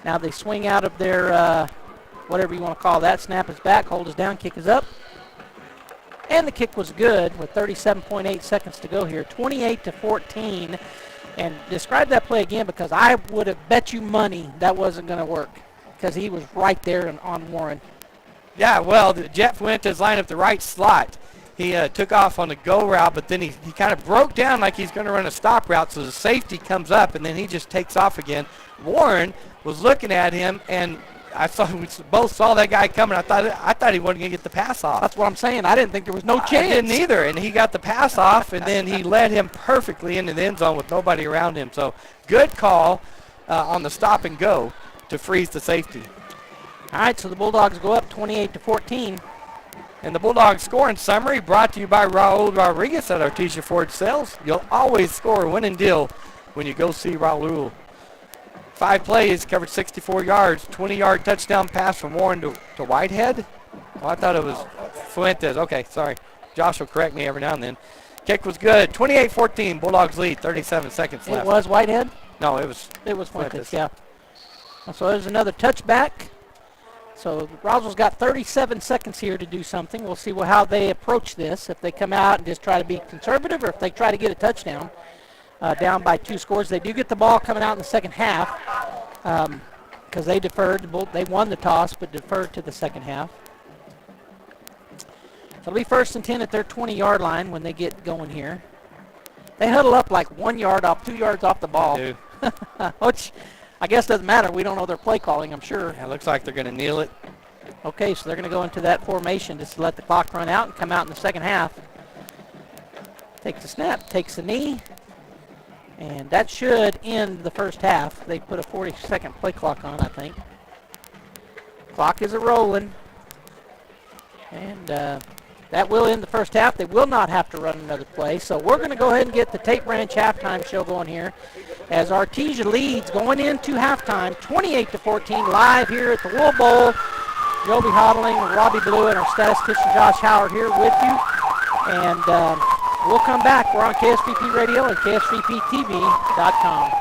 Now they swing out of their, whatever you want to call that. Snap is back, hold is down, kick is up. And the kick was good with 37.8 seconds to go here. 28-14. And describe that play again, because I would have bet you money that wasn't going to work, because he was right there on Warren. Yeah, well, Jet Fuentes lined up the right slot. He took off on the go route, but then he kind of broke down like he's going to run a stop route, so the safety comes up, and then he just takes off again. Warren was looking at him, and we both saw that guy coming. I thought he wasn't going to get the pass off. That's what I'm saying. I didn't think there was no chance. I didn't either, and he got the pass off, and then he led him perfectly into the end zone with nobody around him. So good call on the stop and go to freeze the safety. All right, so the Bulldogs go up 28-14. And the Bulldogs scoring summary brought to you by Raul Rodriguez at Artesia Ford Sales. You'll always score a winning deal when you go see Raul. 5 plays, covered 64 yards, 20-yard touchdown pass from Warren to Whitehead. Oh, I thought it was Fuentes. Okay, sorry. Josh will correct me every now and then. Kick was good. 28-14, Bulldogs lead, 37 seconds left. It was Whitehead? No, it was Fuentes, yeah. So there's another touchback. So Roswell's got 37 seconds here to do something. We'll see how they approach this, if they come out and just try to be conservative or if they try to get a touchdown. Down by 2 scores. They do get the ball coming out in the second half because they deferred. They won the toss but deferred to the second half. So it'll be 1st and 10 at their 20-yard line when they get going here. They huddle up like 1 yard off, 2 yards off the ball. Which I guess doesn't matter. We don't know their play calling, I'm sure. Yeah, it looks like they're going to kneel it. Okay, so they're going to go into that formation just to let the clock run out and come out in the second half. Takes the snap, takes the knee. And that should end the first half. They put a 40-second play clock on, I think. Clock is a-rolling. And that will end the first half. They will not have to run another play. So we're going to go ahead and get the Tape Branch halftime show going here as Artesia leads going into halftime, 28-14, live here at the Wool Bowl. Joby Hodling, Robbie Blue, and our statistician Josh Howard here with you. And we'll come back. We're on KSVP Radio and KSVPTV.com.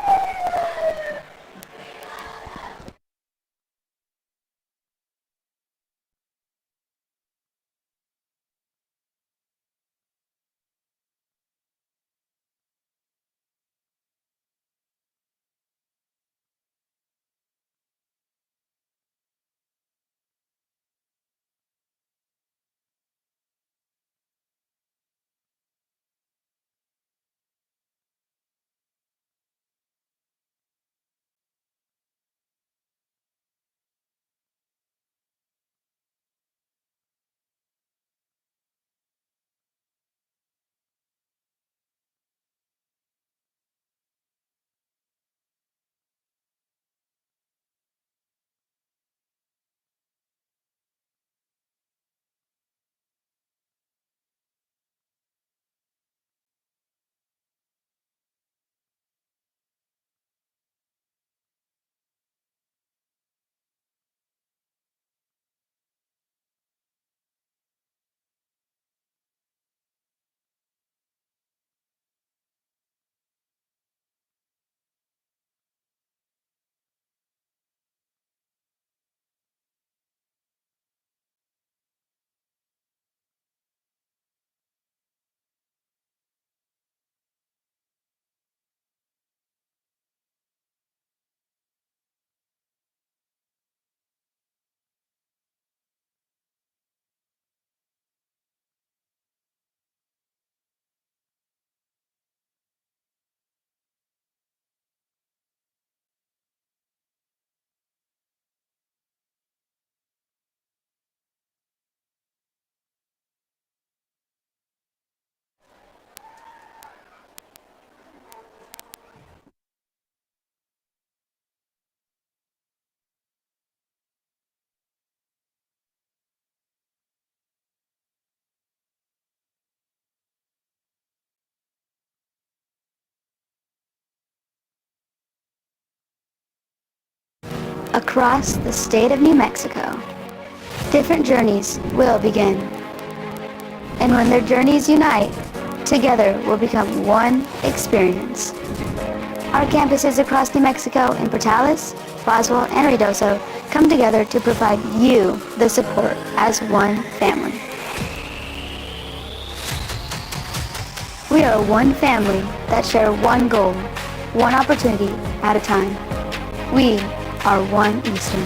Across the state of New Mexico, different journeys will begin. And when their journeys unite, together will become one experience. Our campuses across New Mexico in Portales, Roswell, and Ruidoso come together to provide you the support as one family. We are one family that share one goal, one opportunity at a time. We are one Eastern.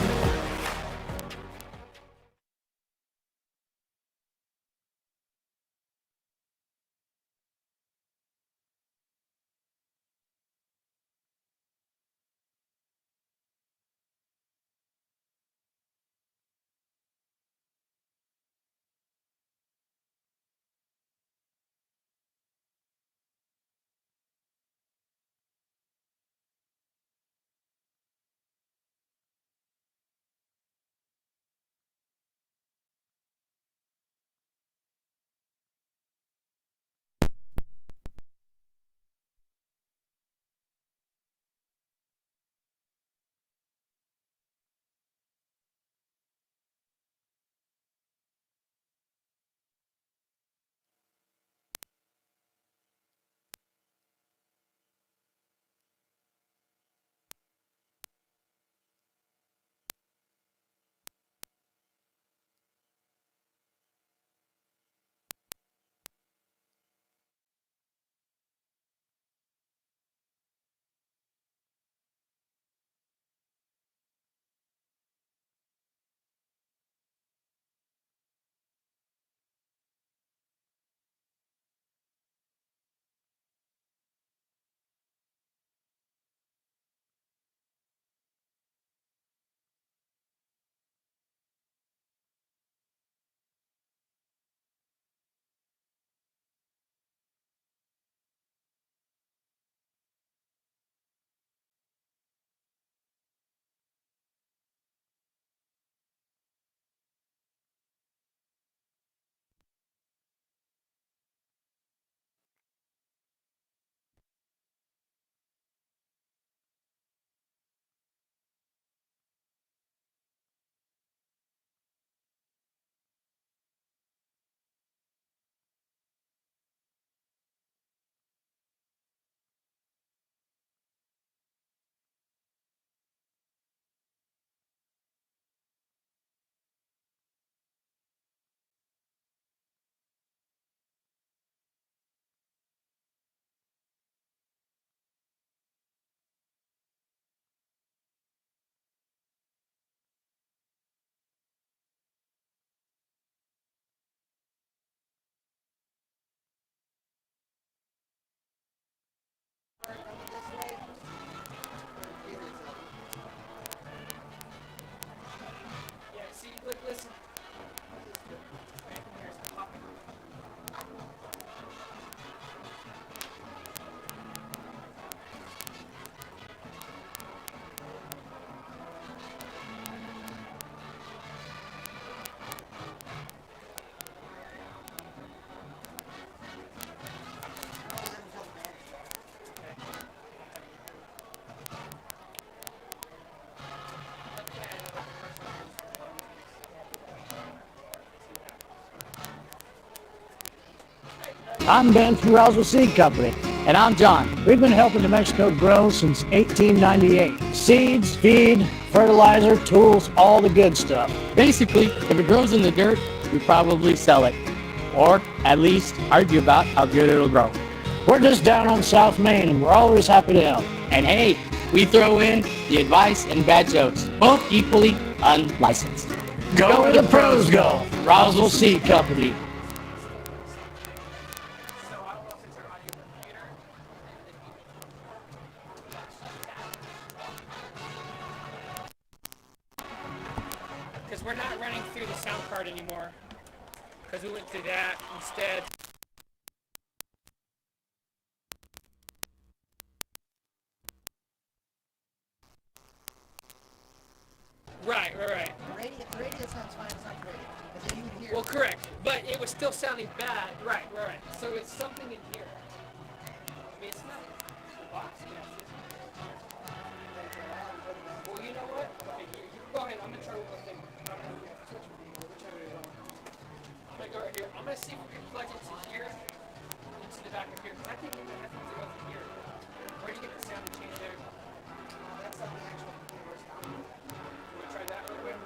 I'm Ben from Roswell Seed Company. And I'm John. We've been helping New Mexico grow since 1898. Seeds, feed, fertilizer, tools, all the good stuff. Basically, if it grows in the dirt, we probably sell it. Or at least argue about how good it'll grow. We're just down on South Main and we're always happy to help. And hey, we throw in the advice and bad jokes, both equally unlicensed. Go where the pros go. Roswell Seed Company. Because we're not running through the sound card anymore. Because we went through that instead. Right. The radio sounds fine, it's not great. Because you can hear. Well, correct. But it was still sounding bad. Right. So it's something in here. I mean, it's not the box. Well, you know what? Okay, you go ahead. I'm going to try one thing. I'm going to see if we can plug into here, into the back of here. Because I think we're going to have to go from here. Where do you get the sound change there? That's on the actual computer. Want to try that real quick?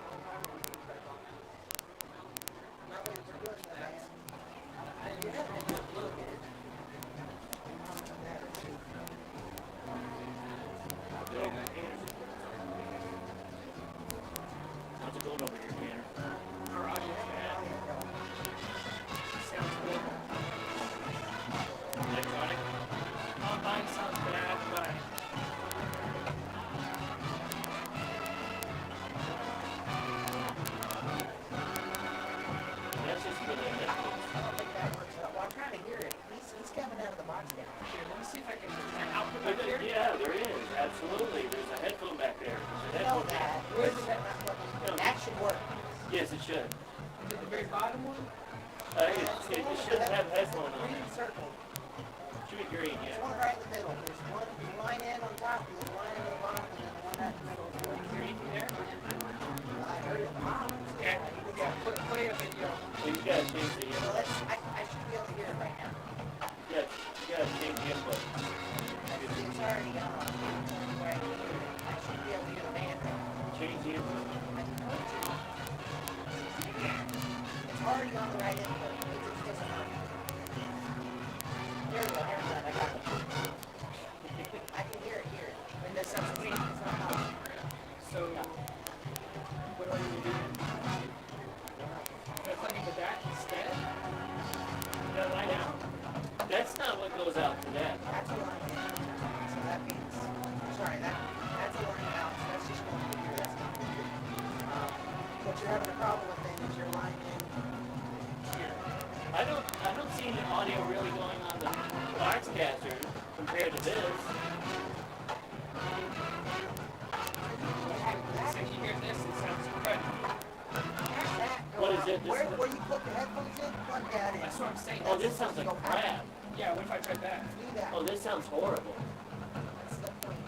How's it going over here, Tanner? Our audio's bad. Sounds good. Electronic? Mine sounds bad, but... That's just for the headphones. I don't think that works out. Well, I'm trying to hear it. He's coming out of the box now. Here, let me see if I can output back here. Yeah, there is. Absolutely. There's a headphone back there. There's a I know headphone that. back. Where's that not working? That should work. Yes, it should. Is it the very bottom one? It should have headphone on Green it. circle. Should be green, There's yeah. one right in the middle. There's one line in on top, and there's one in the bottom, and then the one right in the middle. Is there anything there? I heard it pop. Okay. Play a video. Well, you gotta change the So input. I should be able to hear it right now. You gotta change the input. It's already on. Where I can hear it. I should be able to hear the band. Change the input. It's already on the right input. It's just not. There we go. Here's that. I got it. I can hear it here. When this sounds clean, it's not on. So, what are you doing? Can I plug into that instead? That line out? That's not what goes out to that. That's a line in. So that means, sorry, that's a line out. So that's just going through here. That's not through here. What you're having a problem with then is your line in here. I don't see the audio really going on the Boxcaster compared to this. So you hear this, it sounds incredible. What is it? Where you put the headphones in, plug that in. That's what I'm saying. Oh, this sounds like crap. Yeah, what if I tried that? Do that. Oh, this sounds horrible. That's the point.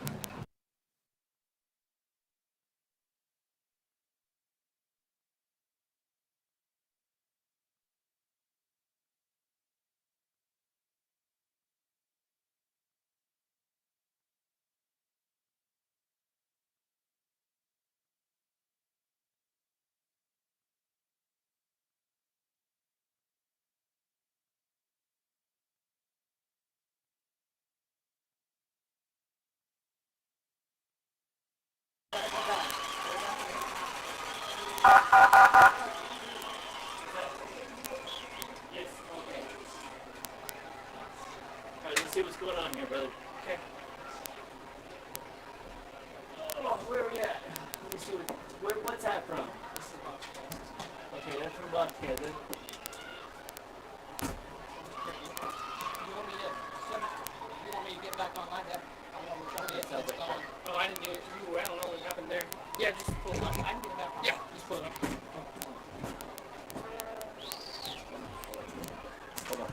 Yes, okay. Alright, let's see what's going on here, brother. Okay. Oh, where are we at? Let me see what's that from? Okay, that's from Bobcat. You want me to get back online there? Oh, I didn't do it. I don't know what happened there. Yeah, just pull it up. I can get it back on. Yeah, just pull it up. Hold on.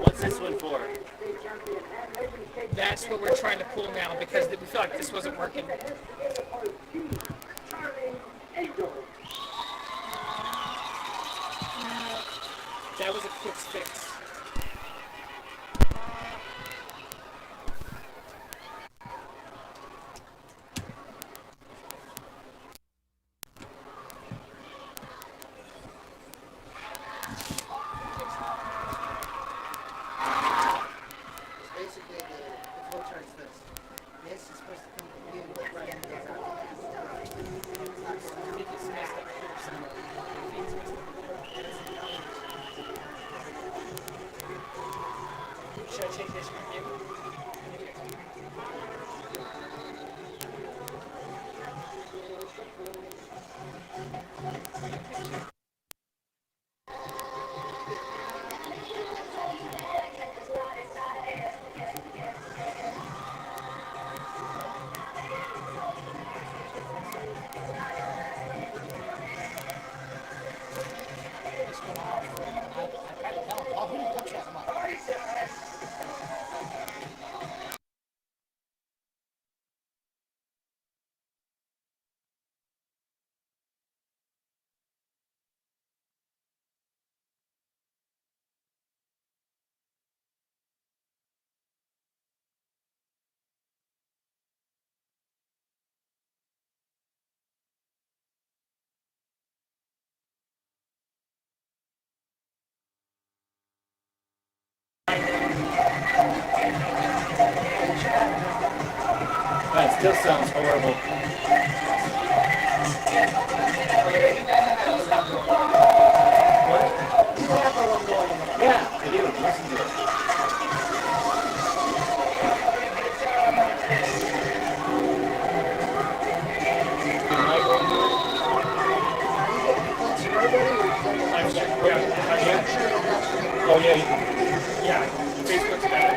What's this one for? That's what we're trying to pull now because we feel like this wasn't working. That was a quick fix. Basically, the flow chart's this. This is supposed to come from you and look right into this out. Should I take this from you? That still sounds horrible. Yeah, I do. Listen to it. Oh yeah. Facebook's bad.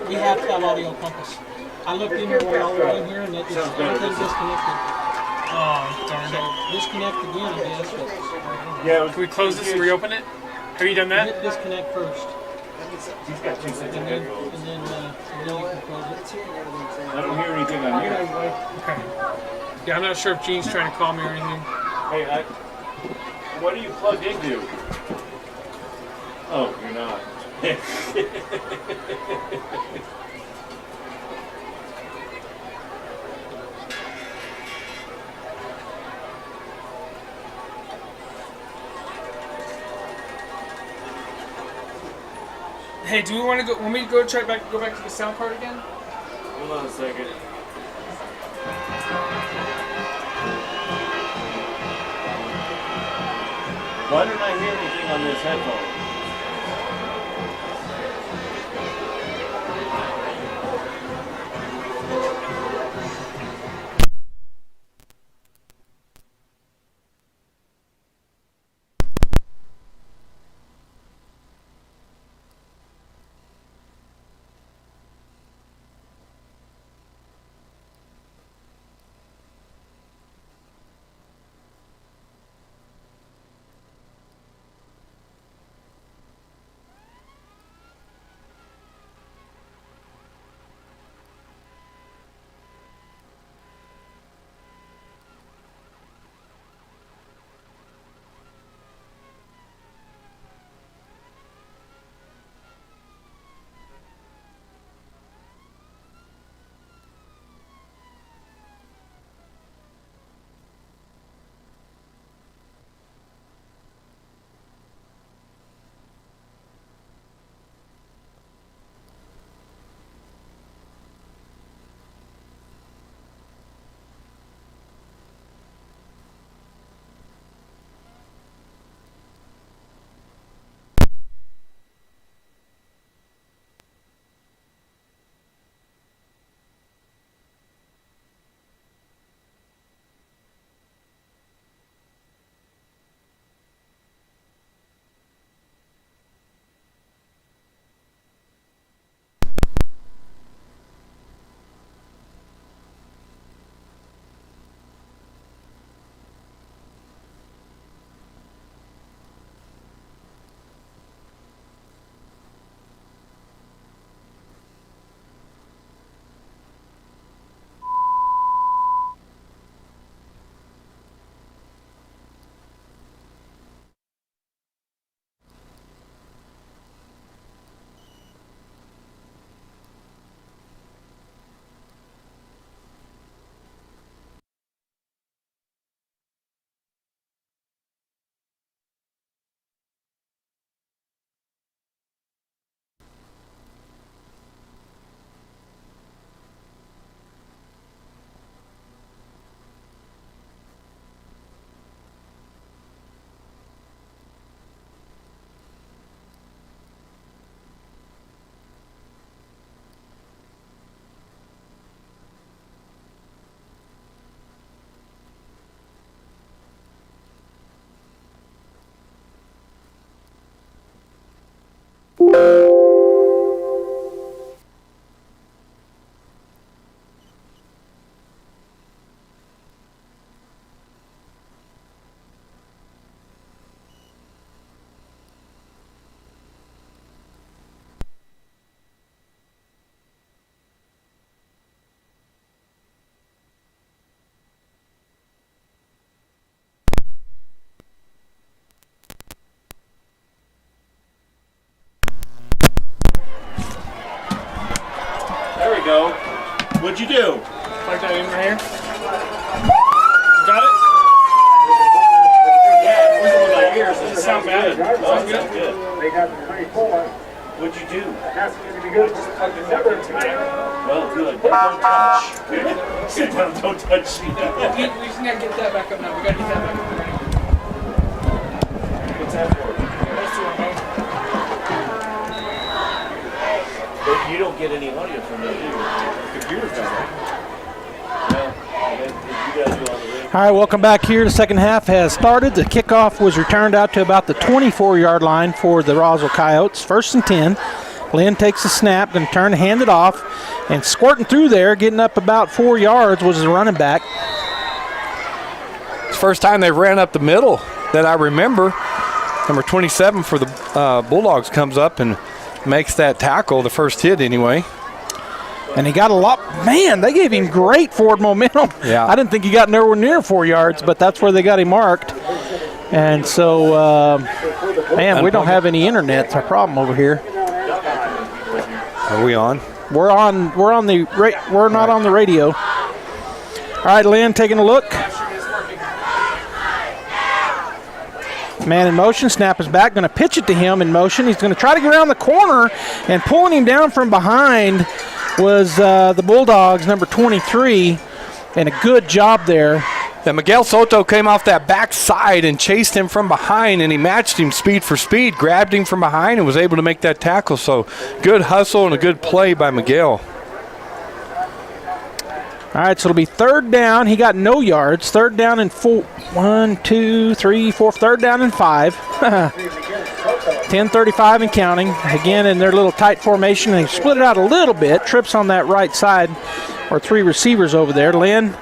We have to have audio compass. I looked in here while y'all were in here and it's everything's disconnected. Oh, darn So it. disconnect again, I guess. But Yeah, can we close this and reopen it? Have you done that? hit disconnect first. He's got 2 sets of headphones. And then you can close it. I don't hear anything on here. Okay. Yeah, I'm not sure if Gene's trying to call me or anything. Hey, what are you plugged into? Oh, you're not. Hey, do we want to go? Want me to go go back to the sound card again? Hold on a second. Why don't I hear anything on this headphone? What'd you do? Like that in right here. Got it? Yeah, it wasn't in my ears. Does it sound bad? Sounds good. They got 24. What'd you do? That's going to be good. Just plug the number together. Well, good. Don't touch. Sit down, don't touch. We just gotta get that back up now. We gotta get that back up right. What's that for? Those two are both. But you don't get any audio from that, do you? Computer's got it. Well, you guys do all the radio. All right, welcome back here. The second half has started. The kickoff was returned out to about the 24-yard line for the Roswell Coyotes. 1st and 10. Lynn takes the snap, going to turn, hand it off, and squirting through there, getting up about 4 yards, was the running back. It's the first time they've ran up the middle that I remember. Number 27 for the Bulldogs comes up and makes that tackle, the first hit anyway. And he got a lot. Man, they gave him great forward momentum. Yeah. I didn't think he got nowhere near 4 yards, but that's where they got him marked. And so, man, we don't have any internet. It's our problem over here. Are we on? We're on. We're not on the radio. All right, Lynn taking a look. Man in motion, snap is back, going to pitch it to him in motion. He's going to try to get around the corner, and pulling him down from behind was the Bulldogs, number 23, and a good job there. Yeah, Miguel Soto came off that backside and chased him from behind, and he matched him speed for speed, grabbed him from behind, and was able to make that tackle. So good hustle and a good play by Miguel. All right, so it'll be 3rd down. He got no yards. 3rd down and 4. 1, 2, 3, 4. 3rd down and 5. 10:35 and counting. Again, in their little tight formation, they split it out a little bit. Trips on that right side, or 3 receivers over there. Lynn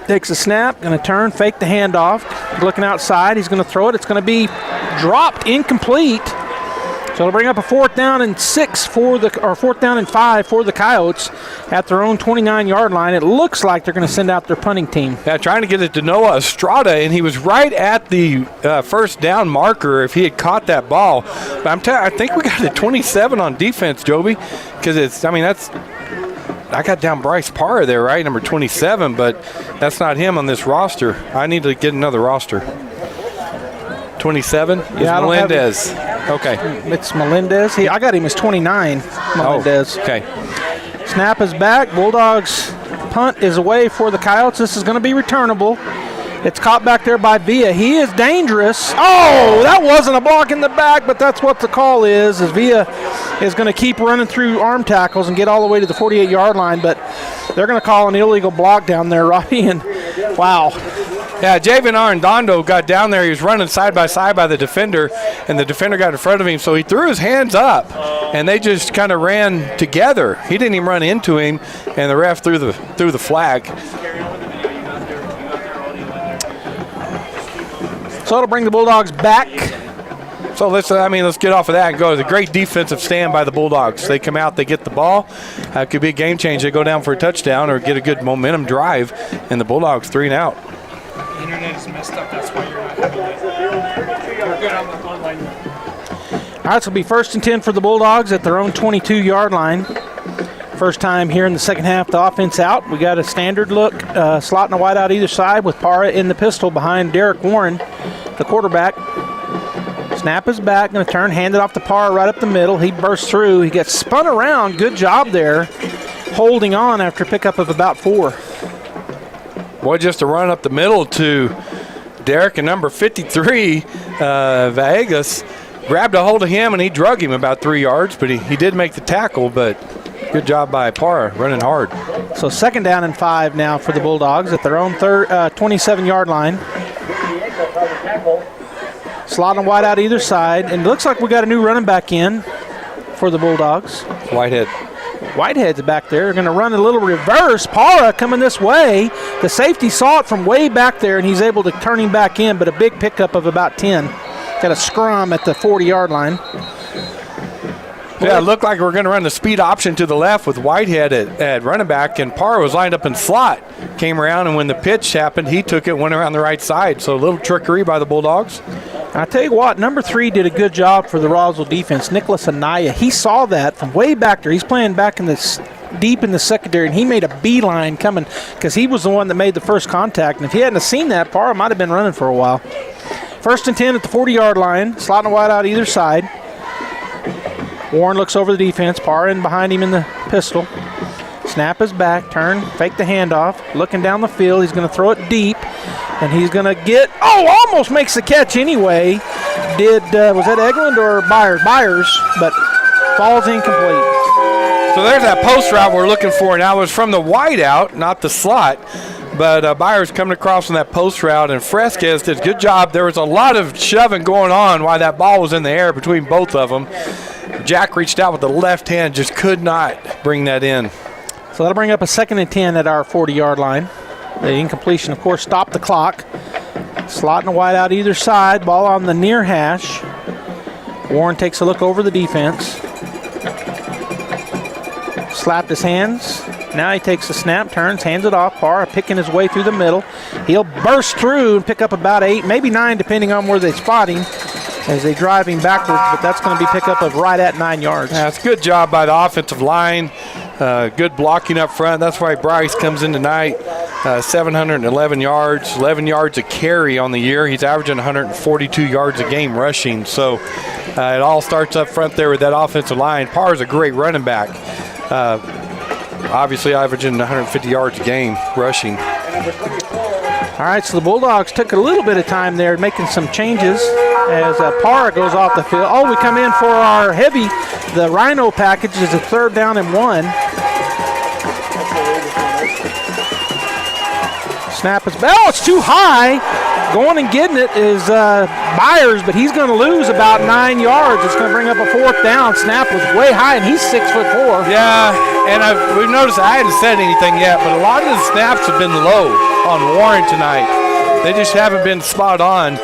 takes a snap, going to turn, fake the handoff. Looking outside, he's going to throw it. It's going to be dropped, incomplete. So it'll bring up a 4th down and 6 for the, or 4th down and 5 for the Coyotes at their own 29-yard line. It looks like they're going to send out their punting team. Yeah, trying to get it to Noah Estrada, and he was right at the 1st down marker if he had caught that ball. But I think we got a 27 on defense, Joby, because it's, I mean, that's, I got down Bryce Parra there, right, number 27, but that's not him on this roster. I need to get another roster. 27 is Melendez. Okay. It's Melendez. I got him as 29, Melendez. Oh, okay. Snap is back. Bulldogs punt is away for the Coyotes. This is going to be returnable. It's caught back there by Villa. He is dangerous. Oh, that wasn't a block in the back, but that's what the call is Villa is going to keep running through arm tackles and get all the way to the 48-yard line, but they're going to call an illegal block down there, Robbie, and wow. Yeah, Javen Arredondo got down there. He was running side by side by the defender, and the defender got in front of him, so he threw his hands up, and they just kind of ran together. He didn't even run into him, and the ref threw the flag. So it'll bring the Bulldogs back. So let's get off of that and go to the great defensive stand by the Bulldogs. They come out, they get the ball. It could be a game change. They go down for a touchdown or get a good momentum drive, and the Bulldogs 3 and out. The internet is messed up. That's why you're not having it. We're good on the online. All right, so it'll be 1st and 10 for the Bulldogs at their own 22-yard line. First time here in the second half, the offense out. We got a standard look, slot and a wide out either side with Parra in the pistol behind Derek Warren, the quarterback. Snap is back, going to turn, hand it off to Parra right up the middle. He bursts through. He gets spun around. Good job there, holding on after a pickup of about 4. Boy, just a run up the middle to Derek, and number 53, Villegas, grabbed a hold of him, and he drug him about 3 yards, but he did make the tackle, but good job by Parra, running hard. So 2nd down and 5 now for the Bulldogs at their own 27-yard line. Slot and wide out either side, and it looks like we got a new running back in for the Bulldogs. Whitehead's back there. They're going to run a little reverse. Parra coming this way. The safety saw it from way back there, and he's able to turn him back in, but a big pickup of about 10. Got a scrum at the 40-yard line. Yeah, it looked like we were going to run the speed option to the left with Whitehead at running back, and Parra was lined up in slot. Came around, and when the pitch happened, he took it, went around the right side. So a little trickery by the Bulldogs. I tell you what, number 3 did a good job for the Roswell defense. Nicholas Anaya, he saw that from way back there. He's playing back in this deep in the secondary, and he made a beeline coming because he was the one that made the first contact. And if he hadn't seen that, Parra might have been running for a while. 1st and 10 at the 40-yard line, slotting a wide out either side. Warren looks over the defense. Parra in behind him in the pistol. Snap is back, turn, fake the handoff, looking down the field. He's going to throw it deep, and he's going to get, almost makes the catch anyway. Was that Egeland or Byers? Byers, but falls incomplete. So there's that post route we're looking for now. It was from the wide out, not the slot. But Byers coming across on that post route, and Fresquez did a good job. There was a lot of shoving going on while that ball was in the air between both of them. Jack reached out with the left hand, just could not bring that in. So that'll bring up a 2nd and 10 at our 40-yard line. The incompletion, of course, stopped the clock. Slotting a wide out either side. Ball on the near hash. Warren takes a look over the defense. Slapped his hands. Now he takes the snap, turns, hands it off. Parra picking his way through the middle. He'll burst through and pick up about 8, maybe 9, depending on where they spot him as they drive him backwards, but that's going to be picked up of right at 9 yards. Yeah, it's a good job by the offensive line. Good blocking up front. That's why Bryce comes in tonight. 711 yards, 11 yards a carry on the year. He's averaging 142 yards a game rushing. So it all starts up front there with that offensive line. Parra's a great running back. Obviously averaging 150 yards a game rushing. All right, so the Bulldogs took a little bit of time there making some changes as Parra goes off the field. We come in for our heavy. The Rhino package is a 3rd down and 1. Snap is, it's too high. Going and getting it is Byers, but he's going to lose about 9 yards. It's going to bring up a 4th down. Snap was way high, and he's 6'4". Yeah, and we've noticed I hadn't said anything yet, but a lot of the snaps have been low on Warren tonight. They just haven't been spot on,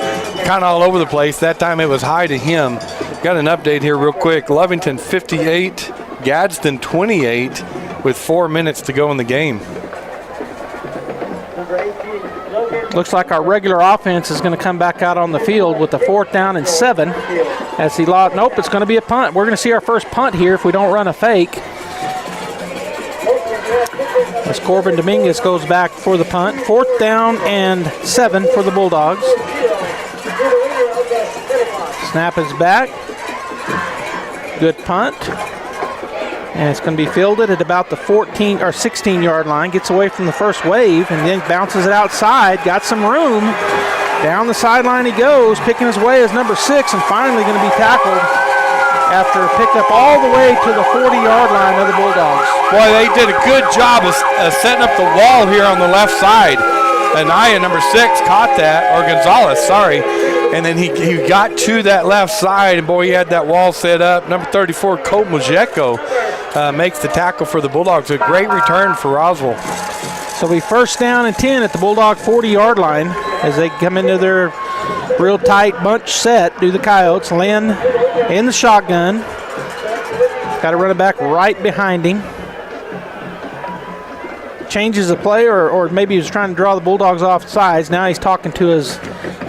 kind of all over the place. That time it was high to him. Got an update here real quick. Lovington 58, Gadsden 28 with 4 minutes to go in the game. Looks like our regular offense is going to come back out on the field with a 4th down and 7 as he lost. Nope, it's going to be a punt. We're going to see our first punt here if we don't run a fake. As Corbin Dominguez goes back for the punt. 4th down and 7 for the Bulldogs. Snap is back. Good punt. And it's going to be fielded at about the 14 or 16-yard line. Gets away from the first wave and then bounces it outside. Got some room. Down the sideline he goes, picking his way as number 6, and finally going to be tackled after a pickup all the way to the 40-yard line of the Bulldogs. Boy, they did a good job of setting up the wall here on the left side. Anaya, number 6, caught that, or Gonzalez, sorry. And then he got to that left side, and boy, he had that wall set up. Number 34, Colt Mojeko, makes the tackle for the Bulldogs. A great return for Roswell. So we 1st down and 10 at the Bulldog 40-yard line as they come into their real tight bunch set, do the Coyotes. Lynn in the shotgun. Got to run it back right behind him. Changes the play, or maybe he was trying to draw the Bulldogs off sides. Now he's talking to his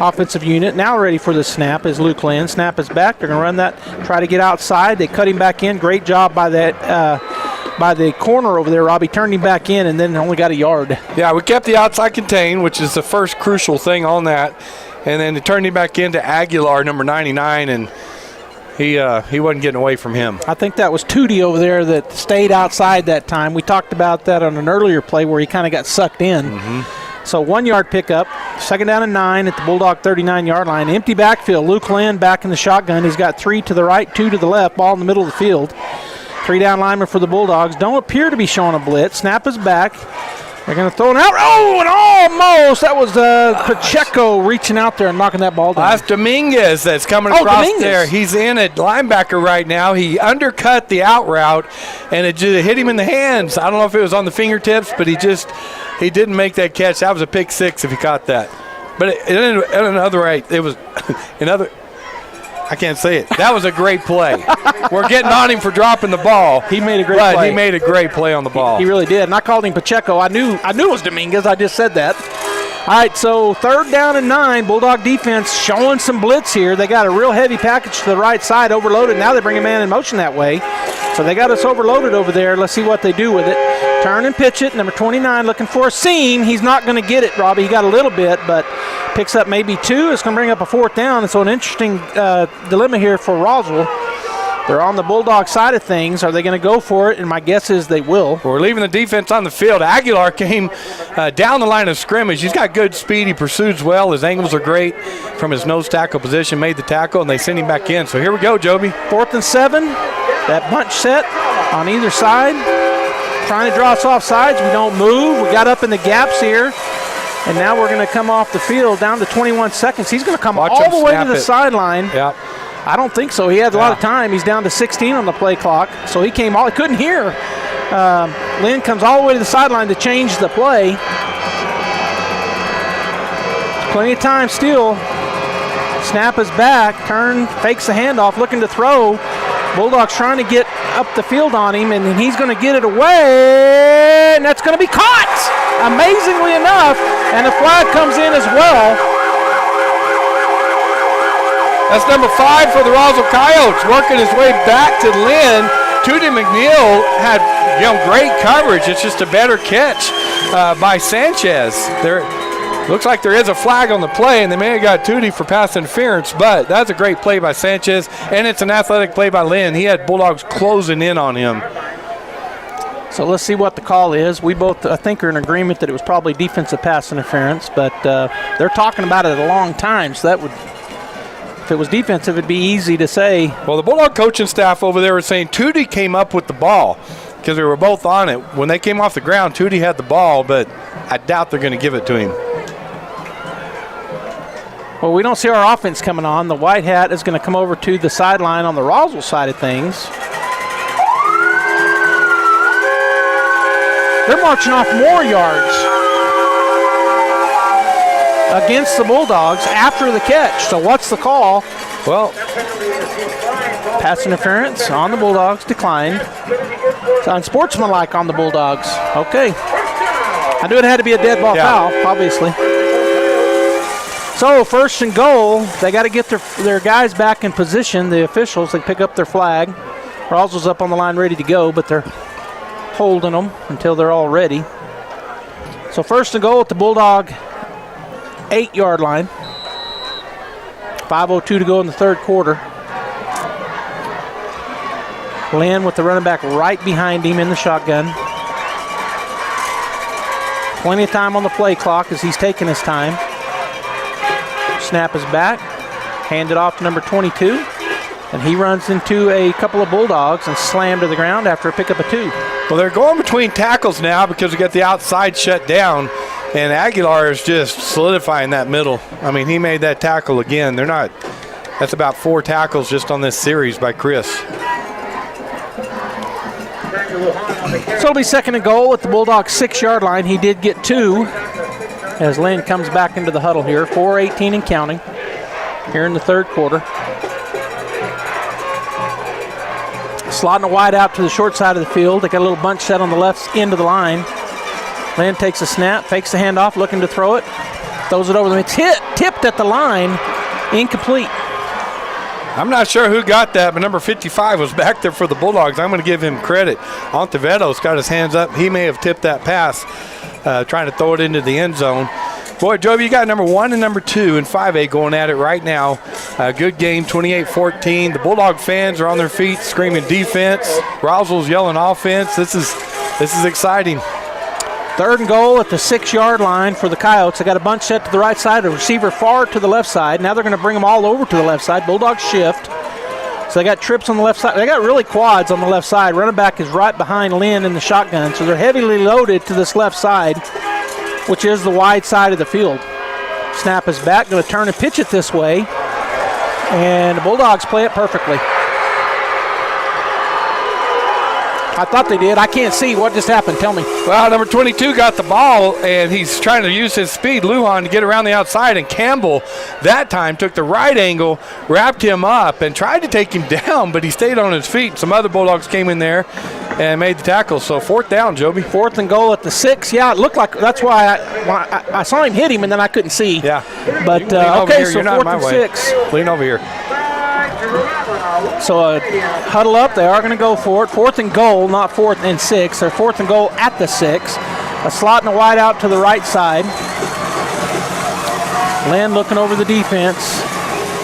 offensive unit. Now ready for the snap is Luke Lynn. Snap is back. They're going to run that, try to get outside. They cut him back in. Great job by that by the corner over there, Robbie. Turned him back in and then only got a yard. Yeah, we kept the outside contained, which is the first crucial thing on that. And then they turned him back into Aguilar, number 99, and he wasn't getting away from him. I think that was Tootie over there that stayed outside that time. We talked about that on an earlier play where he kind of got sucked in. Mm-hmm. So 1 yard pickup, 2nd down and 9 at the Bulldog 39-yard line. Empty backfield. Luke Lynn back in the shotgun. He's got 3 to the right, 2 to the left. Ball in the middle of the field. 3 down linemen for the Bulldogs. Don't appear to be showing a blitz. Snap is back. They're going to throw it out. And almost. That was Pacheco reaching out there and knocking that ball down. That's Dominguez that's coming across there. He's in at linebacker right now. He undercut the out route, and it just hit him in the hands. I don't know if it was on the fingertips, but he didn't make that catch. That was a pick 6 if he caught that. But it was another. I can't say it. That was a great play. We're getting on him for dropping the ball. He made a great play. He made a great play on the ball. He really did. And I called him Pacheco. I knew it was Dominguez. I just said that. All right, so 3rd down and 9. Bulldog defense showing some blitz here. They got a real heavy package to the right side, overloaded. Now they bring a man in motion that way. So they got us overloaded over there. Let's see what they do with it. Turn and pitch it. Number 29 looking for a seam. He's not going to get it, Robbie. He got a little bit, but picks up maybe 2. It's going to bring up a 4th down. And so an interesting dilemma here for Roswell. They're on the Bulldog side of things. Are they going to go for it? And my guess is they will. We're leaving the defense on the field. Aguilar came down the line of scrimmage. He's got good speed. He pursues well. His angles are great from his nose tackle position. Made the tackle, and they send him back in. So here we go, Joby. 4th and 7. That bunch set on either side. Trying to draw us off sides. We don't move. We got up in the gaps here. And now we're going to come off the field down to 21 seconds. He's going to come all the way to the sideline. Yep. I don't think so. He had a lot of time. He's down to 16 on the play clock. So he came all, he couldn't hear. Lynn comes all the way to the sideline to change the play. Plenty of time still. Snap is back. Turn, fakes the handoff, looking to throw. Bulldogs trying to get up the field on him, and he's going to get it away, and that's going to be caught, amazingly enough, and the flag comes in as well. That's number 5 for the Roswell Coyotes, working his way back to Lynn. Tootie McNeil had great coverage. It's just a better catch by Sanchez. Looks like there is a flag on the play, and they may have got Tootie for pass interference, but that's a great play by Sanchez, and it's an athletic play by Lynn. He had Bulldogs closing in on him. So let's see what the call is. We both, I think, are in agreement that it was probably defensive pass interference, but they're talking about it a long time, so that would, if it was defensive, it'd be easy to say. Well, the Bulldog coaching staff over there was saying Tootie came up with the ball because they were both on it. When they came off the ground, Tootie had the ball, but I doubt they're going to give it to him. Well, we don't see our offense coming on. The white hat is going to come over to the sideline on the Roswell side of things. They're marching off more yards against the Bulldogs after the catch. So what's the call? Well, pass interference on the Bulldogs, declined. It's unsportsmanlike on the Bulldogs. Okay. I knew it had to be a dead ball foul, obviously. So 1st and goal, they got to get their guys back in position, the officials. They pick up their flag. Roswell's up on the line ready to go, but they're holding them until they're all ready. So 1st and goal at the Bulldog 8-yard line. 5:02 to go in the 3rd quarter. Lynn with the running back right behind him in the shotgun. Plenty of time on the play clock as he's taking his time. Snap is back, hand it off to number 22, and he runs into a couple of Bulldogs and slammed to the ground after a pickup of 2. Well, they're going between tackles now because we got the outside shut down, and Aguilar is just solidifying that middle. I mean, he made that tackle again. That's about 4 tackles just on this series by Chris. So it'll be 2nd and goal at the Bulldogs 6-yard line. He did get 2. As Lynn comes back into the huddle here, 4:18 and counting here in the 3rd quarter. Slotting a wide out to the short side of the field. They got a little bunch set on the left end of the line. Lynn takes a snap, fakes the handoff, looking to throw it. Throws it over. It's tipped at the line, incomplete. I'm not sure who got that, but number 55 was back there for the Bulldogs. I'm going to give him credit. Ontivedo's got his hands up. He may have tipped that pass. Trying to throw it into the end zone. Boy, Joby, you got number 1 and number 2 in 5A going at it right now. Good game, 28-14. The Bulldog fans are on their feet screaming defense. Roswell's yelling offense. This is exciting. 3rd and goal at the 6-yard line for the Coyotes. They got a bunch set to the right side, a receiver far to the left side. Now they're going to bring them all over to the left side. Bulldogs shift. So they got trips on the left side. They got really quads on the left side. Running back is right behind Lynn in the shotgun. So they're heavily loaded to this left side, which is the wide side of the field. Snap is back. Going to turn and pitch it this way. And the Bulldogs play it perfectly. I thought they did. I can't see. What just happened? Tell me. Well, number 22 got the ball, and he's trying to use his speed, Lujan, to get around the outside, and Campbell that time took the right angle, wrapped him up, and tried to take him down, but he stayed on his feet. Some other Bulldogs came in there and made the tackle. So 4th down, Joby. 4th and goal at the 6. Yeah, it looked like that's why I saw him hit him, and then I couldn't see. Yeah. But okay, so 4th and 6. Lean over here. So huddle up. They are going to go for it. 4th and goal, not 4th and 6. They're 4th and goal at the 6. A slot and a wide out to the right side. Lynn looking over the defense.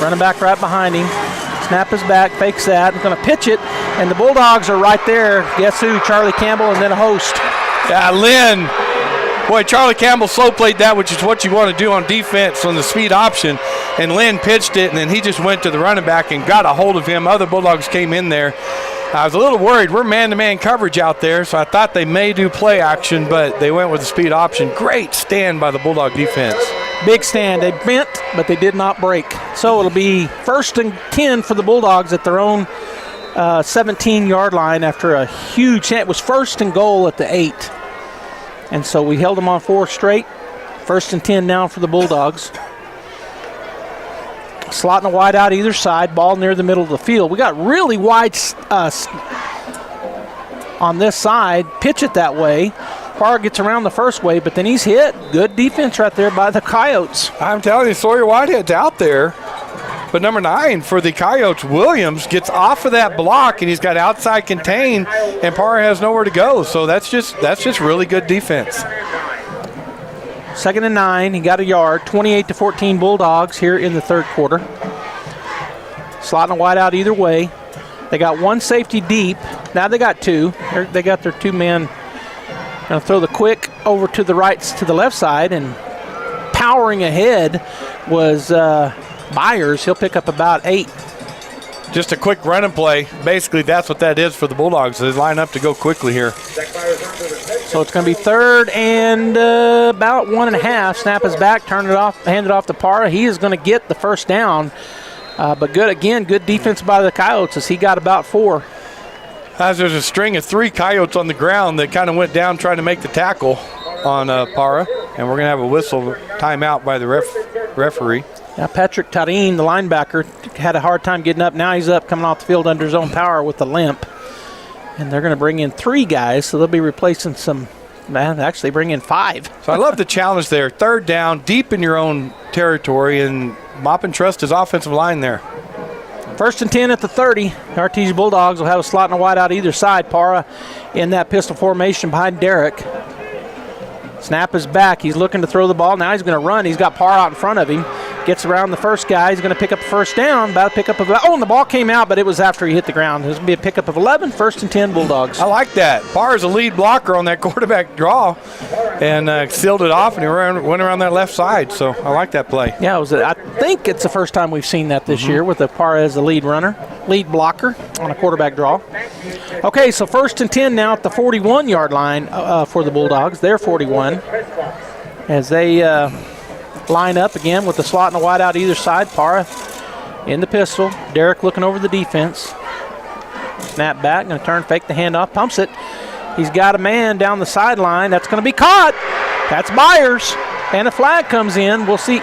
Running back right behind him. Snap is back, fakes that. He's going to pitch it, and the Bulldogs are right there. Guess who? Charlie Campbell and then a host. Yeah, Lynn. Boy, Charlie Campbell slow played that, which is what you want to do on defense on the speed option. And Lynn pitched it, and then he just went to the running back and got a hold of him. Other Bulldogs came in there. I was a little worried. We're man-to-man coverage out there, so I thought they may do play action, but they went with the speed option. Great stand by the Bulldog defense. Big stand. They bent, but they did not break. So it'll be 1st and 10 for the Bulldogs at their own 17-yard line after a huge – it was 1st and goal at the 8. And so we held them on 4 straight. 1st and 10 now for the Bulldogs. Slot and a wide out either side. Ball near the middle of the field. We got really wide on this side. Pitch it that way. Parr gets around the first way, but then he's hit. Good defense right there by the Coyotes. I'm telling you, Sawyer Whitehead's out there. But number 9 for the Coyotes, Williams, gets off of that block, and he's got outside contain, and Parr has nowhere to go. So that's just really good defense. 2nd and 9. He got a yard. 28-14 Bulldogs here in the 3rd quarter. Slot and a wide out either way. They got 1 safety deep. Now they got 2. They got their 2 men. Going to throw the quick over to the right, to the left side, and powering ahead was Byers. He'll pick up about 8. Just a quick running play. Basically, that's what that is for the Bulldogs. They line up to go quickly here. So it's going to be 3rd and about 1.5. Snap is back, turn it off, hand it off to Parra. He is going to get the 1st down. But good defense by the Coyotes as he got about 4. As there's a string of 3 Coyotes on the ground that kind of went down trying to make the tackle on Parra. And we're going to have a whistle timeout by the referee. Now Patrick Tarin, the linebacker, had a hard time getting up. Now he's up, coming off the field under his own power with a limp. And they're going to bring in 3 guys, so they'll be replacing some. Man, actually bring in 5. So I love the challenge there. 3rd down, deep in your own territory, and mop and trust his offensive line there. 1st and 10 at the 30. Artesia Bulldogs will have a slot and a wide out either side. Parra in that pistol formation behind Derek. Snap is back. He's looking to throw the ball. Now he's going to run. He's got Parra out in front of him. Gets around the first guy. He's going to pick up the 1st down. About to pick up and the ball came out, but it was after he hit the ground. It was going to be a pickup of 11, 1st and 10 Bulldogs. I like that. Parra's a lead blocker on that quarterback draw and sealed it off, and he went around that left side. So I like that play. Yeah, I think it's the first time we've seen that this year with Parra as the lead blocker on a quarterback draw. Okay, so 1st and 10 now at the 41-yard line for the Bulldogs. They're 41 as they line up again with the slot and a wide out either side. Parra in the pistol. Derek looking over the defense. Snap back, going to turn, fake the handoff, pumps it. He's got a man down the sideline. That's going to be caught. That's Byers. And a flag comes in. We'll see.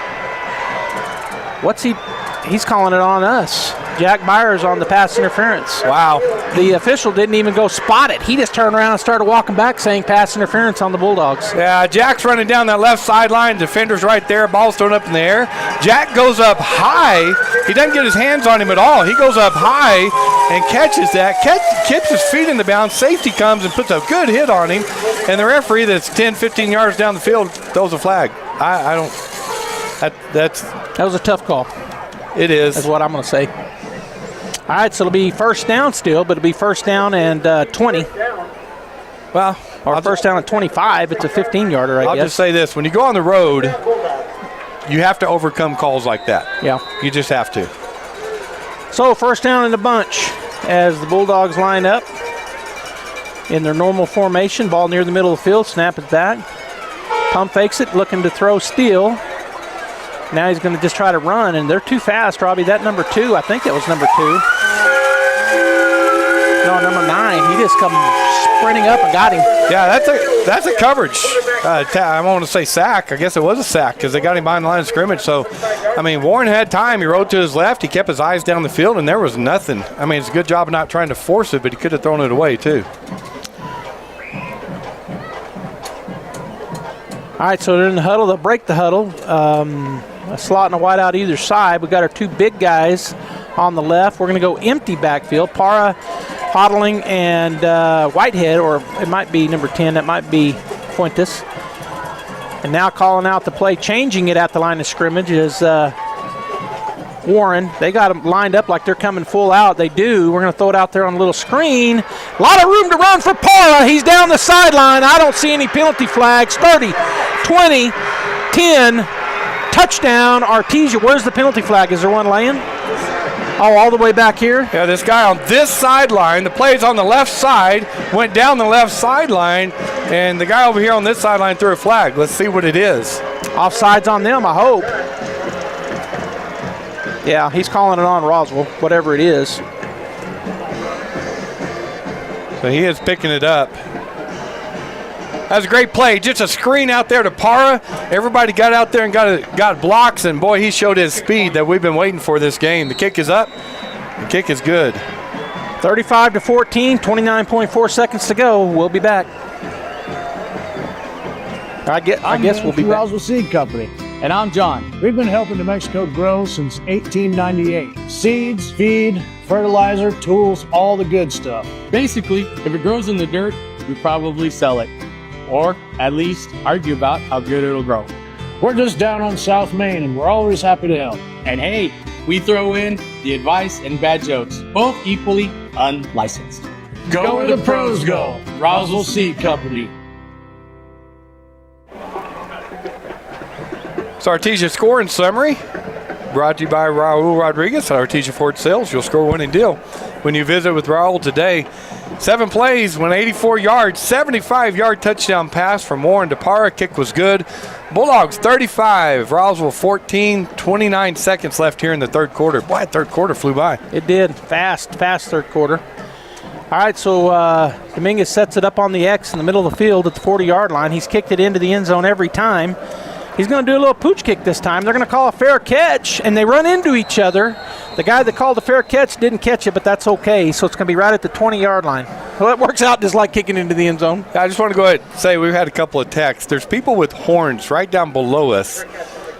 He's calling it on us. Jack Byers on the pass interference. Wow. The official didn't even go spot it. He just turned around and started walking back saying pass interference on the Bulldogs. Yeah, Jack's running down that left sideline. Defender's right there. Ball's thrown up in the air. Jack goes up high. He doesn't get his hands on him at all. He goes up high and catches that. Kips his feet in the bounds. Safety comes and puts a good hit on him. And the referee that's 10, 15 yards down the field throws a flag. That was a tough call. It is. That's what I'm going to say. All right, so it'll be 1st down still, but it'll be 1st down and 20. Well, or 1st down and 25. It's a 15-yarder, I guess. I'll just say this. When you go on the road, you have to overcome calls like that. Yeah. You just have to. So 1st down in a bunch as the Bulldogs line up in their normal formation. Ball near the middle of the field. Snap is back. Pump fakes it, looking to throw steal. Now he's going to just try to run, and they're too fast, Robbie. That number 2, I think that was number 2. No, number 9. He just come sprinting up and got him. Yeah, that's a coverage. I want to say sack. I guess it was a sack because they got him behind the line of scrimmage. So, I mean, Warren had time. He rode to his left. He kept his eyes down the field, and there was nothing. I mean, it's a good job of not trying to force it, but he could have thrown it away too. All right, so they're in the huddle. They'll break the huddle. A slot and a wide out either side. We got our two big guys on the left. We're going to go empty backfield. Para, Hodling, and Whitehead, or it might be number 10. That might be Fuentes. And now calling out the play, changing it at the line of scrimmage is Warren. They got them lined up like they're coming full out. They do. We're going to throw it out there on a little screen. A lot of room to run for Para. He's down the sideline. I don't see any penalty flags. 30, 20, 10. Touchdown, Artesia. Where's the penalty flag? Is there one laying? Oh, all the way back here? Yeah, this guy on this sideline, the play's on the left side, went down the left sideline, and the guy over here on this sideline threw a flag. Let's see what it is. Offsides on them, I hope. Yeah, he's calling it on Roswell, whatever it is. So he is picking it up. That was a great play. Just a screen out there to Para. Everybody got out there and got blocks, and boy, he showed his speed that we've been waiting for this game. The kick is up. The kick is good. 35-14, 29.4 seconds to go. We'll be back. I guess we'll be back. Roswell Seed Company. And I'm John. We've been helping New Mexico grow since 1898. Seeds, feed, fertilizer, tools, all the good stuff. Basically, if it grows in the dirt, we probably sell it. Or at least argue about how good it'll grow. We're just down on South Main, and we're always happy to help. And hey, we throw in the advice and bad jokes, both equally unlicensed. Go where the pros go. Roswell Seed Company. So Artesia scoring summary brought to you by Raul Rodriguez at Artesia Ford Sales. You'll score winning deal when you visit with Raul today. 7 plays, went 84 yards, 75-yard touchdown pass from Warren to Para. Kick was good. Bulldogs 35, Roswell 14, 29 seconds left here in the third quarter. Boy, that third quarter flew by. It did. Fast third quarter. All right, so Dominguez sets it up on the X in the middle of the field at the 40-yard line. He's kicked it into the end zone every time. He's going to do a little pooch kick this time. They're going to call a fair catch, and they run into each other. The guy that called the fair catch didn't catch it, but that's okay. So it's going to be right at the 20-yard line. Well, it works out just like kicking into the end zone. I just want to go ahead and say we've had a couple of texts. There's people with horns right down below us.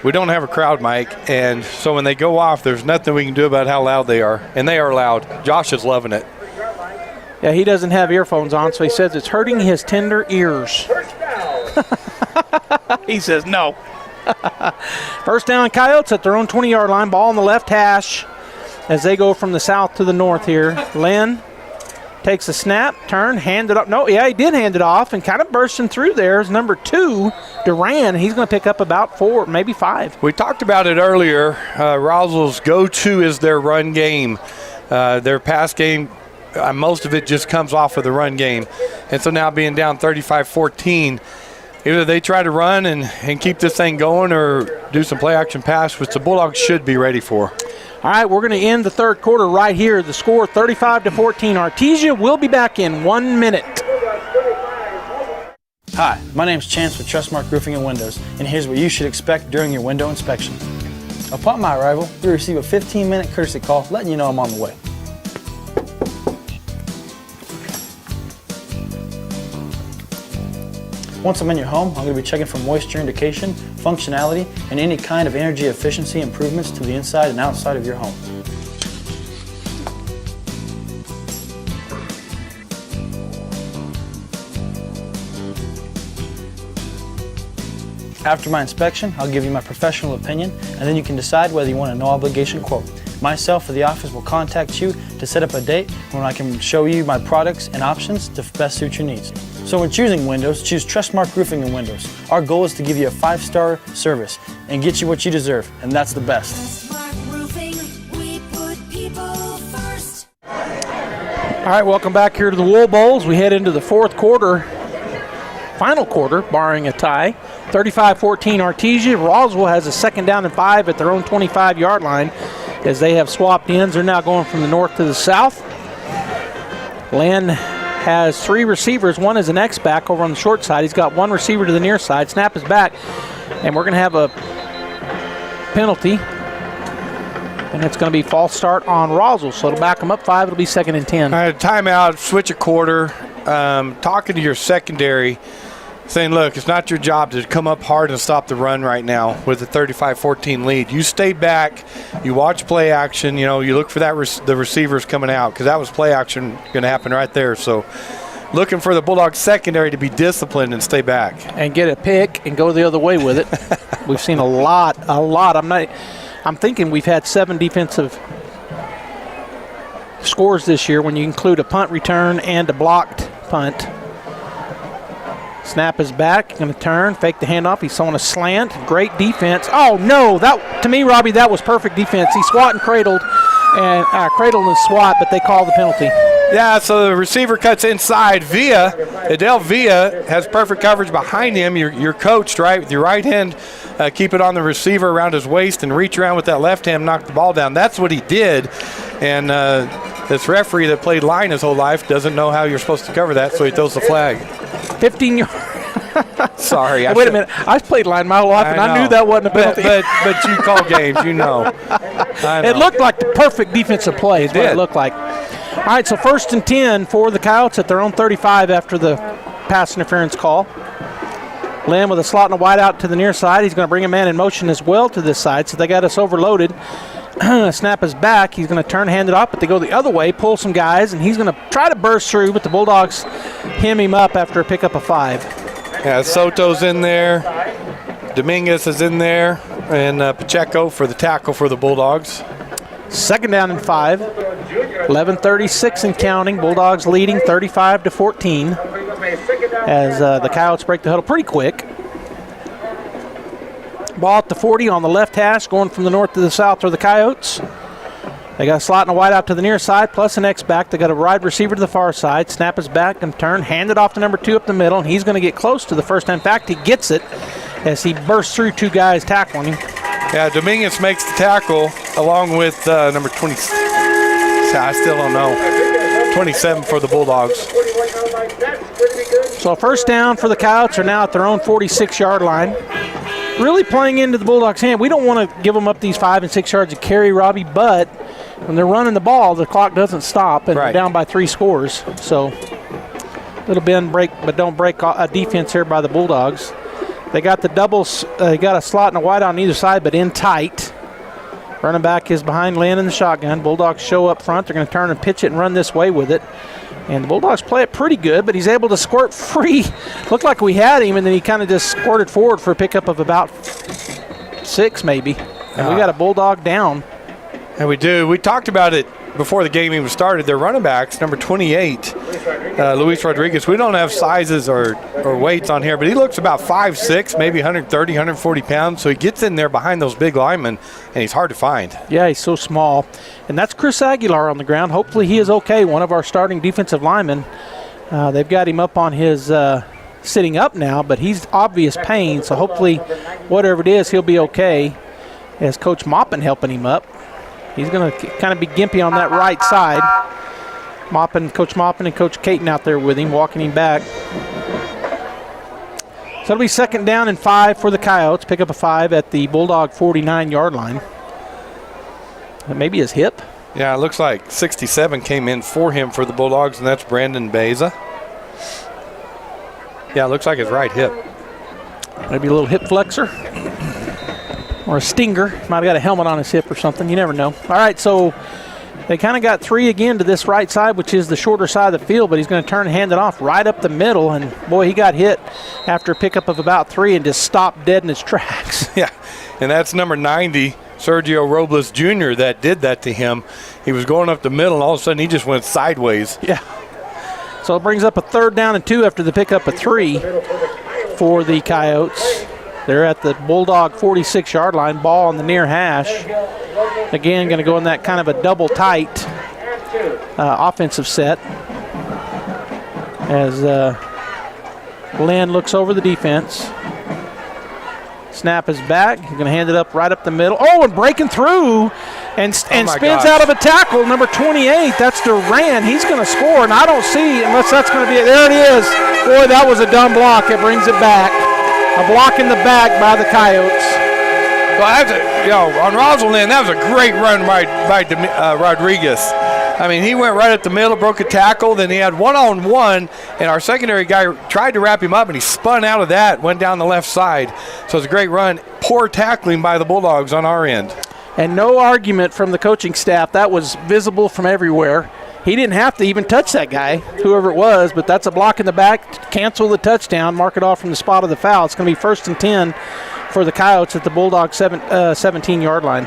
We don't have a crowd mic, and so when they go off, there's nothing we can do about how loud they are, and they are loud. Josh is loving it. Yeah, he doesn't have earphones on, so he says it's hurting his tender ears. He says no. First down, Coyotes at their own 20-yard line. Ball on the left hash as they go from the south to the north here. Lynn takes a snap, turn, hand it up. No, yeah, he did hand it off, and kind of bursting through there is number 2, Duran. He's going to pick up about 4, maybe 5. We talked about it earlier. Roswell's go-to is their run game. Their pass game, most of it just comes off of the run game. And so now being down 35-14, either they try to run and keep this thing going or do some play-action pass, which the Bulldogs should be ready for. All right, we're going to end the third quarter right here. The score 35-14. Artesia will be back in 1 minute. Hi, my name is Chance with Trustmark Roofing and Windows, and here's what you should expect during your window inspection. Upon my arrival, you'll receive a 15-minute courtesy call letting you know I'm on the way. Once I'm in your home, I'm going to be checking for moisture indication, functionality, and any kind of energy efficiency improvements to the inside and outside of your home. After my inspection, I'll give you my professional opinion, and then you can decide whether you want a no-obligation quote. Myself or the office will contact you to set up a date when I can show you my products and options to best suit your needs. So when choosing windows, choose Trustmark Roofing and Windows. Our goal is to give you a 5-star service and get you what you deserve, and that's the best. All right, welcome back here to the Wool Bowls. We head into the fourth quarter, final quarter, barring a tie. 35-14 Artesia. Roswell has a 2nd down and 5 at their own 25-yard line as they have swapped ends. They're now going from the north to the south. Lynn has 3 receivers. One is an X-back over on the short side. He's got 1 receiver to the near side. Snap is back, and we're going to have a penalty, and it's going to be false start on Roswell, so it'll back them up 5. It'll be 2nd and 10. All right, timeout, switch a quarter. Talking to your secondary, saying, look, it's not your job to come up hard and stop the run right now with a 35-14 lead. You stay back, you watch play action, you look for the receivers coming out, because that was play action going to happen right there. So looking for the Bulldogs secondary to be disciplined and stay back. And get a pick and go the other way with it. We've seen a lot. I'm thinking we've had 7 defensive scores this year when you include a punt return and a blocked punt. Snap is back, going to turn, fake the handoff. He's on a slant. Great defense. Oh, no. To me, Robbie, that was perfect defense. He swat and cradled and swat, but they called the penalty. Yeah, so the receiver cuts inside. Adele Villa has perfect coverage behind him. You're coached, right, with your right hand, keep it on the receiver around his waist and reach around with that left hand, knock the ball down. That's what he did. And this referee that played line his whole life doesn't know how you're supposed to cover that, so he throws the flag. 15 yards. Sorry. Wait a minute. I played line my whole life, and I knew that wasn't a penalty. But you call games, you know. It looked like the perfect defensive play is what it looked like. All right, so 1st and 10 for the Coyotes at their own 35 after the pass interference call. Lynn with a slot and a wide out to the near side. He's going to bring a man in motion as well to this side, so they got us overloaded. Snap is back. He's going to turn, hand it off, but they go the other way, pull some guys, and he's going to try to burst through, but the Bulldogs hem him up after a pickup of 5. Yeah, Soto's in there. Dominguez is in there, and Pacheco for the tackle for the Bulldogs. 2nd down and 5. 11:36 and counting. Bulldogs leading 35-14 as the Coyotes break the huddle pretty quick. Ball at the 40 on the left hash, going from the north to the south for the Coyotes. They got a slot and a wide out to the near side, plus an X-back. They got a wide receiver to the far side. Snap is back and turn, hand it off to number 2 up the middle, and he's going to get close to the first. In fact, he gets it as he bursts through 2 guys tackling him. Yeah, Dominguez makes the tackle along with number 20. I still don't know. 27 for the Bulldogs. So 1st down for the Coyotes are now at their own 46-yard line. Really playing into the Bulldogs' hand. We don't want to give them up these 5 and 6 yards of carry, Robbie, but when they're running the ball, the clock doesn't stop, and they're down by 3 scores. So little bend break, but don't break a defense here by the Bulldogs. They got the doubles. They got a slot and a wide on either side, but in tight. Running back is behind Lynn in the shotgun. Bulldogs show up front. They're going to turn and pitch it and run this way with it. And the Bulldogs play it pretty good, but he's able to squirt free. Looked like we had him, and then he kind of just squirted forward for a pickup of about 6 maybe. And we got a Bulldog down. And we do. We talked about it before the game even started. Their running backs, number 28, Luis Rodriguez. We don't have sizes or weights on here, but he looks about 5'6", maybe 130, 140 pounds. So he gets in there behind those big linemen, and he's hard to find. Yeah, he's so small. And that's Chris Aguilar on the ground. Hopefully he is okay, one of our starting defensive linemen. They've got him up on his sitting up now, but he's obvious pain. So hopefully whatever it is, he'll be okay as Coach Maupin helping him up. He's going to kind of be gimpy on that right side. Coach Maupin and Coach Caton out there with him, walking him back. So it'll be 2nd down and 5 for the Coyotes. Pick up a 5 at the Bulldog 49-yard line. Maybe his hip. Yeah, it looks like 67 came in for him for the Bulldogs, and that's Brandon Beza. Yeah, it looks like his right hip. Maybe a little hip flexor. Or a stinger. Might have got a helmet on his hip or something. You never know. All right, so they kind of got 3 again to this right side, which is the shorter side of the field, but he's going to turn and hand it off right up the middle. And, boy, he got hit after a pickup of about 3 and just stopped dead in his tracks. Yeah, and that's number 90, Sergio Robles Jr., that did that to him. He was going up the middle, and all of a sudden he just went sideways. Yeah. So it brings up a 3rd down and 2 after the pickup of 3 for the Coyotes. They're at the Bulldog 46-yard line, ball on the near hash. Again, going to go in that kind of a double tight offensive set as Lynn looks over the defense. Snap is back. He's going to hand it up right up the middle. Oh, and breaking through and spins out of a tackle. Number 28, that's Duran. He's going to score, and I don't see, unless that's going to be it. There it is. Boy, that was a dumb block. It brings it back. A block in the back by the Coyotes. Well, on Roswell, that was a great run by Rodriguez. I mean, he went right at the middle, broke a tackle, then he had one-on-one, and our secondary guy tried to wrap him up, and he spun out of that, went down the left side. So it was a great run. Poor tackling by the Bulldogs on our end. And no argument from the coaching staff. That was visible from everywhere. He didn't have to even touch that guy, whoever it was, but that's a block in the back. Cancel the touchdown, mark it off from the spot of the foul. It's going to be 1st and 10 for the Coyotes at the Bulldogs 17-yard line.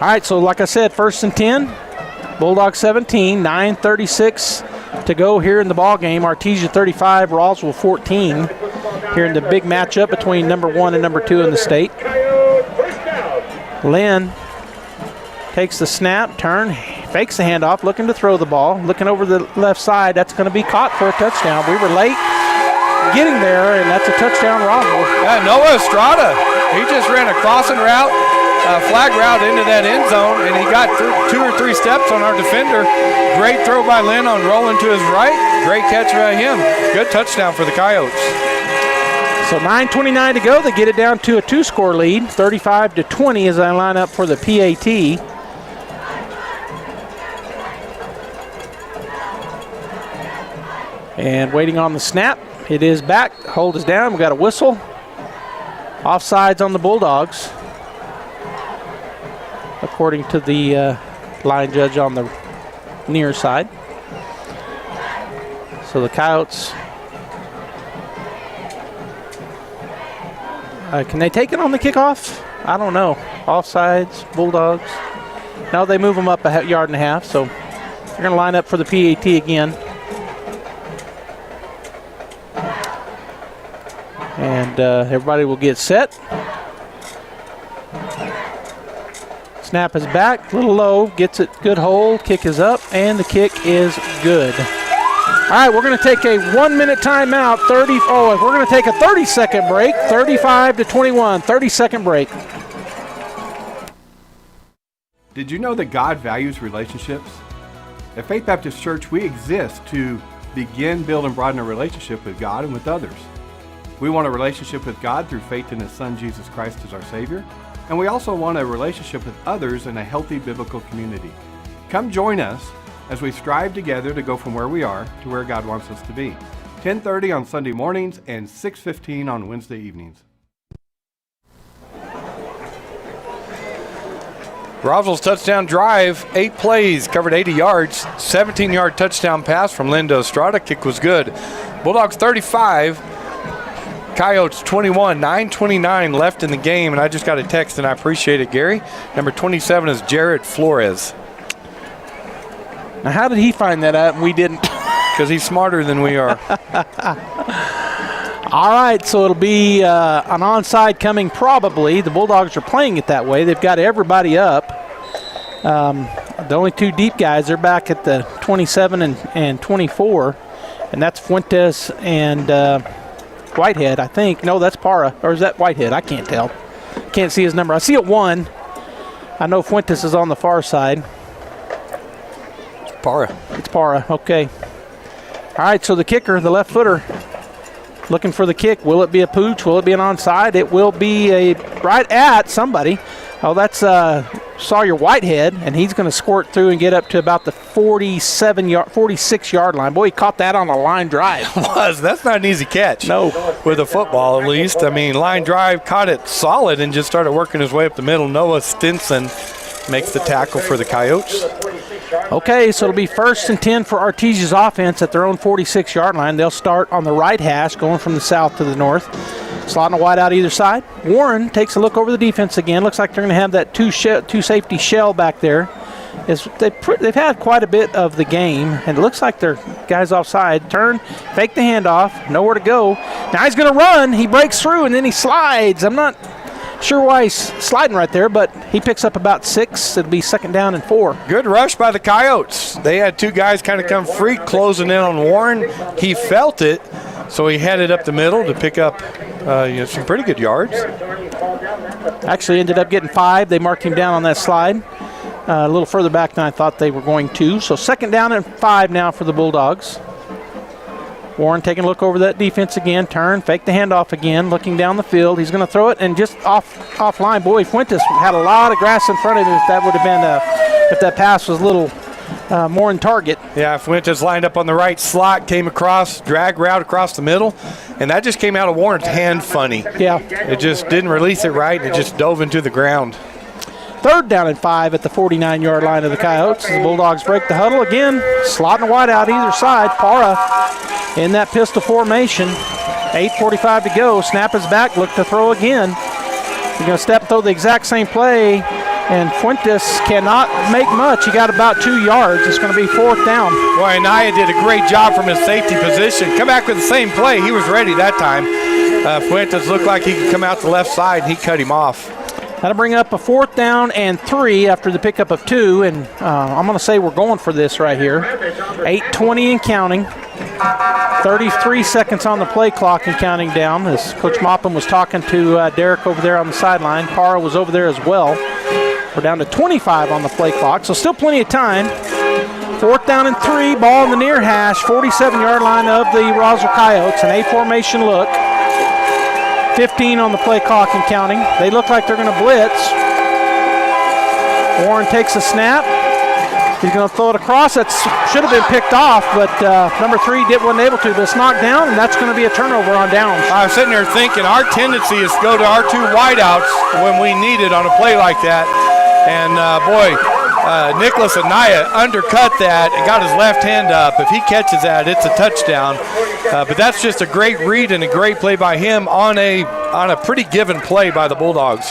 All right, so like I said, 1st and 10, Bulldogs 17, 9:36 to go here in the ball game. Artesia 35, Roswell 14. Here in the big matchup between number 1 and number 2 in the state. Lynn takes the snap, turn, fakes the handoff, looking to throw the ball, looking over the left side. That's going to be caught for a touchdown. We were late getting there, and that's a touchdown, Roswell. Yeah, Noah Estrada, he just ran a crossing route, flag route into that end zone, and he got 2 or 3 steps on our defender. Great throw by Lynn on rolling to his right. Great catch by him. Good touchdown for the Coyotes. So 9:29 to go. They get it down to a 2-score lead, 35-20 as I line up for the PAT. And waiting on the snap. It is back. Hold is down. We got a whistle. Offsides on the Bulldogs, according to the line judge on the near side. So the Coyotes. Can they take it on the kickoff? I don't know. Offsides, Bulldogs. No, they move them up a yard and a half, so they're going to line up for the PAT again. And everybody will get set. Snap is back, a little low, gets it, good hold, kick is up, and the kick is good. All right, we're going to take a 1-minute timeout. We're going to take a 30-second break. 35-21, 30-second break. Did you know that God values relationships? At Faith Baptist Church, we exist to begin, build, and broaden a relationship with God and with others. We want a relationship with God through faith in His Son, Jesus Christ, as our Savior. And we also want a relationship with others in a healthy biblical community. Come join us as we strive together to go from where we are to where God wants us to be. 10:30 on Sunday mornings and 6:15 on Wednesday evenings. Roswell's touchdown drive, 8 plays, covered 80 yards, 17-yard touchdown pass from Linda Estrada. Kick was good. Bulldogs 35, Coyotes 21, 9:29 left in the game, and I just got a text, and I appreciate it, Gary. Number 27 is Jarrett Flores. Now, how did he find that out and we didn't? Because he's smarter than we are. All right, so it'll be an onside coming probably. The Bulldogs are playing it that way. They've got everybody up. The only 2 deep guys are back at the 27 and 24, and that's Fuentes and Whitehead, I think. No, that's Para. Or is that Whitehead? I can't tell. Can't see his number. I see a 1. I know Fuentes is on the far side. Para. It's Para, okay. All right, so the kicker, the left footer, looking for the kick. Will it be a pooch? Will it be an onside? It will be a right at somebody. Oh, that's Sawyer Whitehead, and he's going to squirt through and get up to about the 46-yard line. Boy, he caught that on a line drive. That's not an easy catch. No. With a football, at least. I mean, line drive, caught it solid and just started working his way up the middle. Noah Stinson makes the tackle for the Coyotes. Okay, so it'll be 1st and 10 for Artesia's offense at their own 46-yard line. They'll start on the right hash, going from the south to the north. Slotting a wide out either side. Warren takes a look over the defense again. Looks like they're going to have that two safety shell back there. They've had quite a bit of the game, and it looks like their guys offside. Turn, fake the handoff, nowhere to go. Now he's going to run. He breaks through, and then he slides. I'm not sure why he's sliding right there, but he picks up about 6. It'll be 2nd down and 4. Good rush by the Coyotes. They had 2 guys kind of come free, closing in on Warren. He felt it, so he headed up the middle to pick up some pretty good yards. Actually ended up getting 5. They marked him down on that slide. A little further back than I thought they were going to. So 2nd down and 5 now for the Bulldogs. Warren taking a look over that defense again. Turn, fake the handoff again, looking down the field. He's going to throw it, and just offline. Boy, Fuentes had a lot of grass in front of him. If that would have been, if that pass was a little more in target. Yeah, Fuentes lined up on the right slot, came across, drag route across the middle, and that just came out of Warren's hand funny. Yeah. It just didn't release it right, and it just dove into the ground. 3rd down and 5 at the 49-yard line of the Coyotes. The Bulldogs break the huddle again, slotting a wide out either side. Parra in that pistol formation. 8:45 to go. Snap is back. Look to throw again. He's going to step throw the exact same play, and Fuentes cannot make much. He got about 2 yards. It's going to be 4th down. Boy, Anaya did a great job from his safety position. Come back with the same play. He was ready that time. Fuentes looked like he could come out the left side, and he cut him off. That'll bring up a 4th down and 3 after the pickup of 2, and I'm going to say we're going for this right here. 8:20 and counting. 33 seconds on the play clock and counting down as Coach Moppin was talking to Derek over there on the sideline. Parra was over there as well. We're down to 25 on the play clock, so still plenty of time. 4th down and 3, ball in the near hash, 47-yard line of the Roswell Coyotes. An A-formation look. 15 on the play clock and counting. They look like they're going to blitz. Warren takes a snap. He's going to throw it across. That should have been picked off, but number 3 wasn't able to. But it's knocked down, and that's going to be a turnover on downs. I was sitting there thinking our tendency is to go to our 2 wideouts when we need it on a play like that. And, Nicholas Anaya undercut that and got his left hand up. If he catches that, it's a touchdown. But that's just a great read and a great play by him on a pretty given play by the Bulldogs.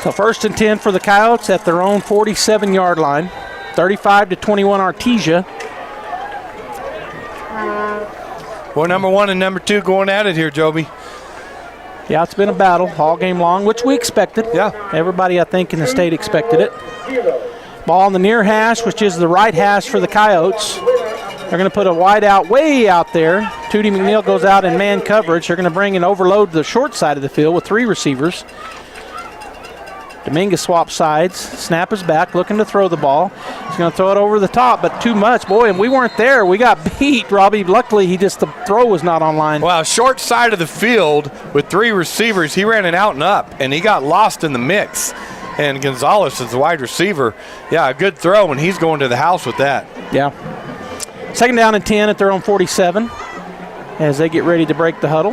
So 1st and 10 for the Coyotes at their own 47-yard line. 35-21 Artesia. Well, number 1 and number 2 going at it here, Joby. Yeah, it's been a battle all game long, which we expected. Yeah. Everybody, I think, in the state expected it. Ball in the near hash, which is the right hash for the Coyotes. They're going to put a wide out way out there. Tootie McNeil goes out in man coverage. They're going to bring and overload the short side of the field with 3 receivers. Dominguez swaps sides. Snap is back, looking to throw the ball. He's going to throw it over the top, but too much. Boy, and we weren't there. We got beat, Robbie. Luckily, the throw was not online. Well, short side of the field with 3 receivers. He ran it out and up, and he got lost in the mix. And Gonzalez is the wide receiver. Yeah, a good throw, and he's going to the house with that. Yeah. 2nd down and 10 at their own 47 as they get ready to break the huddle.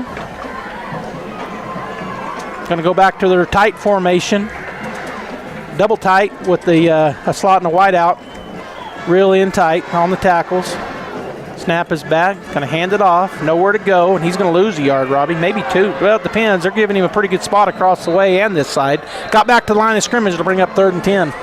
Going to go back to their tight formation. Double tight with a slot and a wide out. Real in tight on the tackles. Snap is back. Going to hand it off. Nowhere to go, and he's going to lose a yard, Robbie. Maybe 2. Well, it depends. They're giving him a pretty good spot across the way and this side. Got back to the line of scrimmage to bring up 3rd and 10.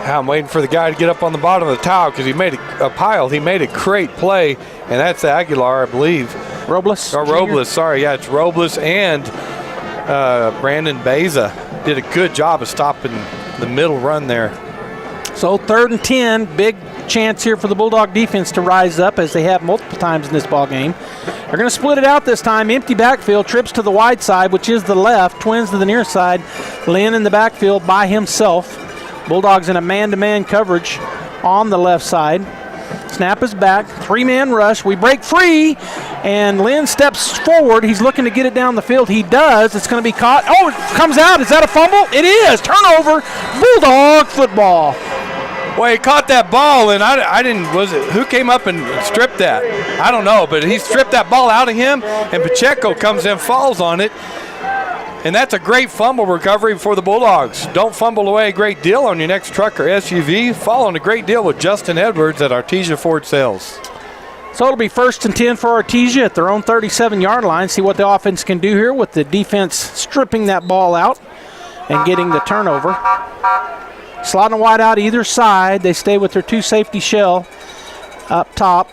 I'm waiting for the guy to get up on the bottom of the towel because he made a pile. He made a great play, and that's Aguilar, I believe. Robles? Or Robles, sorry. Yeah, it's Robles and Brandon Beza did a good job of stopping the middle run there. So 3rd and 10, big chance here for the Bulldog defense to rise up as they have multiple times in this ball game. They're going to split it out this time. Empty backfield, trips to the wide side, which is the left, twins to the near side. Lynn in the backfield by himself. Bulldogs in a man-to-man coverage on the left side. Snap is back, 3-man rush. We break free, and Lynn steps forward. He's looking to get it down the field. He does. It's going to be caught. Oh, it comes out. Is that a fumble? It is. Turnover. Bulldog football. Well, he caught that ball, and I didn't, who came up and stripped that? I don't know, but he stripped that ball out of him, and Pacheco comes in, falls on it, and that's a great fumble recovery for the Bulldogs. Don't fumble away a great deal on your next truck or SUV. Following a great deal with Justin Edwards at Artesia Ford Sales. So it'll be 1st and 10 for Artesia at their own 37-yard line. See what the offense can do here with the defense stripping that ball out and getting the turnover. Slotting a wide out either side. They stay with their 2 safety shell up top.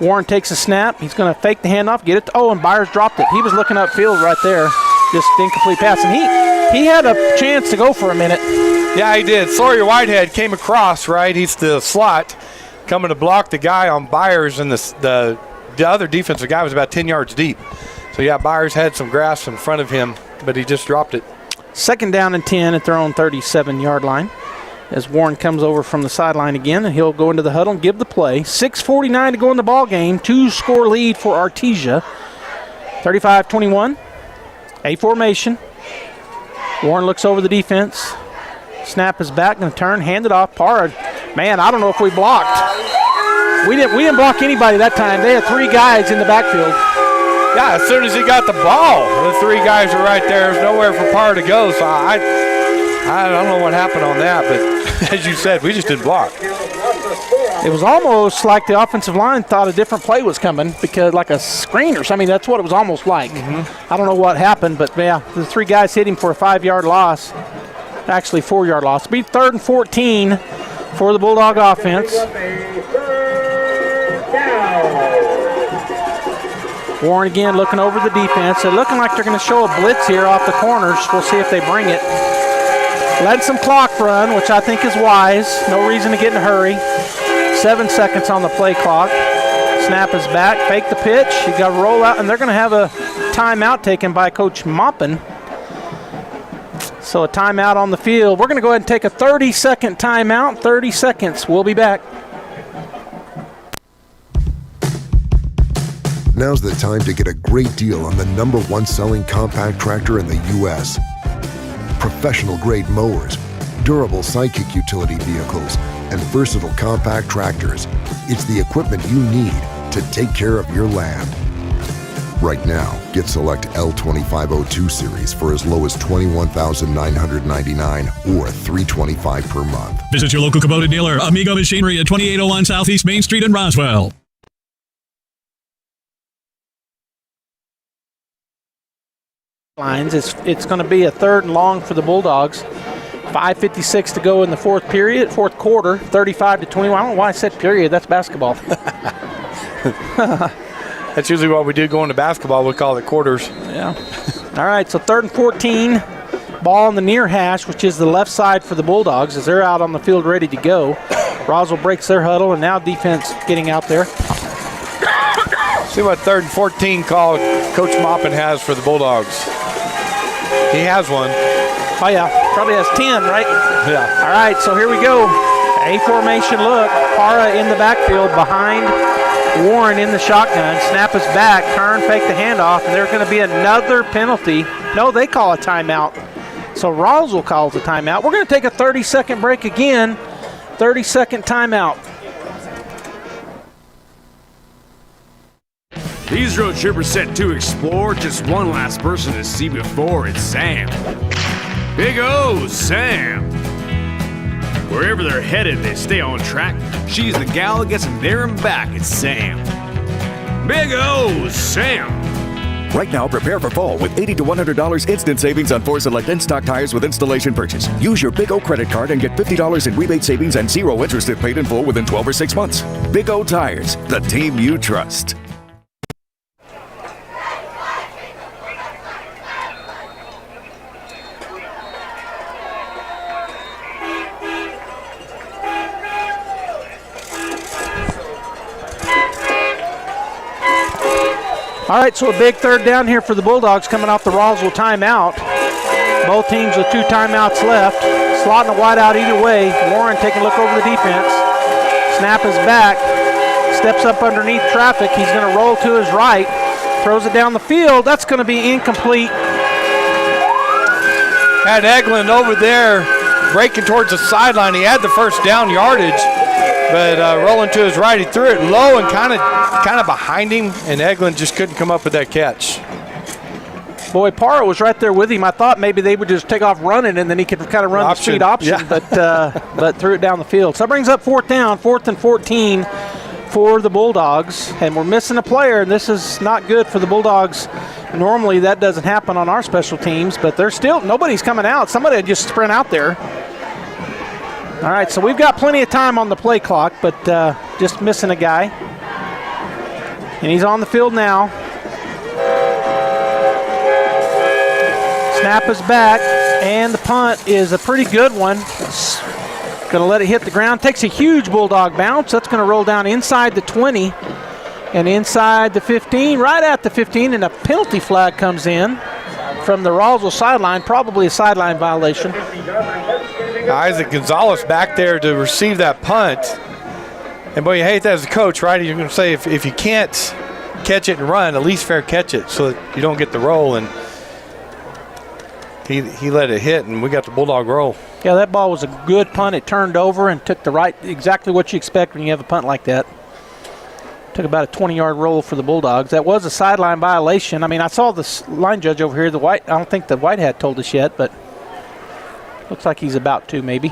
Warren takes a snap. He's going to fake the handoff, get it. And Byers dropped it. He was looking upfield right there. Just incomplete pass. And he had a chance to go for a minute. Yeah, he did. Sawyer Whitehead came across, right? He's the slot coming to block the guy on Byers, and the other defensive guy was about 10 yards deep. So, yeah, Byers had some grass in front of him, but he just dropped it. 2nd down and 10 at their own 37-yard line. as Warren comes over from the sideline again, and he'll go into the huddle and give the play. 6:49 to go in the ball game. 2-score lead for Artesia. 35-21. A formation. Warren looks over the defense. Snap is back, going to turn, hand it off. Parra, man, I don't know if we blocked. We didn't block anybody that time. They had 3 guys in the backfield. Yeah, as soon as he got the ball, the 3 guys are right there. There's nowhere for Parra to go, so I don't know what happened on that, but as you said, we just didn't block. It was almost like the offensive line thought a different play was coming, because like a screen or something. That's what it was almost like. I don't know what happened, but yeah, the 3 guys hit him for a 5-yard loss. Actually, 4-yard loss. It'll be 3rd and 14 for the Bulldog offense. Warren again looking over the defense. They're looking like they're going to show a blitz here off the corners. We'll see if they bring it. Let some clock run, which I think is wise. No reason to get in a hurry. 7 seconds on the play clock. Snap is back. Fake the pitch. You got to roll out, and they're going to have a timeout taken by Coach Maupin. So a timeout on the field. We're going to go ahead and take a 30-second timeout. 30 seconds. We'll be back. Now's the time to get a great deal on the #1 selling compact tractor in the U.S. Professional-grade mowers, durable sidekick utility vehicles, and versatile compact tractors. It's the equipment you need to take care of your land. Right now, get select L2502 series for as low as $21,999 or $325 per month. Visit your local Kubota dealer, Amigo Machinery at 2801 Southeast Main Street in Roswell. It's going to be a 3rd and long for the Bulldogs. 5:56 to go in the fourth quarter, 35-21. I don't know why I said period. That's basketball. That's usually what we do going to basketball. We call it quarters. Yeah. All right, so 3rd and 14. Ball on the near hash, which is the left side for the Bulldogs, as they're out on the field ready to go. Roswell breaks their huddle, and now defense getting out there. See what 3rd and 14 call Coach Maupin has for the Bulldogs. He has one. Oh, yeah. Probably has 10, right? Yeah. All right, so here we go. A formation look. Parra in the backfield behind Warren in the shotgun. Snap is back. Turn, fake the handoff, and there's going to be another penalty. No, they call a timeout. So Roswell calls a timeout. We're going to take a 30-second break again. 30-second timeout. These road trippers set to explore. Just one last person to see before. It's Sam. Big O, Sam. Wherever they're headed, they stay on track. She's the gal that gets them there and back. It's Sam. Big O, Sam. Right now, prepare for fall with $80 to $100 instant savings on 4 select in-stock tires with installation purchase. Use your Big O credit card and get $50 in rebate savings and 0 interest if paid in full within 12 or 6 months. Big O Tires, the team you trust. All right, so a big 3rd down here for the Bulldogs coming off the Roswell timeout. Both teams with 2 timeouts left. Slotting a wide out either way. Warren taking a look over the defense. Snap is back. Steps up underneath traffic. He's going to roll to his right. Throws it down the field. That's going to be incomplete. Had Eglin over there breaking towards the sideline. He had the first down yardage, but rolling to his right, he threw it low and kind of behind him, and Eglin just couldn't come up with that catch. Boy, Parra was right there with him. I thought maybe they would just take off running, and then he could kind of run the speed option, yeah. but threw it down the field. So that brings up 4th down, 4th and 14 for the Bulldogs, and we're missing a player, and this is not good for the Bulldogs. Normally that doesn't happen on our special teams, but they're still, nobody's coming out. Somebody would just sprint out there. All right, so we've got plenty of time on the play clock, but just missing a guy. And he's on the field now. Snap is back, and the punt is a pretty good one. Going to let it hit the ground. Takes a huge Bulldog bounce. That's going to roll down inside the 20 and inside the 15, right at the 15, and a penalty flag comes in from the Roswell sideline, probably a sideline violation. Isaac Gonzalez back there to receive that punt. And boy, you hate that as a coach, right? You're going to say if you can't catch it and run, at least fair catch it so that you don't get the roll. And he let it hit, and we got the Bulldog roll. Yeah, that ball was a good punt. It turned over and took the right, exactly what you expect when you have a punt like that. Took about a 20-yard roll for the Bulldogs. That was a sideline violation. I mean, I saw the line judge over here. I don't think the white hat told us yet, but looks like he's about to maybe.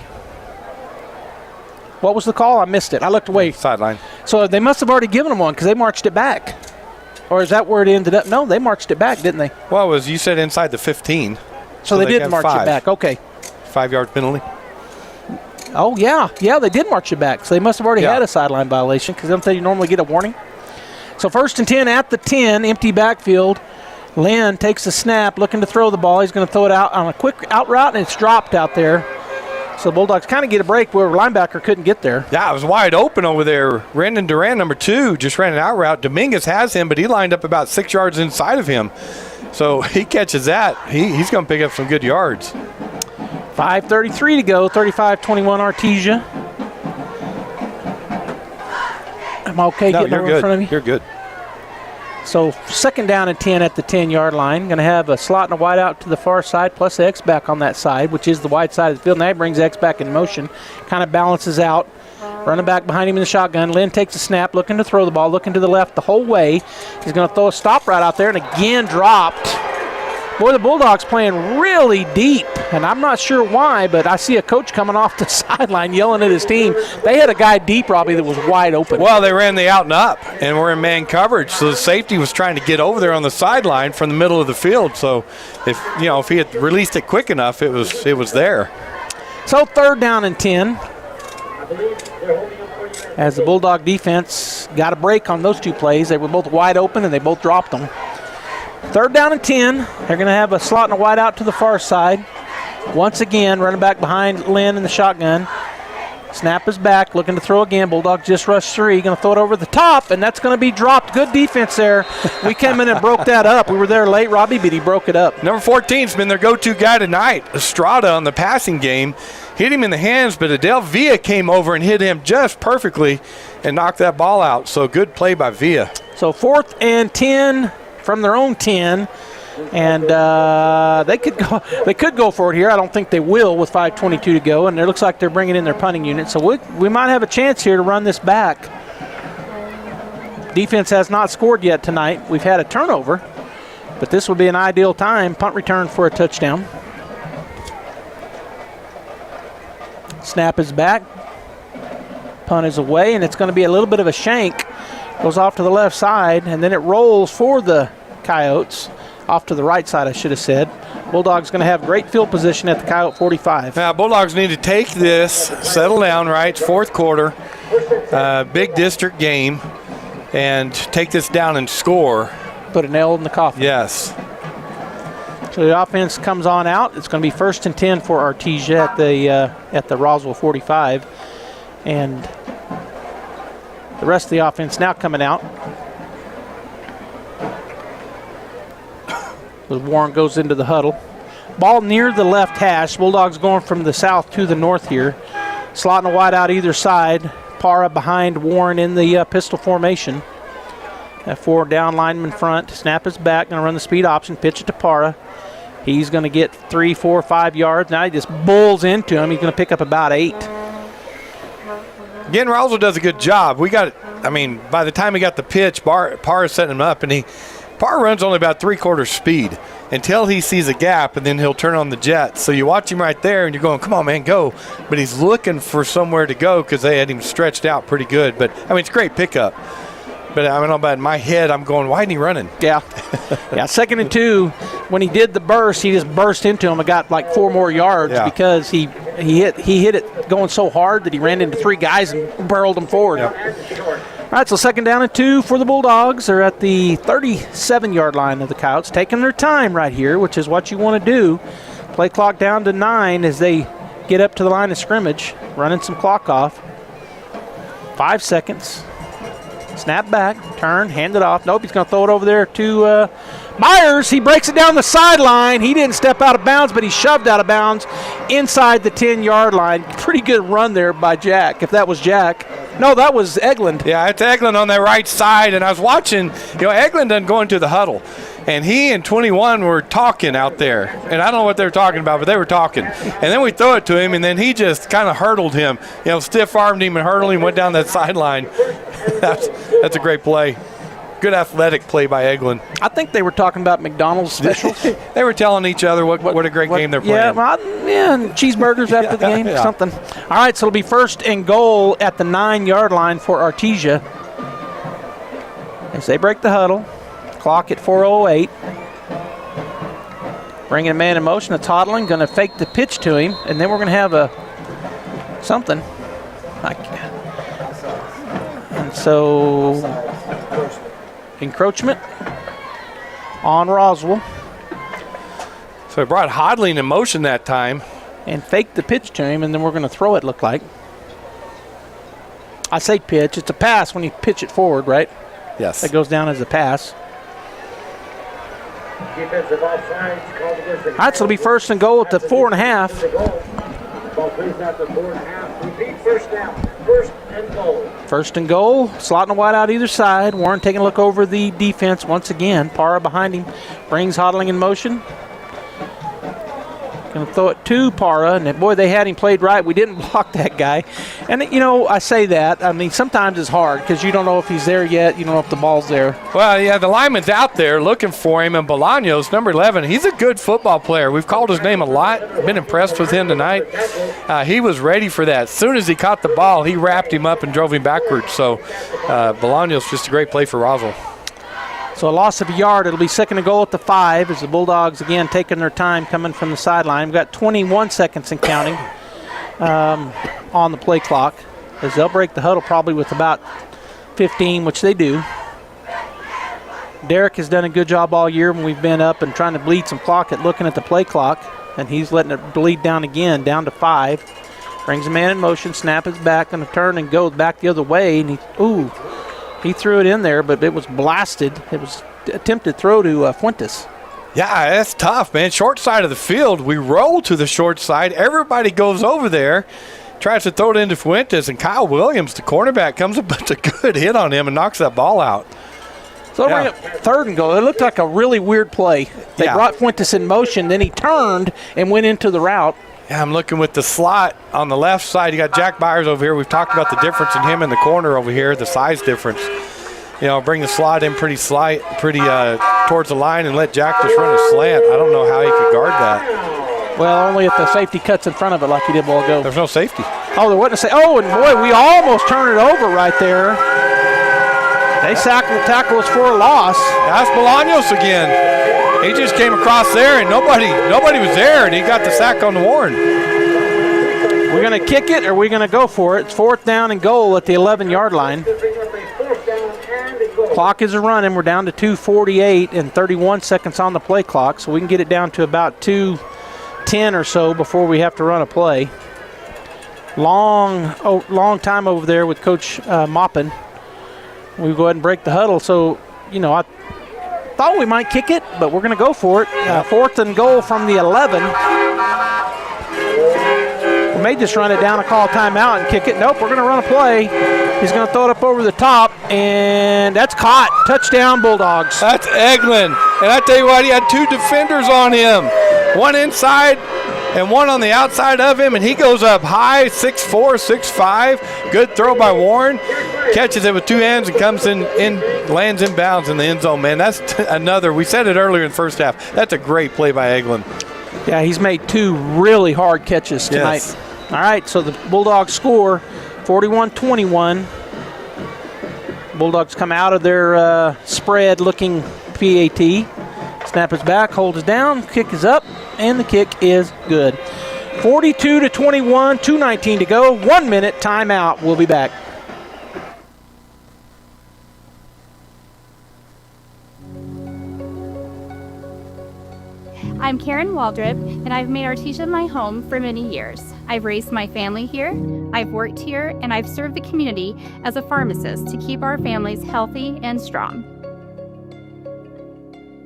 What was the call? I missed it. I looked away. Sideline. So they must have already given them one because they marched it back. Or is that where it ended up? No, they marched it back, didn't they? Well, you said inside the 15. So they did march it back. Okay. 5-yard penalty. Oh, yeah. Yeah, they did march it back. So they must have already had a sideline violation because don't they normally get a warning? So 1st and 10 at the 10, empty backfield. Lynn takes the snap, looking to throw the ball. He's going to throw it out on a quick out route, and it's dropped out there. So the Bulldogs kind of get a break where linebacker couldn't get there. Yeah, it was wide open over there. Brandon Duran, number 2, just ran an out route. Dominguez has him, but he lined up about 6 yards inside of him. So he catches that. He's going to pick up some good yards. 5:33 to go, 35-21 Artesia. Am I okay getting over in front of me? You're good. So 2nd down and 10 at the 10-yard line. Going to have a slot and a wide out to the far side, plus X back on that side, which is the wide side of the field. Now he brings X back in motion, kind of balances out. Running back behind him in the shotgun. Lynn takes a snap, looking to throw the ball, looking to the left the whole way. He's going to throw a stop right out there, and again dropped. Boy, the Bulldogs playing really deep, and I'm not sure why, but I see a coach coming off the sideline yelling at his team. They had a guy deep, Robbie, that was wide open. Well, they ran the out and up, and we're in man coverage, so the safety was trying to get over there on the sideline from the middle of the field. So if he had released it quick enough, it was there. So 3rd down and 10. As the Bulldog defense got a break on those two plays. They were both wide open, and they both dropped them. 3rd down and 10. They're going to have a slot and a wide out to the far side. Once again, running back behind Lynn in the shotgun. Snap is back, looking to throw again. Bulldogs just rushed 3. Going to throw it over the top, and that's going to be dropped. Good defense there. We came in and broke that up. We were there late, Robbie, but he broke it up. Number 14's been their go-to guy tonight. Estrada on the passing game. Hit him in the hands, but Adel Villa came over and hit him just perfectly and knocked that ball out. So good play by Villa. So 4th and 10 from their own 10. And they could go for it here. I don't think they will with 5:22 to go. And it looks like they're bringing in their punting unit. So we might have a chance here to run this back. Defense has not scored yet tonight. We've had a turnover. But this would be an ideal time. Punt return for a touchdown. Snap is back. Punt is away. And it's going to be a little bit of a shank. Goes off to the left side. And then it rolls for the Coyotes. Off to the right side, I should have said. Bulldogs going to have great field position at the Coyote 45. Now, Bulldogs need to take this, settle down, right? It's 4th quarter, big district game, and take this down and score. Put a nail in the coffin. Yes. So the offense comes on out. It's going to be 1st and 10 for Artesia at the Roswell 45. And the rest of the offense now coming out. Warren goes into the huddle. Ball near the left hash. Bulldogs going from the south to the north here. Slot and a wide out either side. Para behind Warren in the pistol formation. That 4 down lineman front. Snap is back. Going to run the speed option. Pitch it to Para. He's going to get 3, 4, 5 yards. Now he just bulls into him. He's going to pick up about 8. Again, Roswell does a good job. By the time he got the pitch, Para's setting him up, and Parr runs only about 3/4 speed until he sees a gap, and then he'll turn on the jet. So you watch him right there, and you're going, come on, man, go. But he's looking for somewhere to go because they had him stretched out pretty good. But, it's a great pickup. But in my head, I'm going, why isn't he running? Yeah. 2nd and 2. When he did the burst, he just burst into him and got like 4 more yards because he hit it going so hard that he ran into 3 guys and barreled them forward. Yep. All right, so 2nd down and 2 for the Bulldogs. They're at the 37-yard line of the Coyotes, taking their time right here, which is what you want to do. Play clock down to 9 as they get up to the line of scrimmage, running some clock off. 5 seconds. Snap back, turn, hand it off. Nope, he's going to throw it over there to Myers. He breaks it down the sideline. He didn't step out of bounds, but he shoved out of bounds inside the 10-yard line. Pretty good run there by Jack, if that was Jack. No, that was Eglin. Yeah, it's Eglin on that right side, and I was watching, Eglin doesn't go into the huddle. And he and 21 were talking out there. And I don't know what they were talking about, but they were talking. And then we throw it to him, and then he just kind of hurdled him. Stiff-armed him and hurdled him, went down that sideline. That's a great play. Good athletic play by Eglin. I think they were talking about McDonald's specials. They were telling each other what a great game they're playing. And cheeseburgers after the game, something. All right, so it'll be 1st and goal at the 9-yard line for Artesia. As they break the huddle. Clock at 4:08. Bringing a man in motion. It's Hodling, going to fake the pitch to him, and then we're going to have something. And so, encroachment on Roswell. So he brought Hodling in motion that time. And faked the pitch to him, and then we're going to throw it, look like. I say pitch. It's a pass when you pitch it forward, right? Yes. That goes down as a pass. Defensive offsides called against the All right, so it'll be 1st and goal at the 4.5. Ball plays at the 4.5. Repeat 1st down. 1st and goal. 1st and goal. Slotting a wide out either side. Warren taking a look over the defense once again. Parra behind him. Brings Hodling in motion. Going to throw it to Parra, and boy, they had him played right. We didn't block that guy. And, I say that. I mean, sometimes it's hard because you don't know if he's there yet. You don't know if the ball's there. Well, yeah, the lineman's out there looking for him, and Bolaños, number 11, he's a good football player. We've called his name a lot. Been impressed with him tonight. He was ready for that. As soon as he caught the ball, he wrapped him up and drove him backwards. So, Bolaños, just a great play for Roswell. So a loss of a yard. It'll be 2nd and goal at the 5 as the Bulldogs again taking their time coming from the sideline. We've got 21 seconds and counting on the play clock as they'll break the huddle probably with about 15, which they do. Derek has done a good job all year when we've been up and trying to bleed some clock at looking at the play clock, and he's letting it bleed down again, down to 5. Brings a man in motion, snap is back, going to turn and go back the other way, and he threw it in there, but it was blasted. It was attempted throw to Fuentes. Yeah, that's tough, man. Short side of the field. We roll to the short side. Everybody goes over there, tries to throw it into Fuentes, and Kyle Williams, the cornerback, comes up with a good hit on him and knocks that ball out. So bring up 3rd and goal. It looked like a really weird play. They brought Fuentes in motion, then he turned and went into the route. Yeah, I'm looking with the slot on the left side. You got Jack Byers over here. We've talked about the difference in him in the corner over here, the size difference. Bring the slot in pretty towards the line and let Jack just run a slant. I don't know how he could guard that. Well, only if the safety cuts in front of it like he did a while ago. There's no safety. Oh, there wasn't a safety. Oh, and boy, we almost turned it over right there. They tackle us for a loss. That's Bolaños again. He just came across there, and nobody was there, and he got the sack on the Warren. We're going to kick it, or we're going to go for it. It's 4th down and goal at the 11-yard line. Clock is running. We're down to 2:48 and 31 seconds on the play clock, so we can get it down to about 2:10 or so before we have to run a play. Long time over there with Coach Moppin. We go ahead and break the huddle, so, I thought we might kick it, but we're going to go for it. 4th and goal from the 11. We may just run it down and call a timeout and kick it. Nope, we're going to run a play. He's going to throw it up over the top, and that's caught. Touchdown, Bulldogs. That's Eglin. And I tell you what, he had 2 defenders on him. One inside and one on the outside of him, and he goes up high, 6'4", 6'5". Good throw by Warren. Catches it with 2 hands and comes in, lands in bounds in the end zone, man. That's another. We said it earlier in the first half. That's a great play by Eglin. Yeah, he's made 2 really hard catches tonight. Yes. All right, so the Bulldogs score 41-21. Bulldogs come out of their spread-looking PAT. Snap is back, hold is down, kick is up, and the kick is good. 42-21, 2:19 to go, 1 minute timeout. We'll be back. I'm Karen Waldrop, and I've made Artesia my home for many years. I've raised my family here, I've worked here, and I've served the community as a pharmacist to keep our families healthy and strong.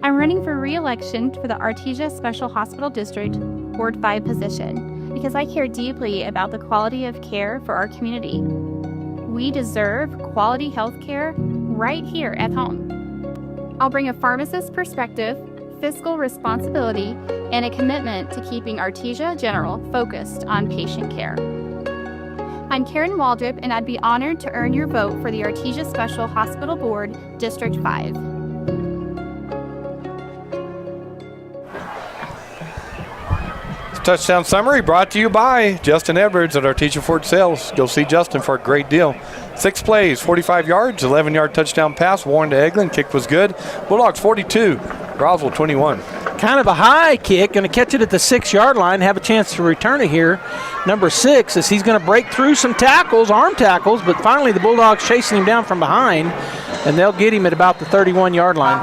I'm running for re-election for the Artesia Special Hospital District Ward 5 position because I care deeply about the quality of care for our community. We deserve quality health care right here at home. I'll bring a pharmacist perspective, fiscal responsibility, and a commitment to keeping Artesia General focused on patient care. I'm Karen Waldrop, and I'd be honored to earn your vote for the Artesia Special Hospital Board, District 5. Touchdown summary brought to you by Justin Edwards at Artesia Ford Sales. Go see Justin for a great deal. 6 plays, 45 yards, 11-yard touchdown pass. Warren to Eglin. Kick was good. Bulldogs 42, Roswell 21. Kind of a high kick, going to catch it at the 6-yard line, have a chance to return it here. Number 6, as he's going to break through some tackles, arm tackles, but finally the Bulldogs chasing him down from behind, and they'll get him at about the 31-yard line.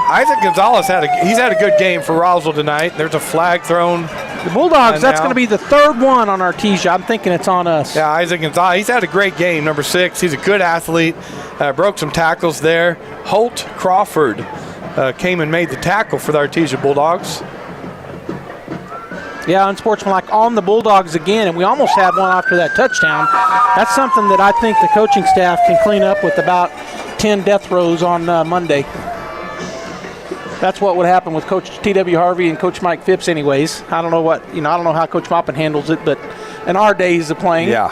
Isaac Gonzalez had a good game for Roswell tonight. There's a flag thrown. The Bulldogs, that's going to be the third one on Artesia. I'm thinking it's on us. Yeah, Isaac Gonzalez, he's had a great game. Number 6, he's a good athlete. Broke some tackles there. Holt Crawford came and made the tackle for the Artesia Bulldogs. Yeah, unsportsmanlike on the Bulldogs again, and we almost had one after that touchdown. That's something that I think the coaching staff can clean up with about 10 death rows on Monday. That's what would happen with Coach T.W. Harvey and Coach Mike Phipps anyways. I don't know how Coach Moppin handles it, but in our days of playing. Yeah.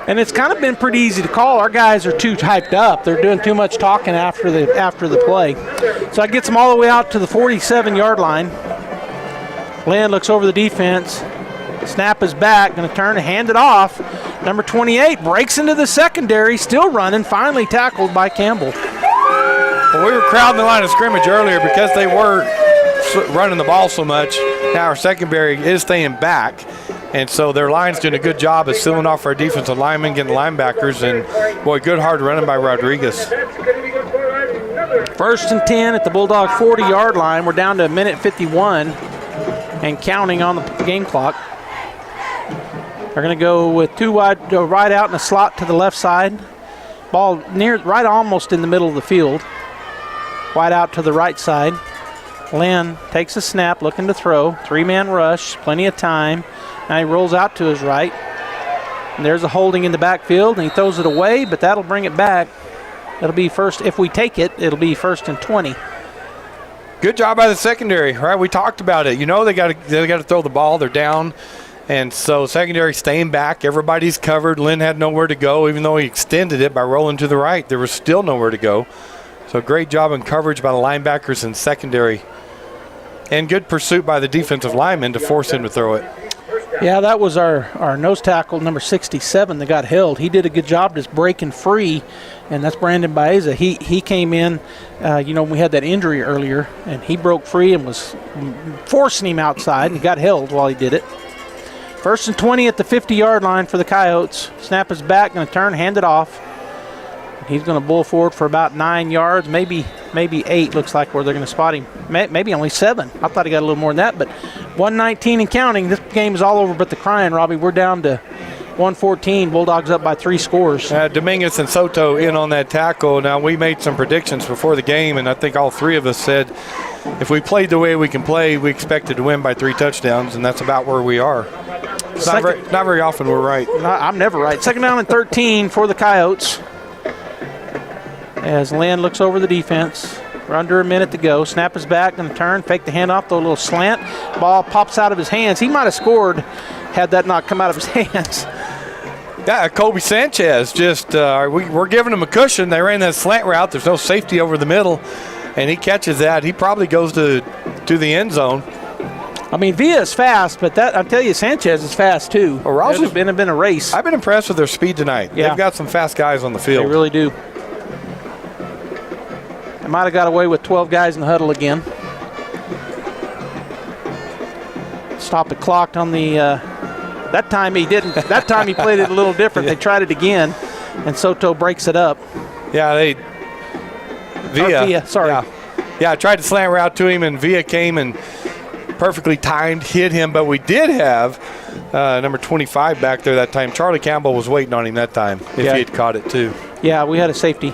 And it's kind of been pretty easy to call. Our guys are too hyped up. They're doing too much talking after the play. So that gets them all the way out to the 47-yard line. Lynn looks over the defense. Snap is back, going to turn and hand it off. Number 28 breaks into the secondary, still running, finally tackled by Campbell. Well, we were crowding the line of scrimmage earlier because they were running the ball so much. Now our secondary is staying back, and so their line's doing a good job of sealing off our defensive linemen, getting linebackers, and boy, good hard running by Rodriguez. 1st and 10 at the Bulldog 40-yard line. We're down to a minute 51 and counting on the game clock. They're going to go with 2 wide, go right out in a slot to the left side. Ball right almost in the middle of the field. Wide out to the right side. Lynn takes a snap, looking to throw. 3-man rush, plenty of time. Now he rolls out to his right. And there's a holding in the backfield, and he throws it away, but that'll bring it back. It'll be first, if we take it, it'll be 1st and 20. Good job by the secondary, right? We talked about it. You know they got to throw the ball. They're down. And so secondary staying back. Everybody's covered. Lynn had nowhere to go, even though he extended it by rolling to the right. There was still nowhere to go. So great job in coverage by the linebackers and secondary. And good pursuit by the defensive lineman to force him to throw it. Yeah, that was our nose tackle, number 67, that got held. He did a good job just breaking free, and that's Brandon Baeza. He came in, we had that injury earlier, and he broke free and was forcing him outside and got held while he did it. 1st and 20 at the 50-yard line for the Coyotes. Snap is back, going to turn, hand it off. He's going to bull forward for about 9 yards, maybe 8 looks like where they're going to spot him. Maybe only 7. I thought he got a little more than that, but 119 and counting. This game is all over but the crying, Robbie. We're down to 114. Bulldogs up by 3 scores. Dominguez and Soto in on that tackle. Now, we made some predictions before the game, and I think all 3 of us said if we played the way we can play, we expected to win by 3 touchdowns, and that's about where we are. Not very often we're right. I'm never right. 2nd down and 13 for the Coyotes. As Lynn looks over the defense. We're under a minute to go. Snap is back, going to turn, fake the handoff, throw a little slant. Ball pops out of his hands. He might have scored had that not come out of his hands. Yeah, Kobe Sanchez we're giving him a cushion. They ran that slant route. There's no safety over the middle, and he catches that. He probably goes to the end zone. I mean, Villa is fast, but I tell you, Sanchez is fast too. It's been a race. I've been impressed with their speed tonight. Yeah. They've got some fast guys on the field. They really do. They might have got away with 12 guys in the huddle again. Stop the clock on the. That time he didn't. That time he played it a little different. They tried it again, and Soto breaks it up. Yeah, Villa. Sorry. Yeah, I tried to slant route to him, and Villa came and perfectly timed, hit him, but we did have number 25 back there that time. Charlie Campbell was waiting on him that time if he had caught it too. Yeah, we had a safety.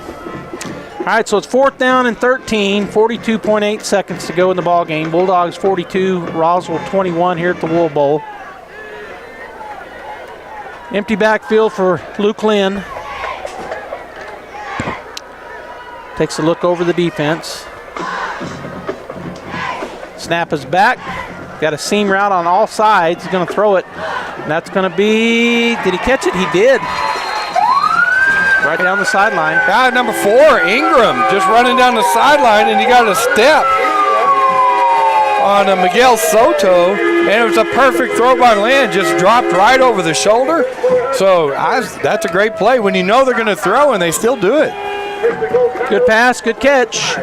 All right, so it's 4th down and 13, 42.8 seconds to go in the ball game. Bulldogs 42, Roswell 21 here at the Wool Bowl. Empty backfield for Luke Lynn. Takes a look over the defense. Snap is back. Got a seam route on all sides. He's going to throw it. And that's going to be, did he catch it? He did. Right down the sideline. Guy number 4, Ingram, just running down the sideline, and he got a step on Miguel Soto, and it was a perfect throw by Lynn, just dropped right over the shoulder. So that's a great play when you know they're going to throw and they still do it. Good pass, good catch.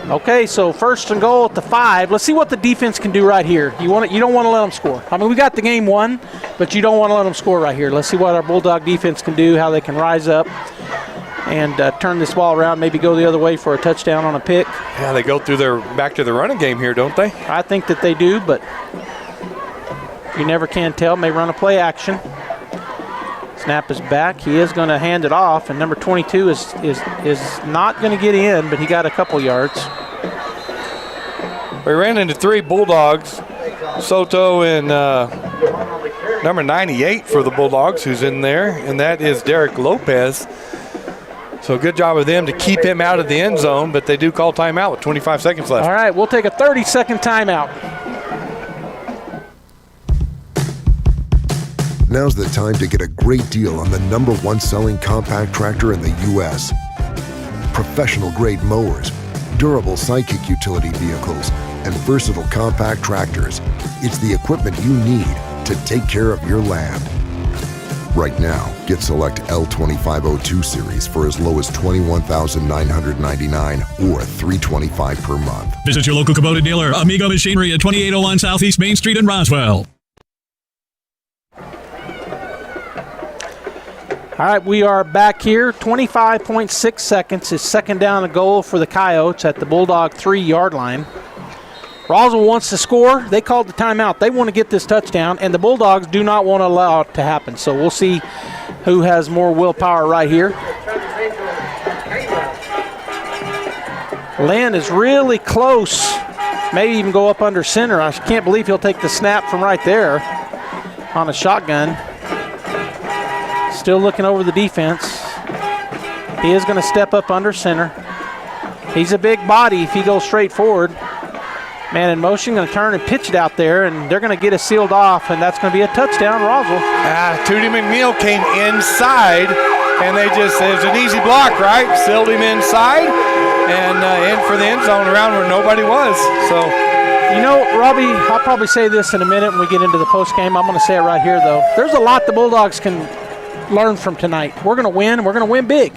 Okay, so 1st and goal at the 5. Let's see what the defense can do right here. You don't want to let them score. I mean, we got the game won, but you don't want to let them score right here. Let's see what our Bulldog defense can do, how they can rise up and turn this ball around, maybe go the other way for a touchdown on a pick. Yeah, they go through back to the running game here, don't they? I think that they do, but you never can tell. May run a play action. Snap is back. He is going to hand it off, and number 22 is not going to get in, but he got a couple yards. We ran into 3 Bulldogs, Soto and number 98 for the Bulldogs, who's in there, and that is Derek Lopez. So good job of them to keep him out of the end zone, but they do call timeout with 25 seconds left. All right, we'll take a 30-second timeout. Now's the time to get a great deal on the #1 selling compact tractor in the U.S. Professional-grade mowers, durable sidekick utility vehicles, and versatile compact tractors. It's the equipment you need to take care of your land. Right now, get select L2502 series for as low as $21,999 or $325 per month. Visit your local Kubota dealer, Amigo Machinery at 2801 Southeast Main Street in Roswell. All right, we are back here. 25.6 seconds is 2nd down and goal for the Coyotes at the Bulldog 3-yard line. Roswell wants to score. They called the timeout. They want to get this touchdown, and the Bulldogs do not want to allow it to happen. So we'll see who has more willpower right here. Lynn is really close. Maybe even go up under center. I can't believe he'll take the snap from right there on a shotgun. Still looking over the defense. He is going to step up under center. He's a big body if he goes straight forward. Man in motion, going to turn and pitch it out there, and they're going to get it sealed off, and that's going to be a touchdown, Roswell. Tootie McNeil came inside, and it was an easy block, right? Sealed him inside, and in for the end zone around where nobody was. So, you know, Robbie, I'll probably say this in a minute when we get into the postgame. I'm going to say it right here, though. There's a lot the Bulldogs can learn from tonight. We're going to win, and we're going to win big.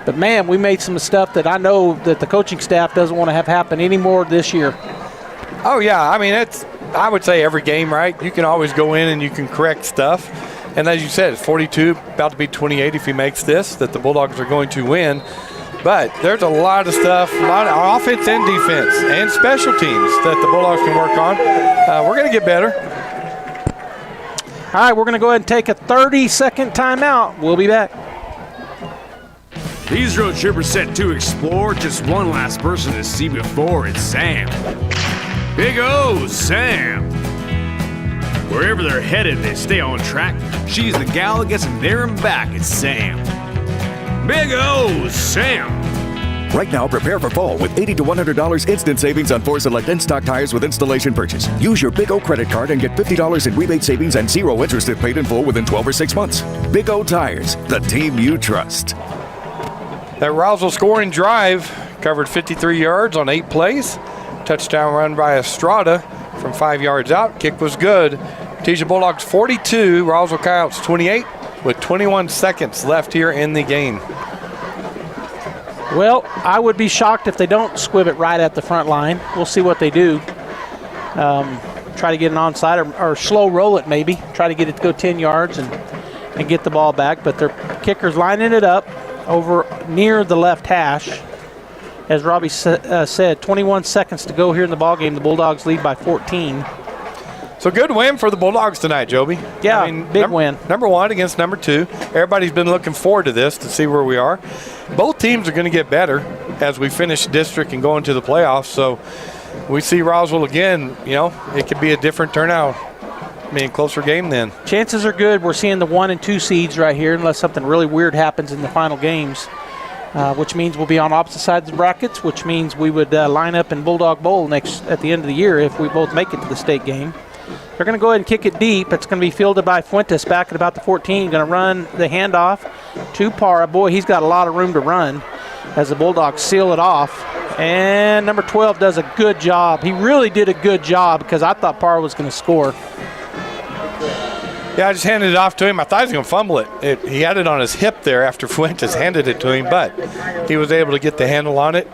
But, man, we made some stuff that I know that the coaching staff doesn't want to have happen anymore this year. Oh, yeah. I mean, I would say every game, right? You can always go in and you can correct stuff. And as you said, it's 42, about to be 28 if he makes this, that the Bulldogs are going to win. But there's a lot of stuff, a lot of offense and defense and special teams that the Bulldogs can work on. We're going to get better. All right, we're going to go ahead and take a 30-second timeout. We'll be back. These road trippers set to explore. Just one last person to see before. It's Sam. Big O, Sam. Wherever they're headed, they stay on track. She's the gal that gets them there and back. It's Sam. Big O, Sam. Right now, prepare for fall with $80 to $100 instant savings on 4 select in-stock tires with installation purchase. Use your Big O credit card and get $50 in rebate savings and 0 interest if paid in full within 12 or 6 months. Big O Tires, the team you trust. That Roswell scoring drive covered 53 yards on 8 plays. Touchdown run by Estrada from 5 yards out. Kick was good. Artesia Bulldogs 42, Roswell Coyotes 28 with 21 seconds left here in the game. Well, I would be shocked if they don't squib it right at the front line. We'll see what they do. Try to get an onside or slow roll it maybe. Try to get it to go 10 yards and get the ball back. But their kicker's lining it up over near the left hash. As Robbie said, 21 seconds to go here in the ballgame. The Bulldogs lead by 14. So good win for the Bulldogs tonight, Joby. Yeah, big win. Number 1 against number 2. Everybody's been looking forward to this to see where we are. Both teams are going to get better as we finish district and go into the playoffs. So we see Roswell again, it could be a different turnout. Closer game then. Chances are good we're seeing the 1 and 2 seeds right here unless something really weird happens in the final games, which means we'll be on opposite sides of the brackets, which means we would line up in Bulldog Bowl at the end of the year if we both make it to the state game. They're going to go ahead and kick it deep. It's going to be fielded by Fuentes back at about the 14. Going to run the handoff to Parra. Boy, he's got a lot of room to run as the Bulldogs seal it off. And number 12 does a good job. He really did a good job because I thought Parra was going to score. Yeah, I just handed it off to him. I thought he was going to fumble it. He had it on his hip there after Fuentes handed it to him, but he was able to get the handle on it.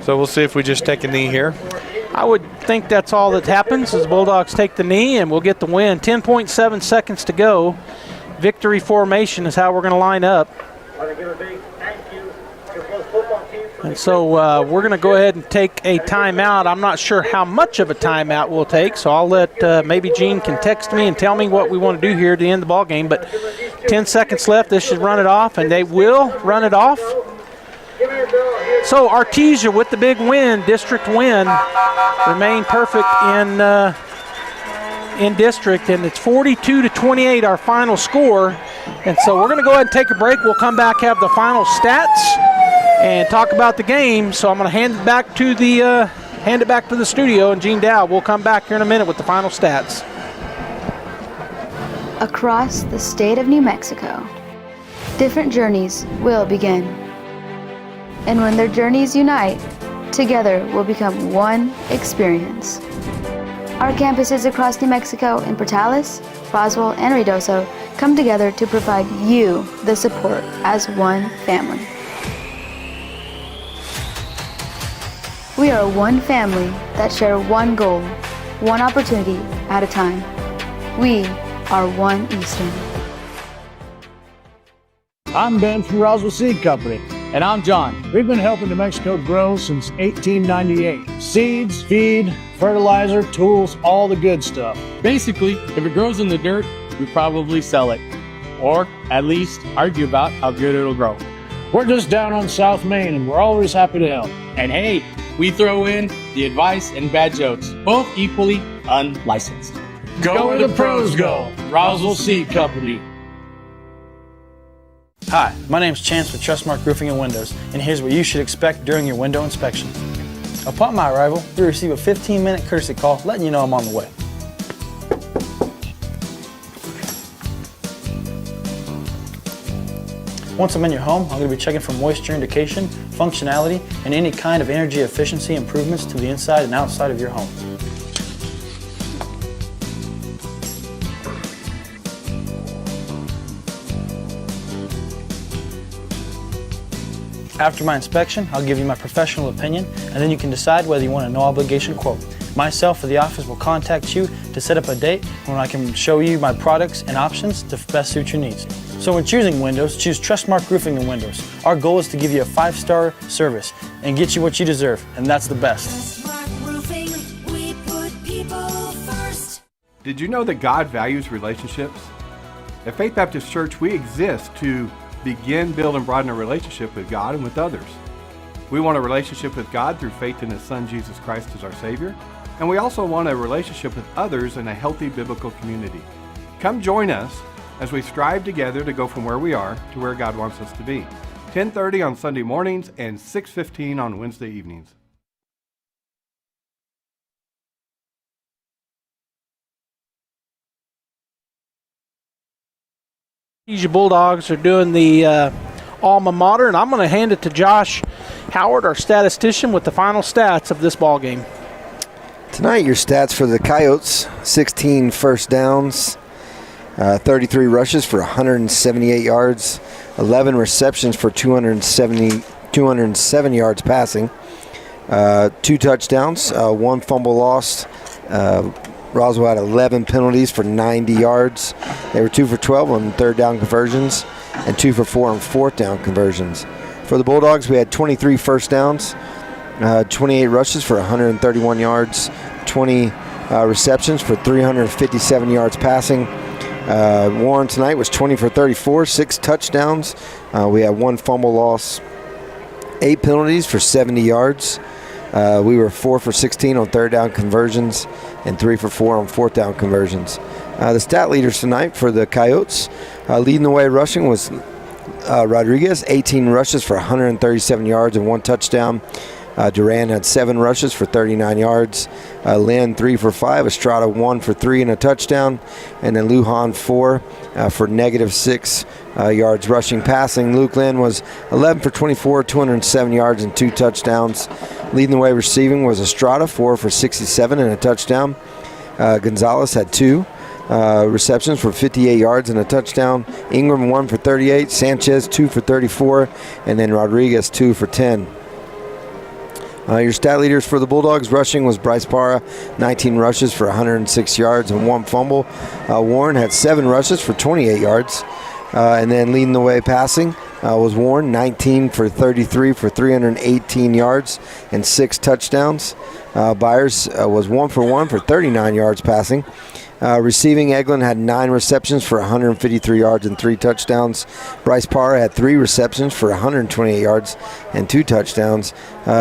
So we'll see if we just take a knee here. I would think that's all that happens is the Bulldogs take the knee and we'll get the win. 10.7 seconds to go. Victory formation is how we're going to line up. And so we're going to go ahead and take a timeout. I'm not sure how much of a timeout we'll take, so I'll let maybe Gene can text me and tell me what we want to do here at the end of the ball game. But 10 seconds left. This should run it off, and they will run it off. So Artesia with the big win, district win, remain perfect in district, and it's 42-28 our final score. And so we're going to go ahead and take a break. We'll come back, have the final stats, and talk about the game. So I'm going to hand it back to the studio, and Gene Dow will come back here in a minute with the final stats. Across the state of New Mexico, different journeys will begin. And when their journeys unite, together will become one experience. Our campuses across New Mexico in Portales, Roswell, and Ruidoso come together to provide you the support as one family. We are one family that share one goal, one opportunity at a time. We are one Eastern. I'm Ben from Roswell Seed Company. And I'm John. We've been helping New Mexico grow since 1898. Seeds, feed, fertilizer, tools, all the good stuff. Basically, if it grows in the dirt, we probably sell it. Or at least argue about how good it'll grow. We're just down on South Main and we're always happy to help. And hey, we throw in the advice and bad jokes, both equally unlicensed. Go where the pros go. Roswell Seed Company. Hi, my name is Chance with Trustmark Roofing and Windows, and here's what you should expect during your window inspection. Upon my arrival, we receive a 15-minute courtesy call letting you know I'm on the way. Once I'm in your home, I'm going to be checking for moisture indication, functionality, and any kind of energy efficiency improvements to the inside and outside of your home. After my inspection, I'll give you my professional opinion, and then you can decide whether you want a no-obligation quote. Myself or the office will contact you to set up a date when I can show you my products and options to best suit your needs. So when choosing windows, choose Trustmark Roofing and Windows. Our goal is to give you a 5-star service and get you what you deserve, and that's the best. We put people first. Did you know that God values relationships? At Faith Baptist Church, we exist to begin, build, and broaden a relationship with God and with others. We want a relationship with God through faith in His Son, Jesus Christ, as our Savior. And we also want a relationship with others in a healthy biblical community. Come join us as we strive together to go from where we are to where God wants us to be. 10:30 on Sunday mornings and 6:15 on Wednesday evenings. Artesia Bulldogs are doing the alma mater, and I'm going to hand it to Josh Howard, our statistician, with the final stats of this ball game. Tonight, your stats for the Coyotes: 16 first downs, 33 rushes for 178 yards, 11 receptions for 207 yards passing, 2 touchdowns, 1 fumble lost. Roswell had 11 penalties for 90 yards. They were 2 for 12 on third down conversions and 2 for 4 on fourth down conversions. For the Bulldogs, we had 23 first downs, 28 rushes for 131 yards, 20 receptions for 357 yards passing. Warren tonight was 20 for 34, 6 touchdowns. We had 1 fumble loss, 8 penalties for 70 yards. We were 4 for 16 on third down conversions and 3 for 4 on fourth down conversions. The stat leaders tonight for the Coyotes, leading the way rushing was Rodriguez, 18 rushes for 137 yards and 1 touchdown. Duran had 7 rushes for 39 yards. Lynn 3 for 5. Estrada 1 for 3 and a touchdown. And then Lujan 4 for -6 yards rushing passing. Luke Lynn was 11 for 24, 207 yards and 2 touchdowns. Leading the way receiving was Estrada, 4 for 67 and a touchdown. Gonzalez had 2 receptions for 58 yards and a touchdown. Ingram 1 for 38. Sanchez 2 for 34. And then Rodriguez 2 for 10. Your stat leaders for the Bulldogs rushing was Bryce Parra, 19 rushes for 106 yards and 1 fumble. Warren had 7 rushes for 28 yards. And then leading the way passing was Warren, 19 for 33 for 318 yards and 6 touchdowns. Byers was 1 for 1 for 39 yards passing. Receiving, Eglin had 9 receptions for 153 yards and 3 touchdowns. Bryce Parra had 3 receptions for 128 yards and 2 touchdowns.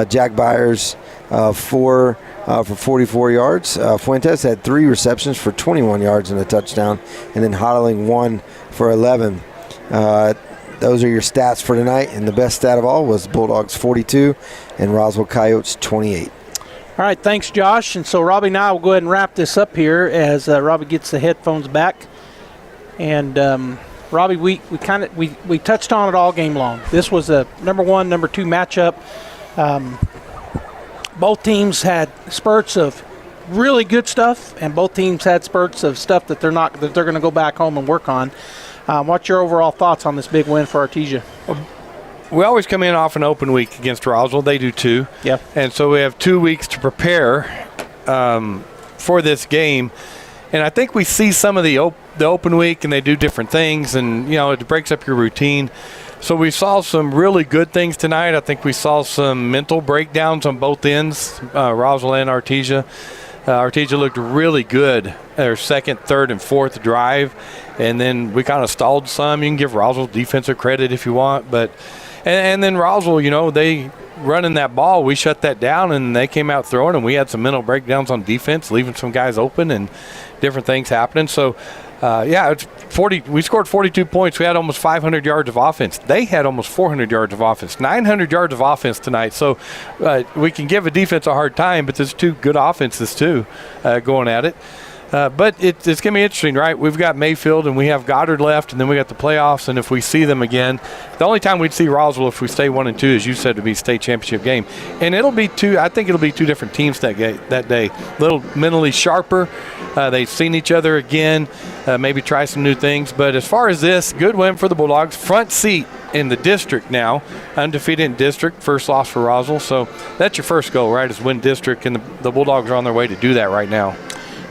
Jack Byers, 4 for 44 yards. Fuentes had 3 receptions for 21 yards and a touchdown. And then Hodling 1 for 11. Those are your stats for tonight. And the best stat of all was Bulldogs 42 and Roswell Coyotes 28. All right, thanks, Josh. And so Robbie and I will go ahead and wrap this up here as Robbie gets the headphones back. And Robbie, we touched on it all game long. This was a number 1, number 2 matchup. Both teams had spurts of really good stuff, and both teams had spurts of stuff that they're going to go back home and work on. What's your overall thoughts on this big win for Artesia? We always come in off an open week against Roswell. They do too. Yeah. And so we have 2 weeks to prepare for this game. And I think we see some of the open week, and they do different things, and, it breaks up your routine. So we saw some really good things tonight. I think we saw some mental breakdowns on both ends, Roswell and Artesia. Artesia looked really good their second, third, and fourth drive. And then we kind of stalled some. You can give Roswell defensive credit if you want, but – and then Roswell, they running that ball, we shut that down, and they came out throwing, and we had some mental breakdowns on defense, leaving some guys open and different things happening. So, it's 40. We scored 42 points. We had almost 500 yards of offense. They had almost 400 yards of offense, 900 yards of offense tonight. So we can give a defense a hard time, but there's 2 good offenses too going at it. But it's going to be interesting, right? We've got Mayfield and we have Goddard left, and then we got the playoffs. And if we see them again, the only time we'd see Roswell if we stay 1-2, as you said, to be state championship game. And it'll be 2. I think it'll be 2 different teams that day. A little mentally sharper. They've seen each other again. Maybe try some new things. But as far as this, good win for the Bulldogs. Front seat in the district now, undefeated in district. First loss for Roswell. So that's your first goal, right? Is win district, and the Bulldogs are on their way to do that right now.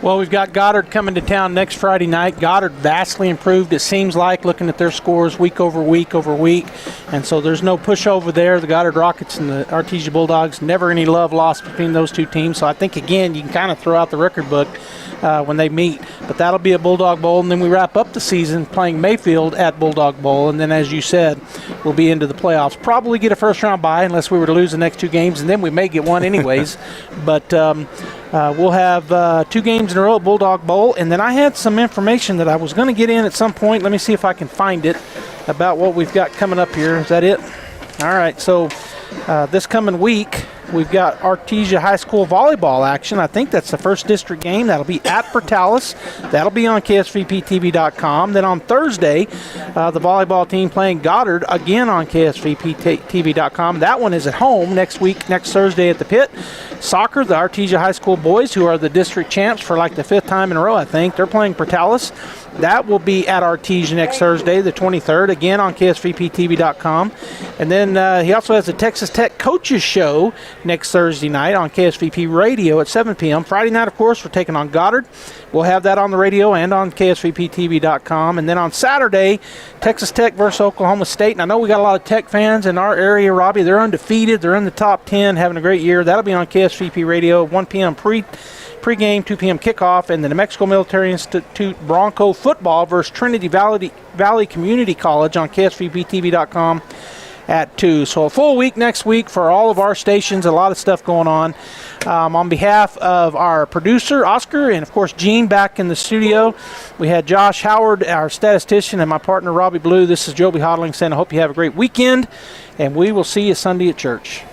Well, we've got Goddard coming to town next Friday night. Goddard vastly improved, it seems like, looking at their scores week over week over week. And so there's no pushover there. The Goddard Rockets and the Artesia Bulldogs, never any love lost between those 2 teams. So I think, again, you can kind of throw out the record book when they meet. But that'll be a Bulldog Bowl. And then we wrap up the season playing Mayfield at Bulldog Bowl. And then, as you said, we'll be into the playoffs. Probably get a first-round bye unless we were to lose the next 2 games. And then we may get one anyways. But we'll have 2 games in a row at Bulldog Bowl. And then I had some information that I was going to get in at some point. Let me see if I can find it about what we've got coming up here. Is that it? All right. So this coming week, we've got Artesia High School volleyball action. I think that's the first district game. That'll be at Portales. That'll be on KSVPTV.com. Then on Thursday, the volleyball team playing Goddard again on KSVPTV.com. That one is at home next Thursday at the Pit. Soccer, the Artesia High School boys, who are the district champs for like the 5th time in a row, I think. They're playing Portales. That will be at Artesia next Thursday, the 23rd, again on KSVPTV.com. And then he also has the Texas Tech Coaches Show next Thursday night on KSVP Radio at 7 p.m. Friday night, of course, we're taking on Goddard. We'll have that on the radio and on KSVPTV.com. And then on Saturday, Texas Tech versus Oklahoma State. And I know we got a lot of Tech fans in our area, Robbie. They're undefeated. They're in the top 10, having a great year. That'll be on KSVP Radio, 1 p.m. Pregame, 2 p.m. kickoff. And the New Mexico Military Institute Bronco football versus Trinity Valley Community College on KSVPTV.com at 2. So a full week next week for all of our stations, a lot of stuff going on. On behalf of our producer, Oscar, and of course, Gene back in the studio, we had Josh Howard, our statistician, and my partner, Robbie Blue. This is Joby Hodling saying I hope you have a great weekend, and we will see you Sunday at church.